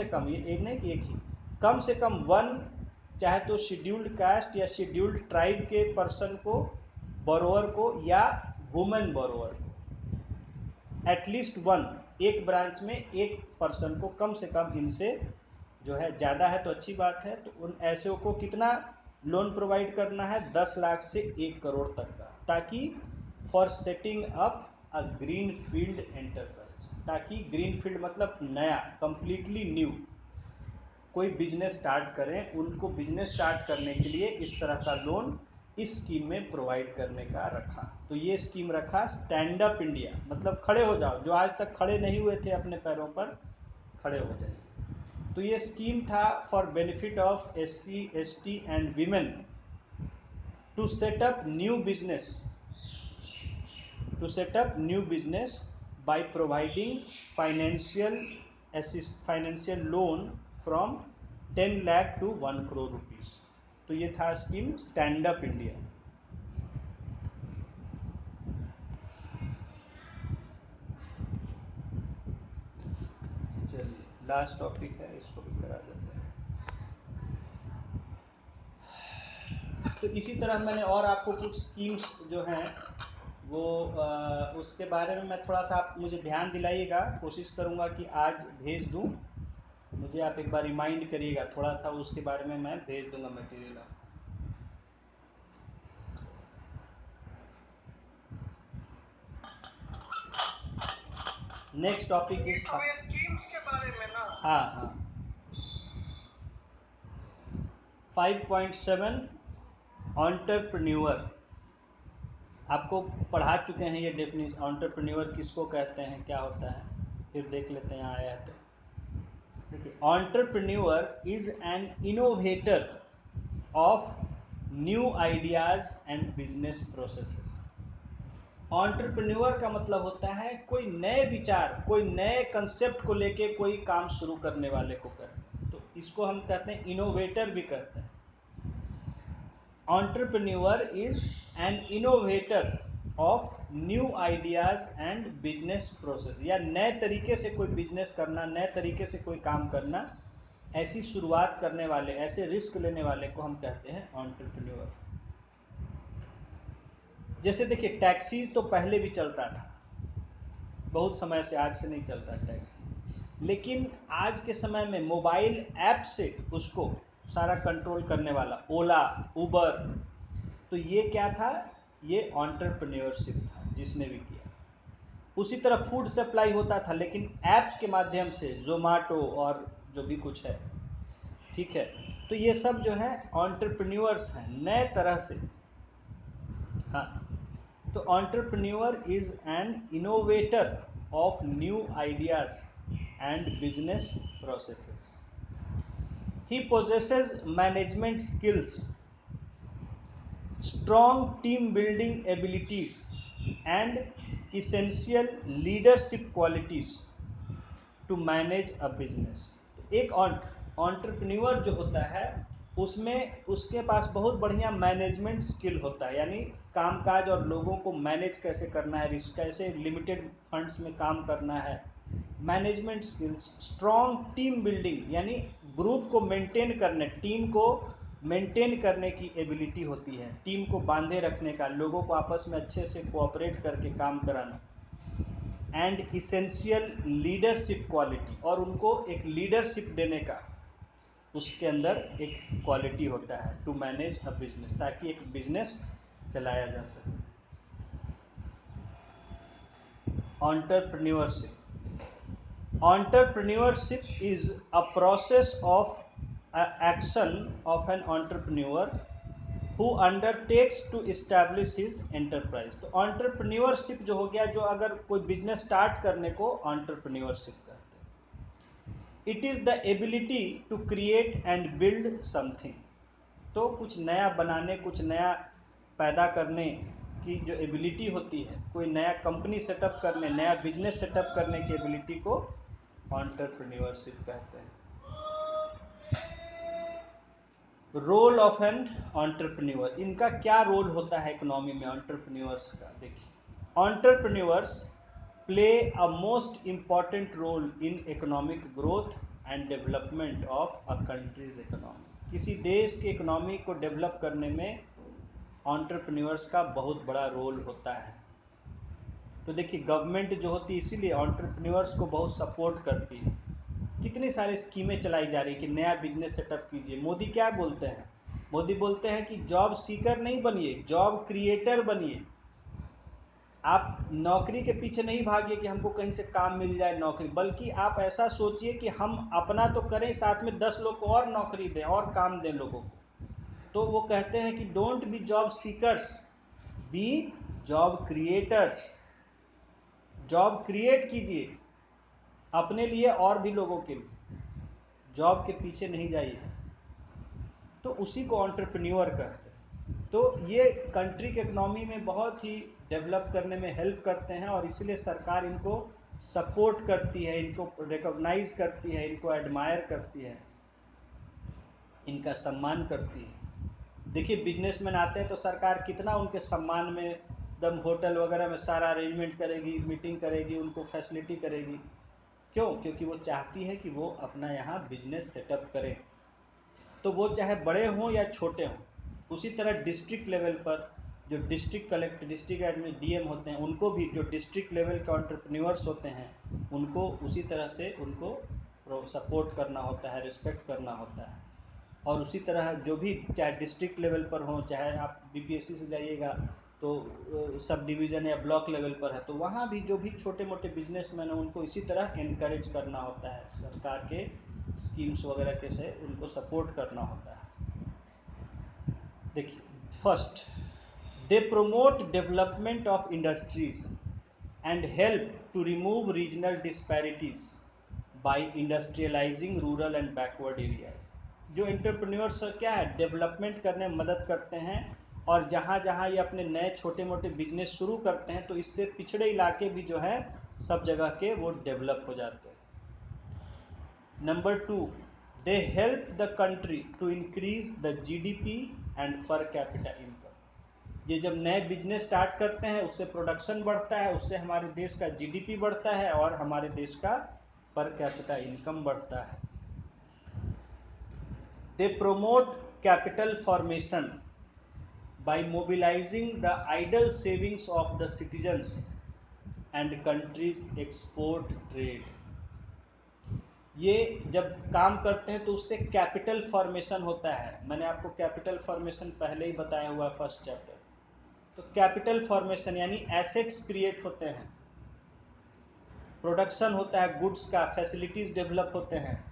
कम ये एक नहीं कि एक ही, कम से कम 1, चाहे तो शेड्यूल्ड कास्ट या शेड्यूल्ड ट्राइब के पर्सन को, बोरोअर को, या वुमेन बोरोअर को, एटलीस्ट 1, एक ब्रांच में एक पर्सन को कम से कम, इनसे जो है ज़्यादा है तो अच्छी बात है, तो उन ऐसे को कितना लोन प्रोवाइड करना है, 10 लाख से 1 करोड़ तक का, ताकि for setting up a green field enterprise, ताकि ग्रीन फील्ड मतलब नया, कंप्लीटली न्यू कोई बिजनेस स्टार्ट करें, उनको बिजनेस स्टार्ट करने के लिए इस तरह का लोन इस स्कीम में प्रोवाइड करने का रखा। तो ये स्कीम रखा स्टैंड अप इंडिया, मतलब खड़े हो जाओ, जो आज तक खड़े नहीं हुए थे अपने पैरों पर, खड़े हो जाए। तो ये स्कीम था for benefit of SC ST and women to set up new business by providing financial loan from 10 lakh to 1 crore rupees। तो ये था स्कीम स्टैंड अप इंडिया। चलिए लास्ट टॉपिक है, इसको भी करा देते हैं। तो इसी तरह मैंने और आपको कुछ स्कीम्स जो हैं वो उसके बारे में मैं थोड़ा सा, आप मुझे ध्यान दिलाइएगा, कोशिश करूँगा कि आज भेज दूँ, मुझे आप एक बार रिमाइंड करिएगा थोड़ा सा, उसके बारे में मैं भेज दूँगा मटेरियल आपको। नेक्स्ट टॉपिक इस स्कीम्स के बारे में ना, हाँ 5.7 एंटरप्रेन्योर, आपको पढ़ा चुके हैं ये डेफिनेशन, एंटरप्रेन्योर किसको कहते हैं, क्या होता है, फिर देख लेते हैं आया है तो। देखिए entrepreneur is an innovator of new ideas and business processes. Entrepreneur का मतलब होता है कोई नए विचार, कोई नए कंसेप्ट को लेके कोई काम शुरू करने वाले को कहते हैं, तो इसको हम कहते हैं इनोवेटर भी कहते हैं। Entrepreneur is an innovator of new ideas and business process, या नए तरीके से कोई बिजनेस करना, नए तरीके से कोई काम करना, ऐसी शुरुआत करने वाले, ऐसे रिस्क लेने वाले को हम कहते हैं एंटरप्रेन्योर। जैसे देखिए टैक्सीज तो पहले भी चलता था, बहुत समय से, आज से नहीं चलता टैक्सी, लेकिन आज के समय में मोबाइल ऐप से उसको सारा कंट्रोल करने वाला ओला, उबर, तो ये क्या था, ये एंटरप्रेन्योरशिप था जिसने भी किया। उसी तरह फूड सप्लाई होता था, लेकिन ऐप के माध्यम से ज़ोमैटो और जो भी कुछ है, ठीक है, तो ये सब जो है एंटरप्रेन्योर्स हैं नए तरह से। हाँ, तो entrepreneur is an innovator of new ideas and business processes. He possesses management skills, strong team building abilities, and essential leadership qualities to manage a business। एक एंटरप्रेन्योर जो होता है उसमें उसके पास बहुत बढ़िया मैनेजमेंट स्किल होता है, यानी कामकाज और लोगों को मैनेज कैसे करना है, रिस्क कैसे लिमिटेड फंड्स में काम करना है, management skills, strong team building, यानी ग्रुप को मेंटेन करने, टीम को मेंटेन करने की एबिलिटी होती है, टीम को बांधे रखने का, लोगों को आपस में अच्छे से कोऑपरेट करके काम कराना, एंड इसेंशियल लीडरशिप क्वालिटी, और उनको एक लीडरशिप देने का उसके अंदर एक क्वालिटी होता है, टू मैनेज अ बिजनेस, ताकि एक बिजनेस चलाया जा सके। Entrepreneurship, entrepreneurship is a process of action of an entrepreneur who undertakes to establish his enterprise। तो entrepreneurship जो हो गया, जो अगर कोई बिजनेस स्टार्ट करने को entrepreneurship कहते हैं। It is the ability to create and build something, तो कुछ नया बनाने, कुछ नया पैदा करने की जो एबिलिटी होती है, कोई नया कंपनी सेटअप करने, नया बिजनेस सेटअप करने की एबिलिटी को एंटरप्रेन्योरशिप कहते हैं। रोल ऑफ एन एंटरप्रेन्योर, इनका क्या रोल होता है इकोनॉमी में एंटरप्रेन्योर्स का? देखिए, entrepreneurs play a most important role in economic growth and development of a country's economy. किसी देश के इकोनॉमी को डेवलप करने में एंटरप्रेन्योर्स का बहुत बड़ा रोल होता है। तो देखिए गवर्नमेंट जो होती है इसीलिए एंटरप्रेन्योर्स को बहुत सपोर्ट करती है, कितनी सारी स्कीमें चलाई जा रही है कि नया बिजनेस सेटअप कीजिए। मोदी क्या बोलते हैं? मोदी बोलते हैं कि जॉब सीकर नहीं बनिए, जॉब क्रिएटर बनिए। आप नौकरी के पीछे नहीं भागिए कि हमको कहीं से काम मिल जाए नौकरी, बल्कि आप ऐसा सोचिए कि हम अपना तो करें, साथ में 10 लोग को और नौकरी दें और काम दें लोगों को। तो वो कहते हैं कि don't be job seekers, be job creators. Job create कीजिए अपने लिए और भी लोगों के लिए, जॉब के पीछे नहीं जाइए। तो उसी को एंटरप्रेन्योर कहते हैं। तो ये कंट्री के इकोनॉमी में बहुत ही डेवलप करने में हेल्प करते हैं, और इसलिए सरकार इनको सपोर्ट करती है, इनको रिकॉग्नाइज करती है, इनको एडमायर करती है, इनका सम्मान करती है। देखिए बिजनेसमैन आते हैं तो सरकार कितना उनके सम्मान में एकदम होटल वगैरह में सारा अरेंजमेंट करेगी, मीटिंग करेगी, उनको फैसिलिटी करेगी। क्यों? क्योंकि वो चाहती है कि वो अपना यहाँ बिजनेस सेटअप करें। तो वो चाहे बड़े हों या छोटे हों। उसी तरह डिस्ट्रिक्ट लेवल पर जो district collector, district admin, DM होते हैं, उनको भी जो डिस्ट्रिक्ट लेवल के एंटरप्रेन्योर्स होते हैं उनको उसी तरह से उनको सपोर्ट करना होता है, रिस्पेक्ट करना होता है। और उसी तरह जो भी चाहे डिस्ट्रिक्ट लेवल पर हो, चाहे आप बीपीएससी से जाइएगा तो सब डिवीज़न या ब्लॉक लेवल पर है, तो वहाँ भी जो भी छोटे मोटे बिजनेसमैन हैं उनको इसी तरह इनकरेज करना होता है, सरकार के स्कीम्स वगैरह के से उनको सपोर्ट करना होता है। देखिए first, they promote development of industries and help to remove regional disparities by industrialising rural and backward areas. जो एंटरप्रेन्योर्स क्या है, डेवलपमेंट करने में मदद करते हैं, और जहाँ जहाँ ये अपने नए छोटे मोटे बिजनेस शुरू करते हैं तो इससे पिछड़े इलाके भी जो हैं सब जगह के वो डेवलप हो जाते हैं। Number 2, they help the country to increase the GDP and per capita income. ये जब नए बिजनेस स्टार्ट करते हैं उससे प्रोडक्शन बढ़ता है, उससे हमारे देश का जीडीपी बढ़ता है और हमारे देश का पर कैपिटा इनकम बढ़ता है। They promote capital formation by mobilizing the idle savings of the citizens and countries export trade। ये जब काम करते हैं तो उससे कैपिटल फॉर्मेशन होता है। मैंने आपको कैपिटल फॉर्मेशन पहले ही बताया हुआ है फर्स्ट चैप्टर। तो कैपिटल फॉर्मेशन यानी एसेट्स क्रिएट होते हैं, प्रोडक्शन होता है गुड्स का, फैसिलिटीज डेवलप होते हैं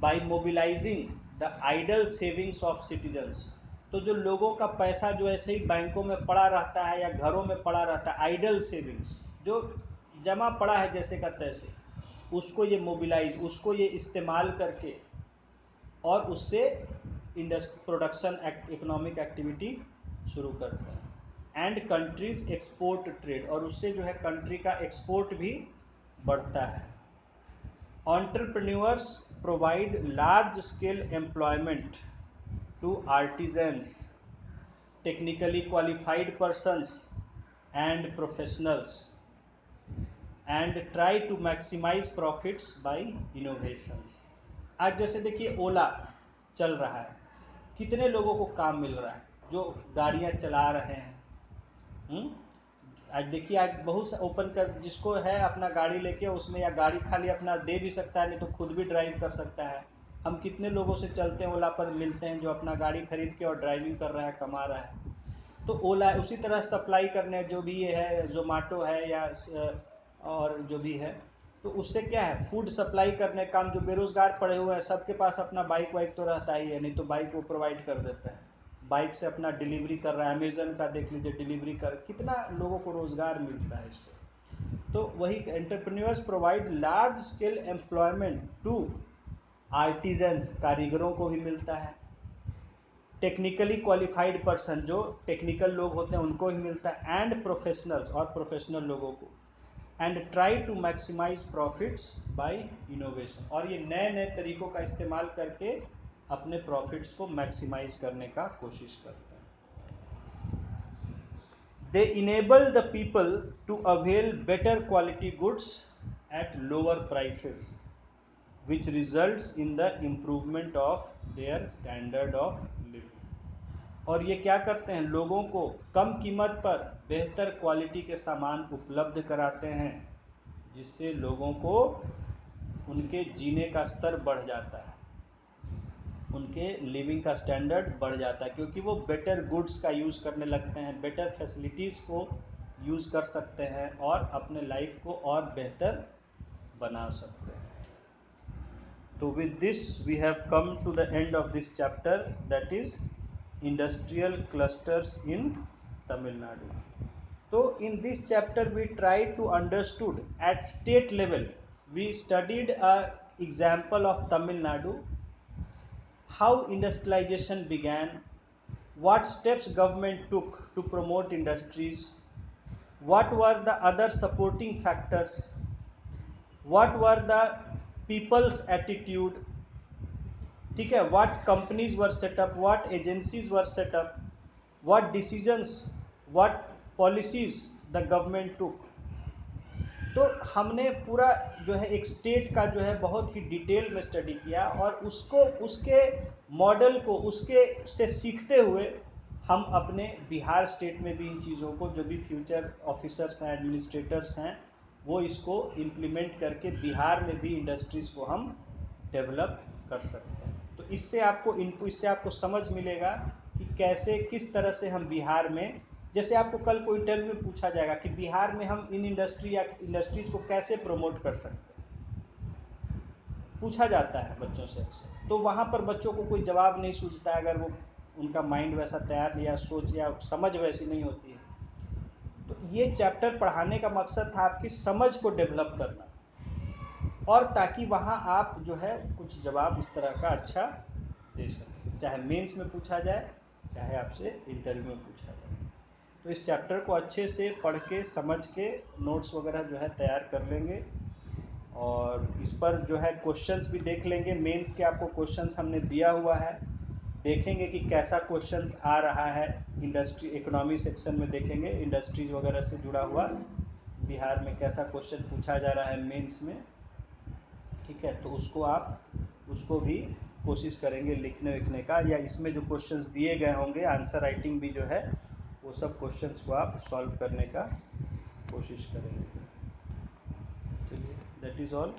by mobilising the idle savings of citizens. तो जो लोगों का पैसा जो ऐसे ही बैंकों में पड़ा रहता है या घरों में पड़ा रहता है, आइडल सेविंग्स जो जमा पड़ा है जैसे का तैसे, उसको ये मोबिलाइज, उसको ये इस्तेमाल करके और उससे प्रोडक्शन इकोनॉमिक एक्टिविटी शुरू करते हैं। एंड कंट्रीज एक्सपोर्ट ट्रेड, और उससे जो है कंट्री का एक्सपोर्ट भी बढ़ता है। Entrepreneurs provide large scale employment to artisans, technically qualified persons and professionals and try to maximize profits by innovations। आज जैसे देखिए ओला चल रहा है, कितने लोगों को काम मिल रहा है जो गाड़ियां चला रहे हैं। आज देखिए आज बहुत ओपन कर, जिसको है अपना गाड़ी लेके उसमें, या गाड़ी खाली अपना दे भी सकता है, नहीं तो खुद भी ड्राइव कर सकता है। हम कितने लोगों से चलते हैं ओला पर मिलते हैं जो अपना गाड़ी खरीद के और ड्राइविंग कर रहा है, कमा रहा है। तो ओला उसी तरह सप्लाई करने जो भी ये है, जोमेटो है या और जो भी है, तो उससे क्या है, फूड सप्लाई करने काम, जो बेरोजगार पड़े हुए हैं सबके पास अपना बाइक वाइक तो रहता ही है, नहीं तो बाइक वो प्रोवाइड कर देता है, बाइक से अपना डिलीवरी कर रहा है। अमेजन का देख लीजिए, डिलीवरी कर, कितना लोगों को रोजगार मिलता है इससे। तो वही entrepreneurs provide large scale employment to artisans, कारीगरों को भी मिलता है। टेक्निकली क्वालिफाइड पर्सन, जो टेक्निकल लोग होते हैं उनको भी मिलता है। एंड प्रोफेशनल्स, और प्रोफेशनल लोगों को। And try to maximise profits by innovation, और ये नए नए तरीकों का इस्तेमाल करके अपने प्रॉफिट्स को मैक्सिमाइज करने का कोशिश करते हैं। They enable the people to avail better quality goods at lower prices which results in the improvement of their standard of living। और ये क्या करते हैं, लोगों को कम कीमत पर बेहतर क्वालिटी के सामान उपलब्ध कराते हैं, जिससे लोगों को उनके जीने का स्तर बढ़ जाता है, उनके लिविंग का स्टैंडर्ड बढ़ जाता है, क्योंकि वो बेटर गुड्स का यूज़ करने लगते हैं, बेटर फैसिलिटीज़ को यूज़ कर सकते हैं और अपने लाइफ को और बेहतर बना सकते हैं। So with this we have come to the end of this chapter, that is industrial clusters in Tamil Nadu. So in this chapter we tried to understood at state level, we studied a example of Tamil Nadu, how industrialization began, what steps government took to promote industries, what were the other supporting factors, what were the people's attitude, ठीक है, what companies were set up, what agencies were set up, what decisions, what policies the government took। तो हमने पूरा जो है एक state का जो है बहुत ही डिटेल में स्टडी किया, और उसको, उसके मॉडल को, उसके से सीखते हुए हम अपने बिहार स्टेट में भी इन चीज़ों को, जो भी फ्यूचर ऑफिसर्स हैं, एडमिनिस्ट्रेटर्स हैं, वो इसको इम्प्लीमेंट करके बिहार में भी इंडस्ट्रीज़ को हम डेवलप कर सकते हैं। तो इससे आपको समझ मिलेगा कि कैसे, किस तरह से हम बिहार में, जैसे आपको कल कोई इंटरव्यू में पूछा जाएगा कि बिहार में हम इन इंडस्ट्री या इंडस्ट्रीज़ को कैसे प्रमोट कर सकते हैं, पूछा जाता है बच्चों से अक्सर। तो वहाँ पर बच्चों को कोई जवाब नहीं सूझता है, अगर वो उनका माइंड वैसा तैयार या सोच या समझ वैसी नहीं होती है। तो ये चैप्टर पढ़ाने का मकसद था आपकी समझ को डेवलप करना, और ताकि वहाँ आप जो है कुछ जवाब इस तरह का अच्छा दे सकें, चाहे मेंस में पूछा जाए, चाहे आपसे इंटरव्यू में पूछा जाए। तो इस चैप्टर को अच्छे से पढ़ के, समझ के, नोट्स वगैरह जो है तैयार कर लेंगे, और इस पर जो है क्वेश्चंस भी देख लेंगे। मेंस के आपको क्वेश्चंस हमने दिया हुआ है, देखेंगे कि कैसा क्वेश्चंस आ रहा है, इंडस्ट्री इकोनॉमी सेक्शन में देखेंगे इंडस्ट्रीज वगैरह से जुड़ा हुआ बिहार में कैसा क्वेश्चन पूछा जा रहा है मेंस में, ठीक है। तो उसको भी कोशिश करेंगे लिखने विखने का, या इसमें जो क्वेश्चंस दिए गए होंगे आंसर राइटिंग भी जो है वो सब क्वेश्चंस को आप सॉल्व करने का कोशिश करेंगे। चलिए, दैट इज़ ऑल।